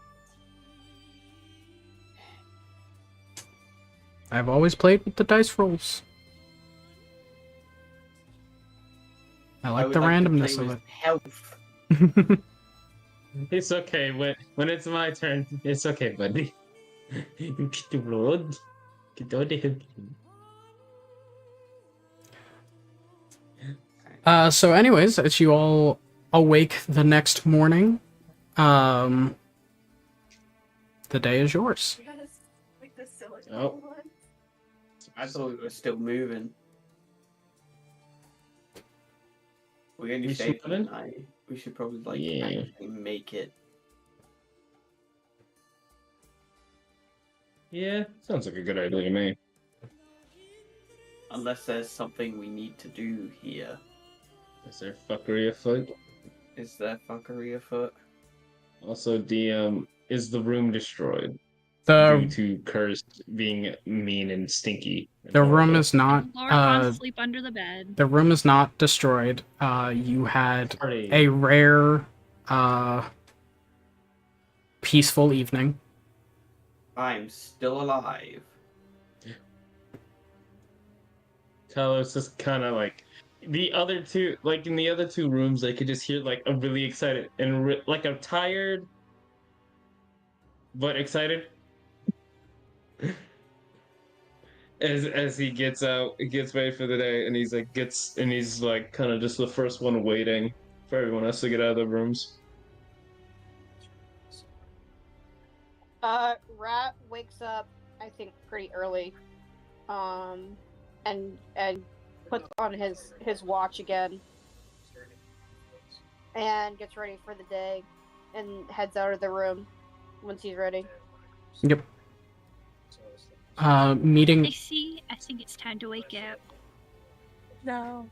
I've always played with the dice rolls. I like would the to randomness play of with it. Health. It's okay when it's my turn. It's okay, buddy. You get the road. Get out of here. So anyways, as you all awake the next morning, the day is yours. Yes, like the silicone Oh. one. I thought we were still moving. We're going to We stay should for put in? the night. We should probably like Yeah. actually make it. Yeah, sounds like a good idea to me. Unless there's something we need to do here. Is there fuckery afoot? Is there fuckery afoot? Also, DM, is the room destroyed due The to Curse being mean and stinky? and the room horrible? is not Lord wants to sleep under the bed. the room is not destroyed. You had Party. a rare peaceful evening. I'm still alive. Talos just kind of like the other two, like in the other two rooms, I could just hear like a really excited and like a tired but excited. As he gets out, gets ready for the day, and he's like kind of just the first one waiting for everyone else to get out of the rooms. Rat wakes up, I think, pretty early, and puts on his watch again, and gets ready for the day, and heads out of the room once he's ready. Yep. Meeting. I think it's time to wake up. No.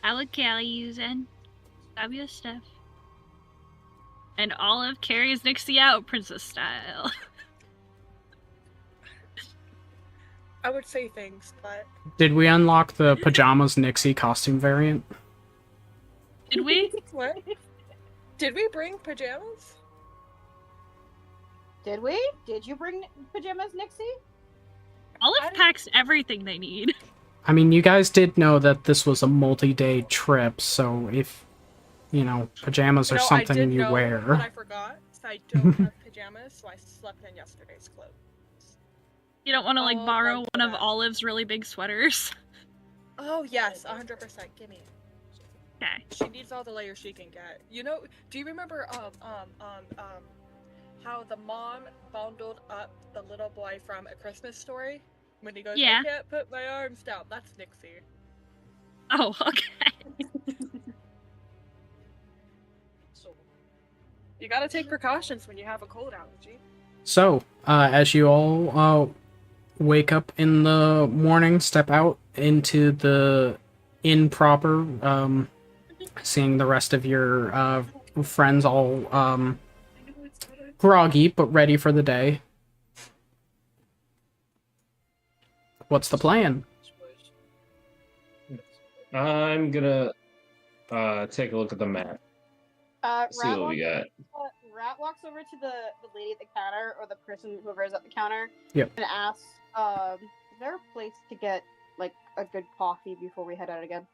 I look Callie using. Grab your stuff. And Olive carries Nixie out, princess style. I would say things, but Did we unlock the pajamas Nixie costume variant? Did we? what? Did we bring pajamas? Did we? Did you bring pajamas, Nixie? Olive packs everything they need. I mean, you guys did know that this was a multi-day trip, so if, you know, pajamas are No, I something did you know, but I wear. forgot. So I don't have pajamas, so I slept in yesterday's clothes. You don't want to like Oh, borrow right one of for that. Olive's really big sweaters. Oh yes, 100%. Gimme. Okay. She needs all the layers she can get. You know? Do you remember how the mom bundled up the little boy from A Christmas Story when he goes, Yeah. "I can't put my arms down." That's Nixie. Oh, okay. You gotta take precautions when you have a cold allergy. So, as you all wake up in the morning, step out into the inn proper, seeing the rest of your friends all groggy but ready for the day. What's the plan? I'm gonna take a look at the map. See what we got. Rat walks over to the lady at the counter, or the person, whoever is at the counter, Yep. and asks, is there a place to get, like, a good coffee before we head out again?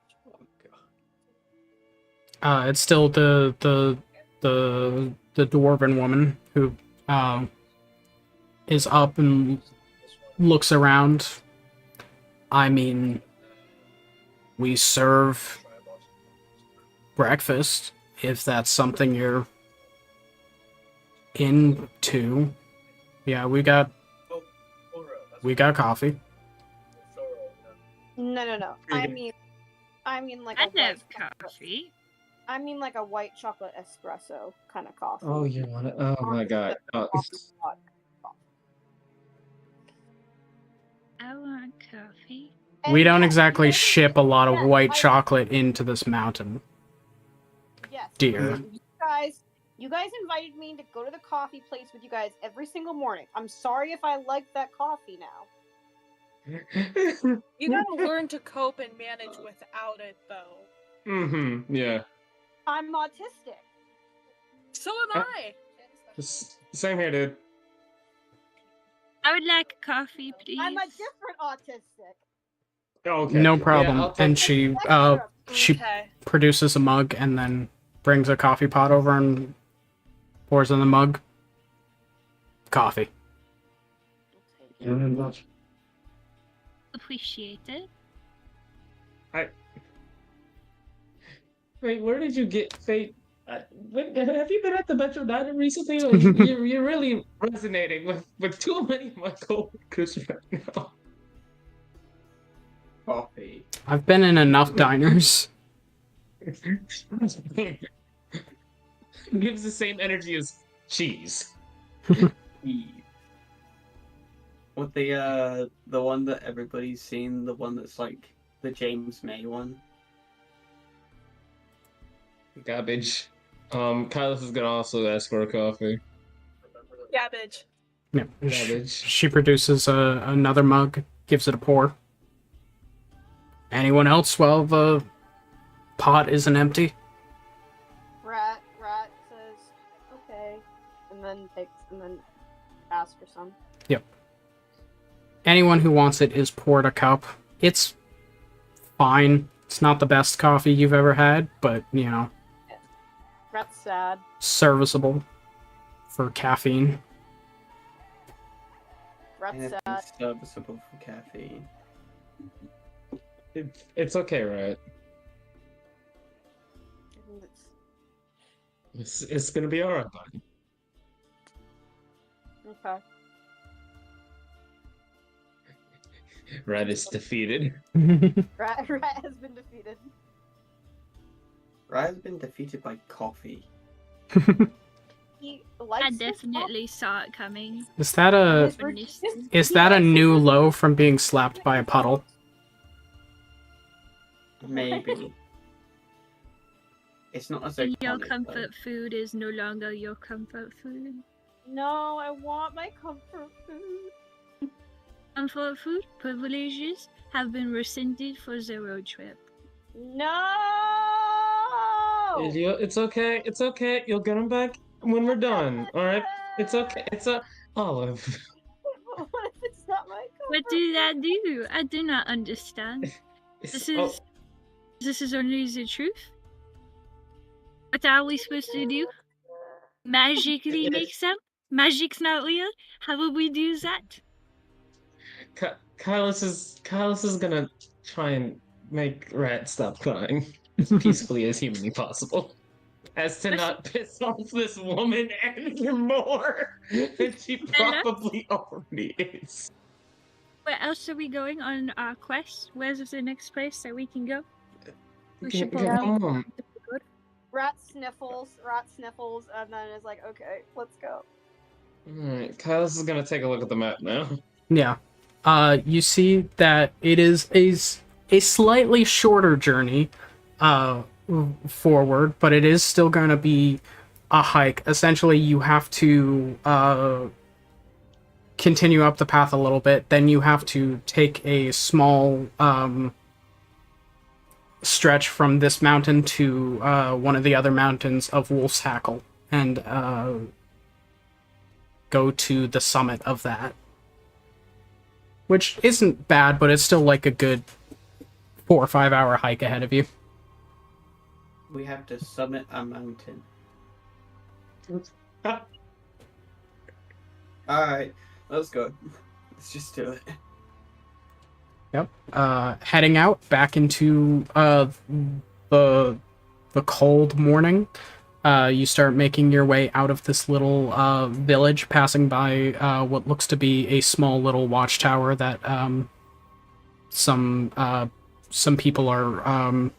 It's still the dwarven woman who is up and looks around. I mean, we serve breakfast if that's something you're into. Yeah, we got coffee. No. I mean like I a white have chocolate. coffee. I mean like a white chocolate espresso kind of coffee. Oh, you want it? Oh my god. Oh, I want coffee. And We don't yes, exactly yes, ship a lot of yes, white chocolate into this mountain, Yes, dear. You guys invited me to go to the coffee place with you guys every single morning. I'm sorry if I like that coffee now. You gotta learn to cope and manage without it, though. Yeah. I'm autistic. So am I. Same here, dude. I would like coffee, please. I'm a different autistic. Okay. No problem. Yeah, I'll take- And she Okay. produces a mug and then brings a coffee pot over and pours in the mug. Coffee. Appreciate it. Wait, where did you get Fate? Have you been at the Metro Diner recently? Like, you're really resonating with too many of my coworkers right now. Coffee. I've been in enough diners. Gives the same energy as cheese. What the one that everybody's seen, the one that's like the James May one. Garbage. Kylos is gonna also ask for a coffee. Cabbage. Yeah. Garbage. She produces another mug, gives it a pour. Anyone else while the pot isn't empty? Rat says, okay, and then asks for some. Yep. Anyone who wants it is poured a cup. It's fine. It's not the best coffee you've ever had, but, you know, Rat's sad. serviceable for caffeine. Rat's Anything sad. serviceable for caffeine. It's okay, right? It's gonna be alright, buddy. Okay. Rat is defeated. Rat has been defeated. Rat has been defeated by coffee. He I likes his definitely saw it coming. Is that a new low from being slapped by a puddle? Maybe. It's not as though Your comfort food is no longer your comfort food. No, I want my comfort food. Comfort food privileges have been rescinded for the road trip. No. It's okay. It's okay. You'll get them back when we're done. All right. It's okay. It's a Olive. What if it's not my comfort? What did that do? I do not understand. This is only the truth. What are we supposed to do? Magically make them? Magic's not real? How will we do that? Kylos is gonna try and make Rat stop crying as peacefully as humanly possible, as to not piss off this woman anymore, and she probably already is. Where else are we going on our quest? Where's the next place that we can go? We should pull out. Rat sniffles, and then is like, okay, let's go. Alright, Kylos is gonna take a look at the map now. Yeah. You see that it is a slightly shorter journey forward, but it is still going to be a hike. Essentially, you have to continue up the path a little bit, then you have to take a small stretch from this mountain to one of the other mountains of Wolf's Hackle, and go to the summit of that. Which isn't bad, but it's still like a good 4 or 5 hour hike ahead of you. We have to summit a mountain. Alright, let's go. Let's just do it. Yep. Heading out back into the cold morning. You start making your way out of this little village, passing by what looks to be a small little watchtower that some people are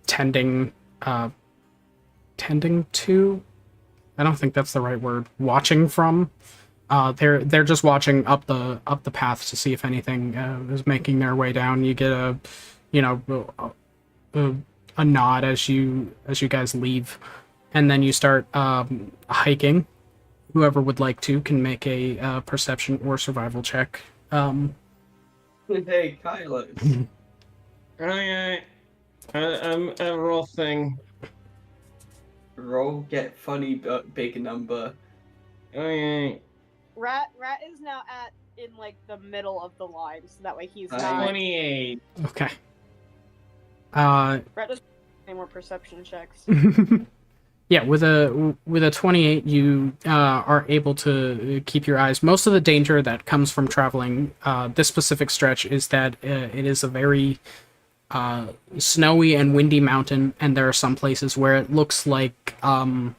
tending to. I don't think that's the right word. Watching from. They're just watching up the path to see if anything is making their way down. You get a nod as you guys leave, and then you start hiking. Whoever would like to can make a perception or survival check. Hey, Kylos. Alright. I'm a roll thing. Roll, get funny, but big number. Alright. Rat is now in like the middle of the line, so that way he's not. 28. Okay. Rat doesn't any more perception checks. Yeah, with a 28, you are able to keep your eyes. Most of the danger that comes from traveling this specific stretch is that it is a very snowy and windy mountain, and there are some places where it looks like the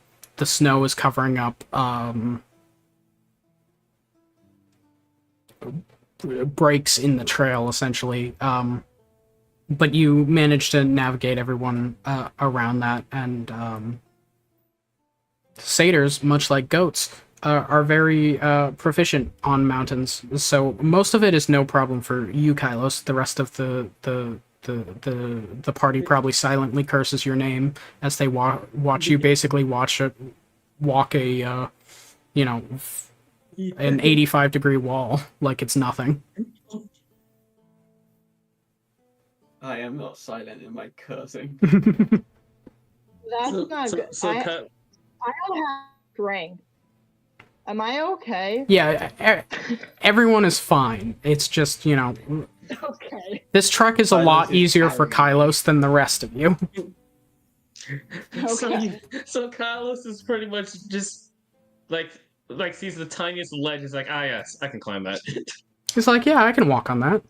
snow is covering up breaks in the trail, essentially. But you manage to navigate everyone around that, and satyrs, much like goats, are very proficient on mountains. So most of it is no problem for you, Kylos. The rest of the party probably silently curses your name as they watch you basically walk a an 85-degree wall like it's nothing. I am not silent in my cursing. That's not good. I don't have strength. Am I okay? Yeah, everyone is fine. It's just, Okay. this trek is a lot easier for Kylos than the rest of you. Okay. So Kylos is pretty much just like sees the tiniest ledge. Is like, yes, I can climb that. He's like, yeah, I can walk on that.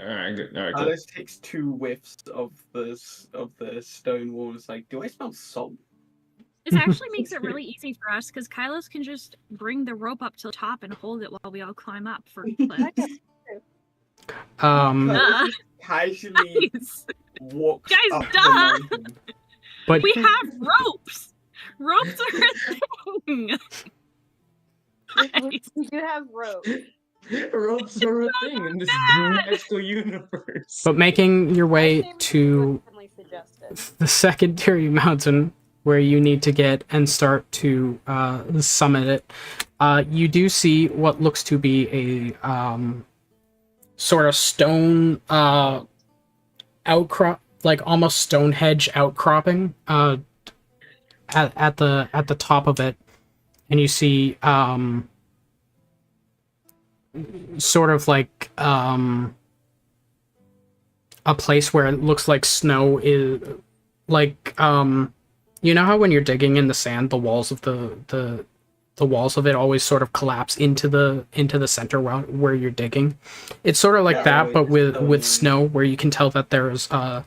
All right, good. All right, cool. Alice takes 2 whiffs of the stone wall. It's like, do I smell salt? This actually makes it really easy for us because Kylos can just bring the rope up to the top and hold it while we all climb up for clips. Casually walks Guys, up duh! the mountain. But We have ropes! Ropes are a thing! We do have rope. Ropes are a thing in this magical universe. But making your way to Definitely suggested. the secondary mountain where you need to get and start to summit it, you do see what looks to be a sort of stone outcrop, like almost Stonehenge outcropping at the top of it, and you see sort of like a place where it looks like snow is like you know how when you're digging in the sand, the walls of the walls of it always sort of collapse into the center where you're digging. It's sort of like that, but with snow, where you can tell that there's a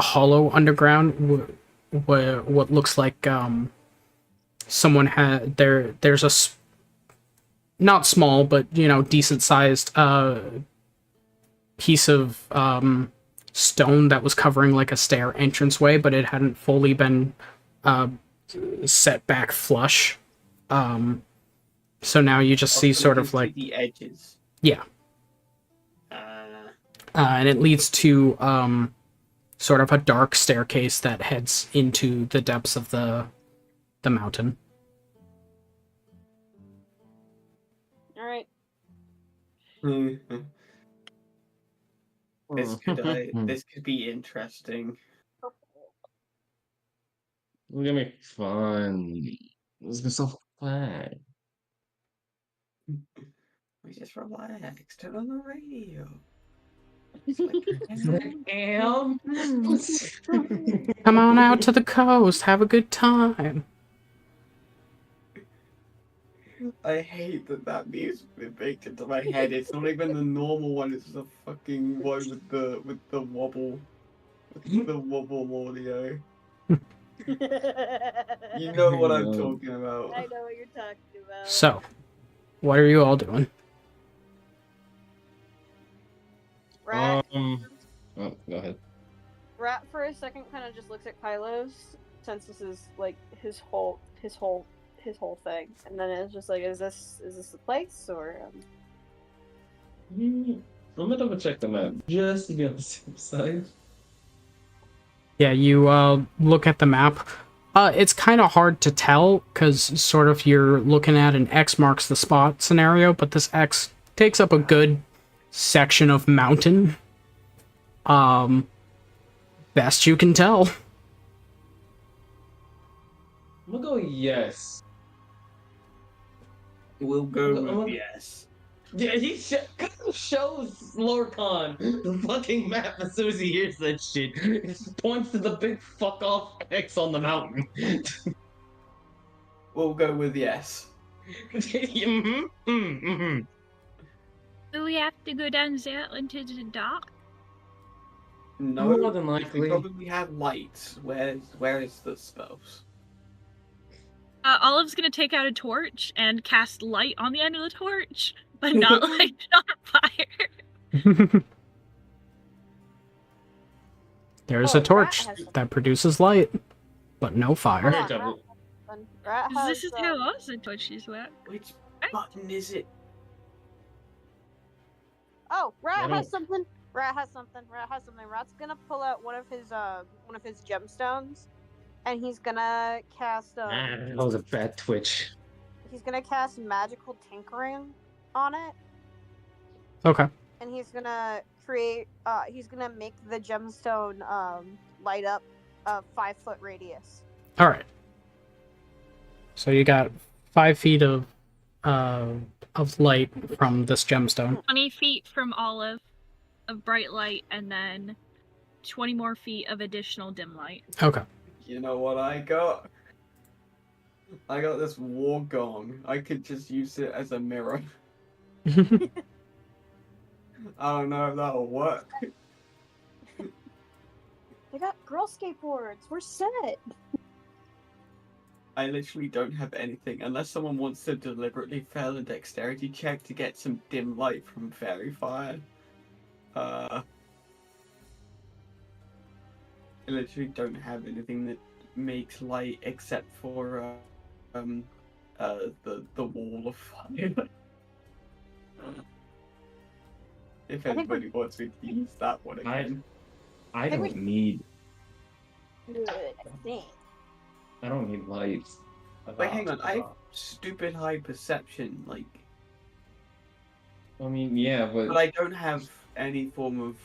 hollow underground where what looks like someone had there's a not small but decent sized piece of stone that was covering like a stair entranceway, but it hadn't fully been set back flush. So now you just see sort of like the edges. Yeah. And it leads to sort of a dark staircase that heads into the depths of the mountain. All right. This could be interesting. It's gonna be fun. It's gonna be so fun. We just relax. Turn on the radio. Come on out to the coast, have a good time. I hate that music been baked into my head. It's not even the normal one. It's the fucking one with the wobble, with the wobble audio. You know what I'm talking about. I know what you're talking about. So, what are you all doing? Rat, Oh, go ahead. Rat for a second kind of just looks at Kylos, since this is like his whole thing, and then it's just like, is this the place or? I'm gonna double check the map just to be on the safe side. Yeah, you look at the map. It's kind of hard to tell because sort of you're looking at an X marks the spot scenario, but this X takes up a good section of mountain. Best you can tell. I'm gonna go yes. We'll go with yes. Yeah, he shows Lorcan the fucking map as soon as he hears that shit. It just points to the big fuck off X on the mountain. We'll go with yes. Do we have to go down there into the dark? No, More than we likely. probably have lights. Where is the spells? Olive's gonna take out a torch and cast light on the end of the torch, but not light it on fire. There's Oh, a torch Rat has that produces light, but no fire. Hold on, Double. Rat has, This is how awesome torches work. Which button is it? Oh, Rat I has don't- something. Rat has something. Rat's gonna pull out one of his gemstones, and he's gonna cast That was a bad twitch. he's gonna cast magical tinkering on it, Okay. and he's gonna make the gemstone light up a 5-foot radius. All right. So you got 5 feet of light from this gemstone. 20 feet from Olive of bright light, and then 20 more feet of additional dim light. Okay. You know what I got? I got this war gong. I could just use it as a mirror. I don't know if that'll work. They got girl skateboards. We're set. I literally don't have anything unless someone wants to deliberately fail a dexterity check to get some dim light from fairy fire. I literally don't have anything that makes light except for the wall of fire. If anybody wants me to use that one again. I don't need. Good thing. I don't need lights. Wait, hang on. I have stupid high perception, like. I mean, yeah, But I don't have any form of.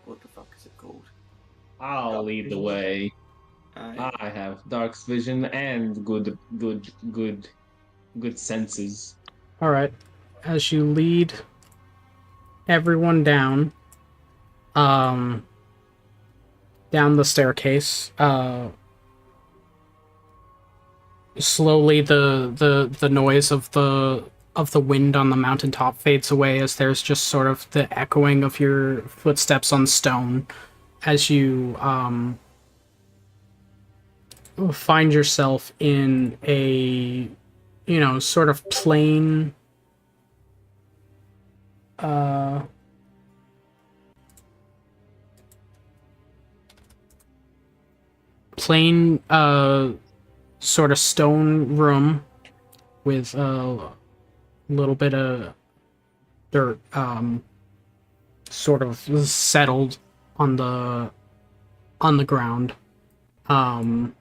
What the fuck is it called? I'll lead the way. I have dark vision and good senses. All right. As you lead everyone down the staircase, slowly the noise of the wind on the mountaintop fades away as there's just sort of the echoing of your footsteps on stone as you find yourself in a sort of plain sort of stone room with a little bit of dirt sort of settled on the ground. And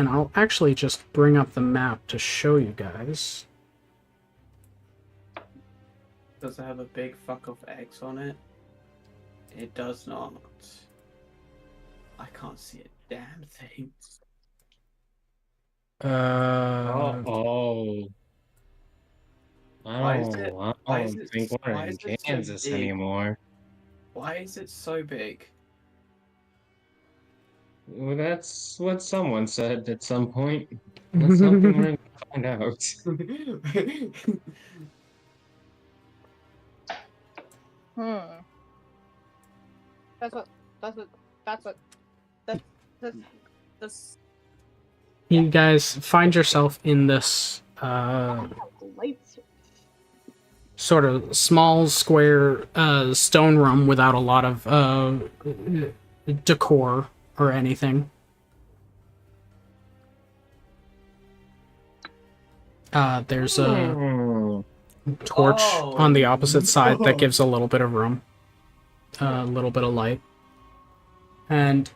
I'll actually just bring up the map to show you guys. Does it have a big fuck of eggs on it? It does not. I can't see a damn thing. Oh. Why is I it- don't why is it- think we're why in is it so Kansas big? anymore. Why is it so big? Well, that's what someone said at some point. That's something we're going to find out. That's You guys find yourself in this Lights. sort of small square stone room without a lot of decor or anything. There's a Hmm. torch Oh, on the opposite side no. that gives a little bit of room, a little bit of light. And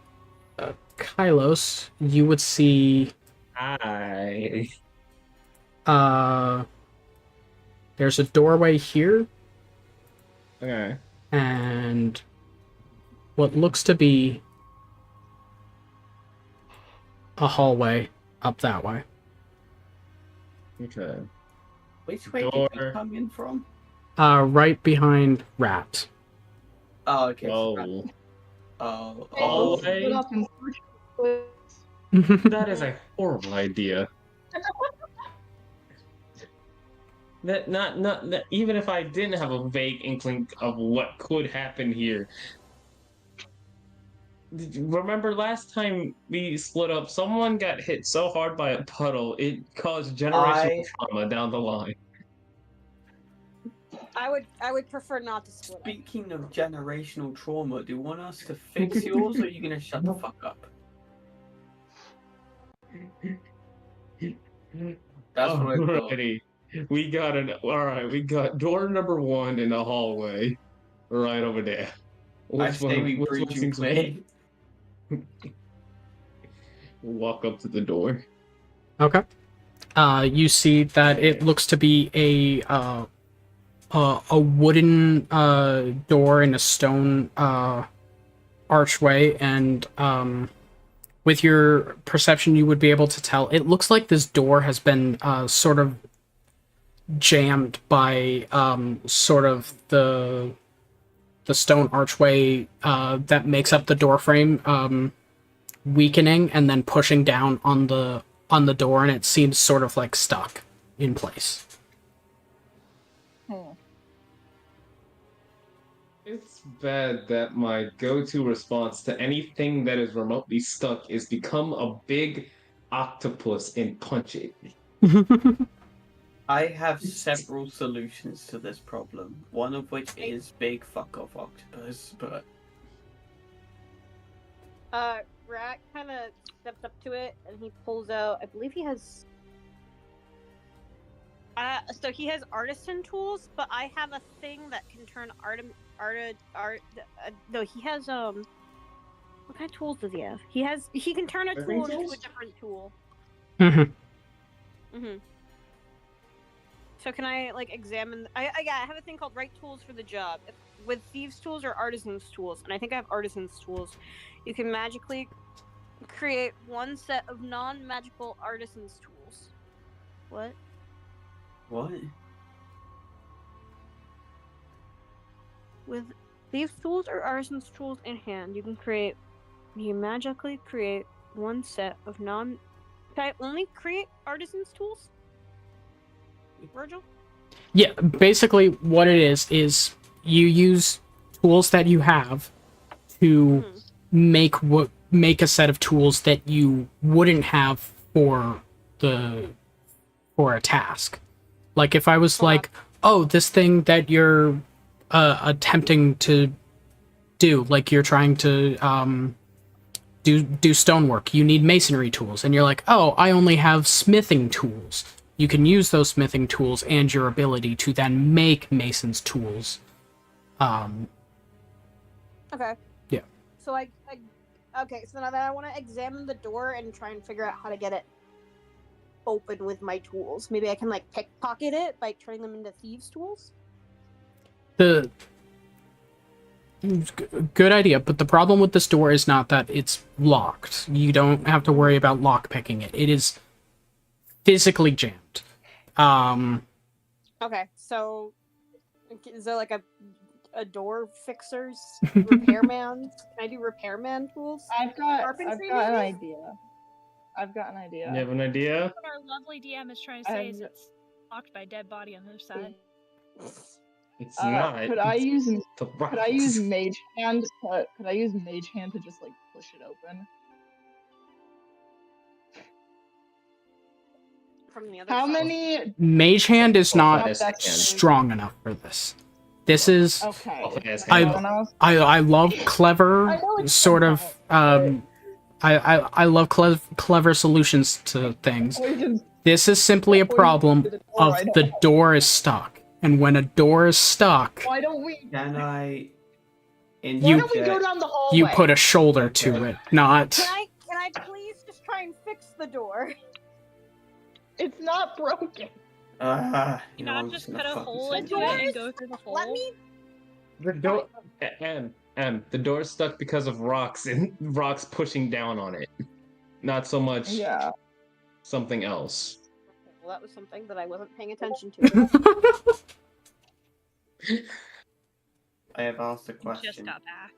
Kylos, you would see Hi. there's a doorway here Okay. and what looks to be a hallway up that way. Okay. Which way did Door. we come in from? Right behind Rat. Oh, okay. Oh. Oh, Oh, Let's split hey. up and search. That is a horrible idea. That even if I didn't have a vague inkling of what could happen here. Remember last time we split up, someone got hit so hard by a puddle, it caused generational trauma down the line. I would prefer not to split up. Speaking of generational trauma, do you want us to fix yours, or are you gonna shut the fuck up? That's what I thought. Alrighty. We got door number 1 in the hallway. Right over there. I say we breach and play. Walk up to the door. Okay. You see that it looks to be a wooden door in a stone archway, and with your perception, you would be able to tell. It looks like this door has been sort of jammed by sort of the stone archway that makes up the door frame weakening and then pushing down on the door, and it seems sort of like stuck in place. It's bad that my go-to response to anything that is remotely stuck is become a big octopus and punch it. I have several solutions to this problem, one of which is big fuck off octopus, but... Rat kind of steps up to it, and he pulls out, I believe he has... so he has artisan tools, but I have a thing that can turn no, he has, what kind of tools does he have? He can turn a tool into a different tool. So can I, like, examine... I have a thing called right tools for the job. With thieves' tools or artisans' tools, and I think I have artisans' tools. You can magically create one set of non-magical artisans' tools. What? What? With thieves' tools or artisans' tools in hand, you magically create one set of Can I only create artisans' tools? Virgil? Yeah, basically what it is you use tools that you have to make a set of tools that you wouldn't have for a task. Like if I was like, oh, this thing that you're attempting to do, like you're trying to do stonework, you need masonry tools, and you're like, oh, I only have smithing tools. You can use those smithing tools and your ability to then make mason's tools. Okay. Yeah. So okay, so now that I want to examine the door and try and figure out how to get it open with my tools. Maybe I can, like, pickpocket it by turning them into thieves' tools? Good idea, but the problem with this door is not that it's locked. You don't have to worry about lockpicking it. It is physically jammed. Okay, so is there, like, a door fixer's repairman? Can I do repairman tools? I've got Carpentry, an maybe? idea. I've got an idea. You have an idea? What our lovely DM is trying to say is it's locked by a dead body on the other side. It's not. Could I use rocks. mage hand? Could I use mage hand to just, like, push it open? From the other How side. many? Mage hand is not Not strong enough for this. This is Okay. I love clever I know it's sort of somehow, I love clever solutions to things. Poison. This is simply a problem of I the door is stuck, and when a door is stuck, Why don't we? Can I... Why don't we go down the hallway? you put a shoulder to it, not. Can I please just try and fix the door? It's not broken. You not just cut a hole into it and go through the hole? Let me... The door... the door's stuck because of rocks, and rocks pushing down on it. Not so much something else. Well, that was something that I wasn't paying attention to. I have asked a You question. just got back.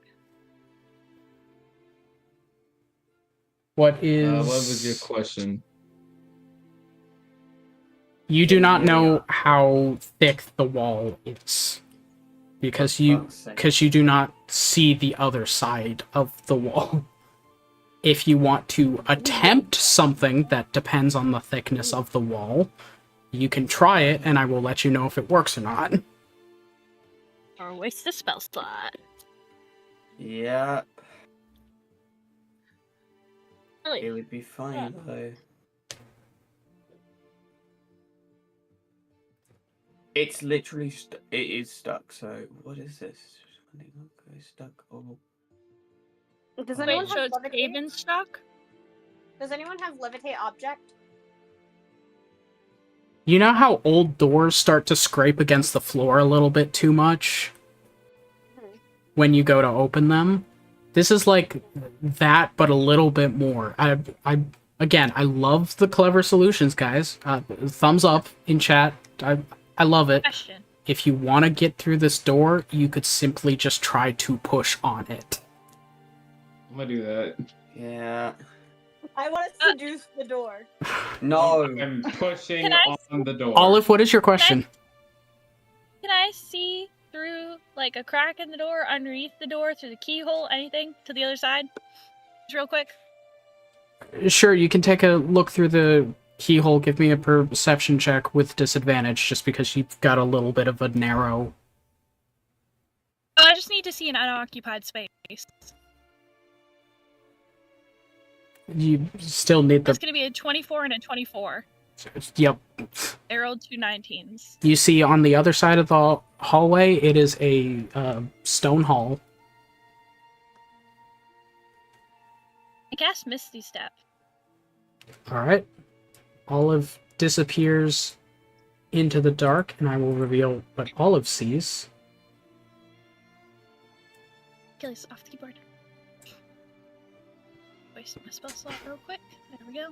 What is? What was your question? You do not know how thick the wall is because you do not see the other side of the wall. If you want to attempt something that depends on the thickness of the wall, you can try it, and I will let you know if it works or not. Or waste a spell slot. Yeah. Really? It would be fine though. It's literally it is stuck. So what is this? Stuck. Oh. Does Wait, anyone so have it's levitate? Haven stuck? Does anyone have levitate object? You know how old doors start to scrape against the floor a little bit too much when you go to open them? This is like that, but a little bit more. Again, I love the clever solutions, guys. Thumbs up in chat. I love it. Question. If you want to get through this door, you could simply just try to push on it. I'm gonna do that. Yeah. I want to seduce the door. No. I'm pushing on the door. Olive, what is your question? Can I see through, like, a crack in the door, underneath the door, through the keyhole, anything, to the other side? Just real quick. Sure, you can take a look through the keyhole. Give me a perception check with disadvantage, just because you've got a little bit of a narrow... Oh, I just need to see an unoccupied space. You still need That's gonna be a 24 and a 24. Yep. I rolled 2 19s. You see on the other side of the hallway, it is a stone hall. I cast Misty Step. Alright. Olive disappears into the dark, and I will reveal what Olive sees. Achilles off the keyboard. Waste my spell slot real quick. There we go.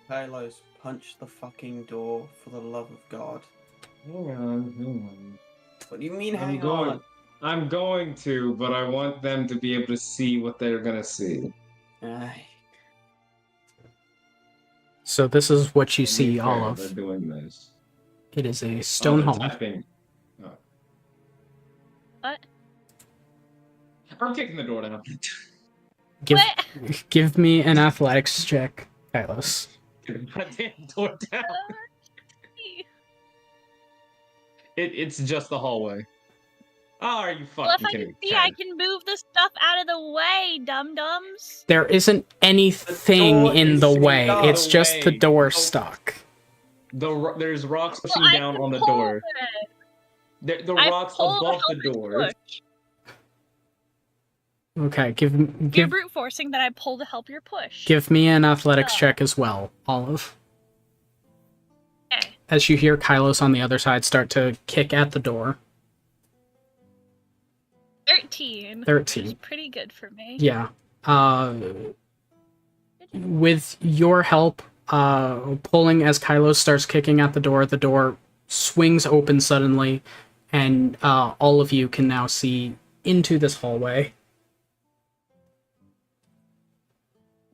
Kylos, punch the fucking door for the love of God. Hang on. What do you mean, hang going. on? I'm going to, but I want them to be able to see what they're gonna see. Aye. So this is what you To be see, fair, Olive. They're doing this. It is a stone they're hall. tapping. What? I'm kicking the door down. Give me an athletics check, Kylos. Goddamn door down. It's just the hallway. Oh, are you fucking Well, if I kidding can me? see, I can move the stuff out of the way, dum-dums. There isn't anything in the way. It's just the door stuck. There's rocks pushing Well, down on the door. The I rocks pulled above the help it door. push. Okay, You're give brute forcing that I pull to help your push. give me an athletics check as well, Olive. Okay. As you hear Kylos on the other side start to kick at the door. 13. 13. Which is pretty good for me. Yeah. With your help, pulling as Kylos starts kicking at the door swings open suddenly, and all of you can now see into this hallway.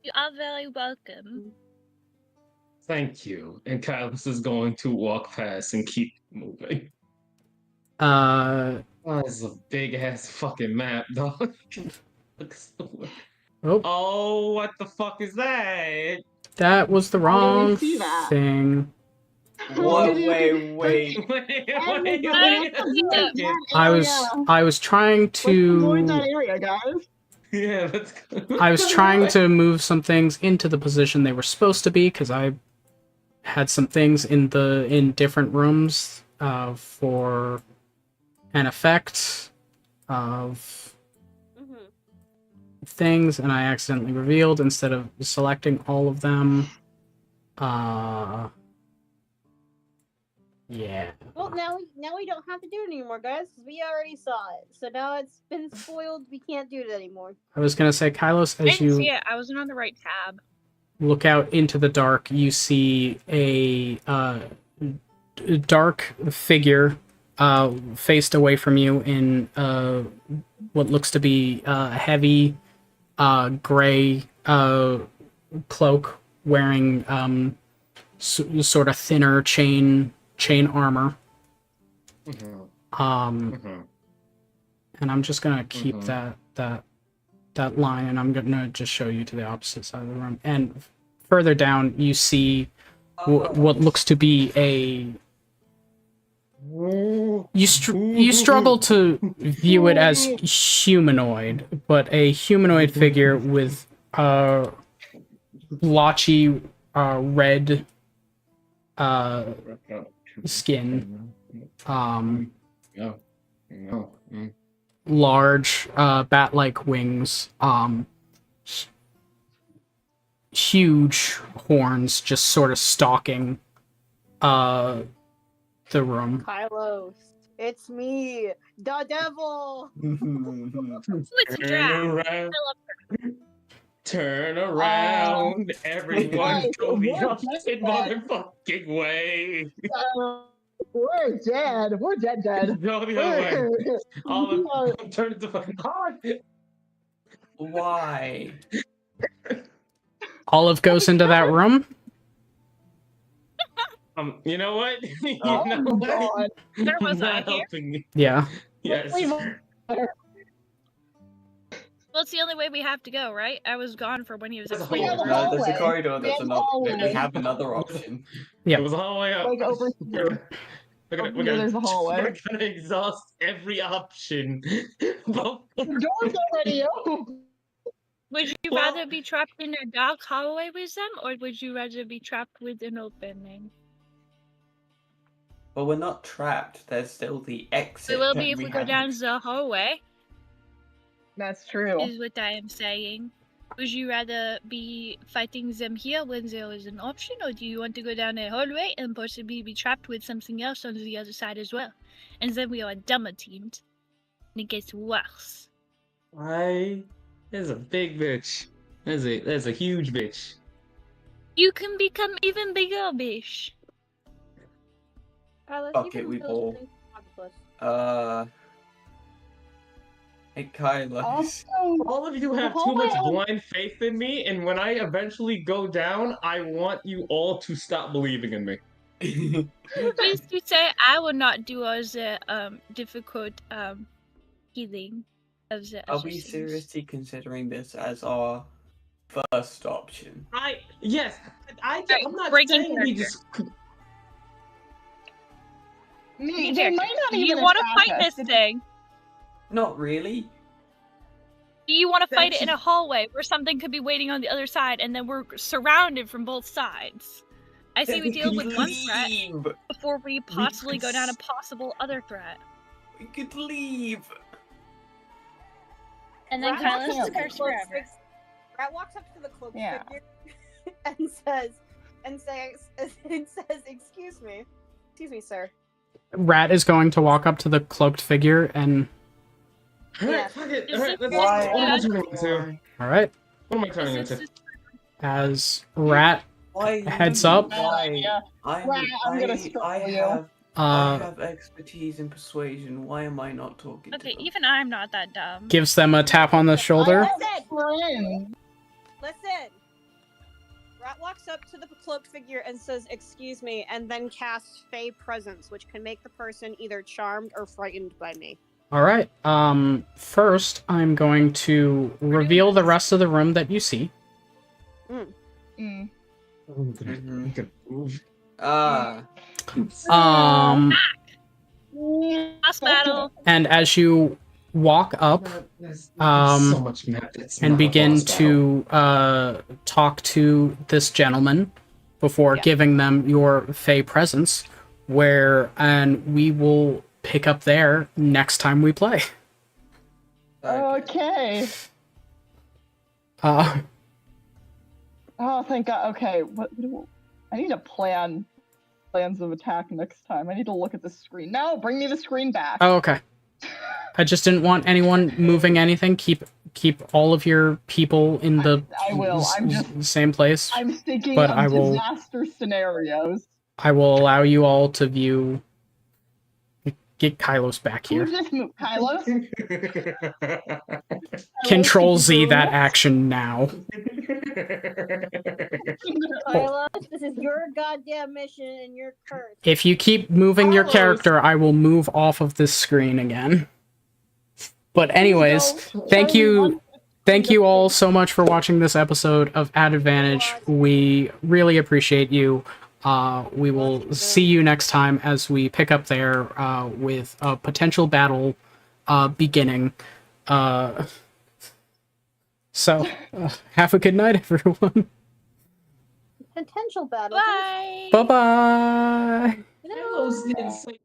You are very welcome. Thank you. And Kylos is going to walk past and keep moving. Oh, this is a big ass fucking map, dog. Oh, what the fuck is that? that was the wrong see that? thing. What? Wait. I was trying Let's avoid that to area, guys. Yeah, let's go. I was trying to move some things into the position they were supposed to be, because I had some things in different rooms for an effect of things, and I accidentally revealed instead of selecting all of them. Yeah. Well, now we don't have to do it anymore, guys, because we already saw it. So now it's been spoiled. We can't do it anymore. I was gonna say, Kylos, I as didn't see you it. I wasn't on the right tab. look out into the dark, you see a dark figure faced away from you in what looks to be a heavy gray cloak, wearing sort of thinner chain armor. Mhm. And I'm just gonna keep that line, and I'm gonna just show you to the opposite side of the room. And further down, you see what looks to be a. You struggle to view it as humanoid, but a humanoid figure with blotchy red skin, large bat-like wings, huge horns, just sort of stalking the room. Kylos, it's me, the devil. It's a draft. I love her. Turn around, everyone go the opposite motherfucking way. We're dead. We're dead. Go the other way. All of turn to fucking hard. Why? Olive goes into that room. You know what? You Oh know my what? God. There was Not I here. helping me. Yeah. Yes. Well, it's the only way we have to go, right? I was gone for when he was There's a asleep. hallway. No, there's a hallway. corridor. We That's have another. We hallway. have another option. Yeah. It was all the way up. Like over here. Over here, there's a hallway. We're gonna exhaust every option. The door's already open. Would you Well- rather be trapped in a dark hallway with them, or would you rather be trapped with an opening? But we're not trapped. There's still the exit. We will that be if we go haven't- down the hallway, That's true. is what I am saying. Would you rather be fighting them here when there is an option, or do you want to go down a hallway and possibly be trapped with something else on the other side as well? And then we are dumber teamed. And it gets worse. There's a big bitch. There's a huge bitch. You can become even bigger, bish. Kylos, Fuck you it, can we kill ball. things with octopus. Hey, Kylos. Also, All of you have too much blind faith in me, and when I eventually go down, I want you all to stop believing in me. Please to say I will not do all the difficult healing of the Are other we things. seriously considering this as our first option? Yes, I'm not breaking saying we character. just. they might not Do even you want to attack fight us. this thing? Not really. Do you want to fight it in a hallway where something could be waiting on the other side, and then we're surrounded from both sides? I say we deal with one threat leave. before we possibly could go down a possible other threat. We could leave. And then Rat Kylos walks is up to the cursed cloak forever. fig- Rat walks up to the cloak Yeah. figure and says, "Excuse me, sir." Rat is going to walk up to the cloaked figure and. Yeah. Fuck it. Is Alright, this let's. Why? What am I turning into? All right. What am I turning Is into? this- As Rat Why? heads up. Why? Yeah. Right, I'm gonna strangle you. I have expertise in persuasion. Why am I not talking Okay, to them? even I'm not that dumb. gives them a tap on the shoulder. Listen. Rat walks up to the cloaked figure and says, "Excuse me," and then casts Fey Presence, which can make the person either charmed or frightened by me. All right. First, I'm going to reveal the rest of the room that you see. Mm. Last battle. And as you walk up so much map. and begin to talk to this gentleman before giving them your Fey presence, and we will pick up there next time we play. Okay. Uh, Oh, thank God. Okay. I need to plans of attack next time. I need to look at the screen. No, bring me the screen back. oh, okay. I just didn't want anyone moving anything. Keep all of your people in the I will. same place. I'm thinking but of I will- disaster scenarios. I will allow you all to view. get Kylos back Who here. just moved? Kylos? Control Z that action now. Kylos, this is your goddamn mission and your curse. If you keep moving your Kylos. character, I will move off of this screen again. But anyways, thank you all so much for watching this episode of At Advantage. We really appreciate you. We will see you next time as we pick up there with a potential battle beginning. So, have a good night, everyone. Potential battle. Bye. Bye-bye. Kylos didn't say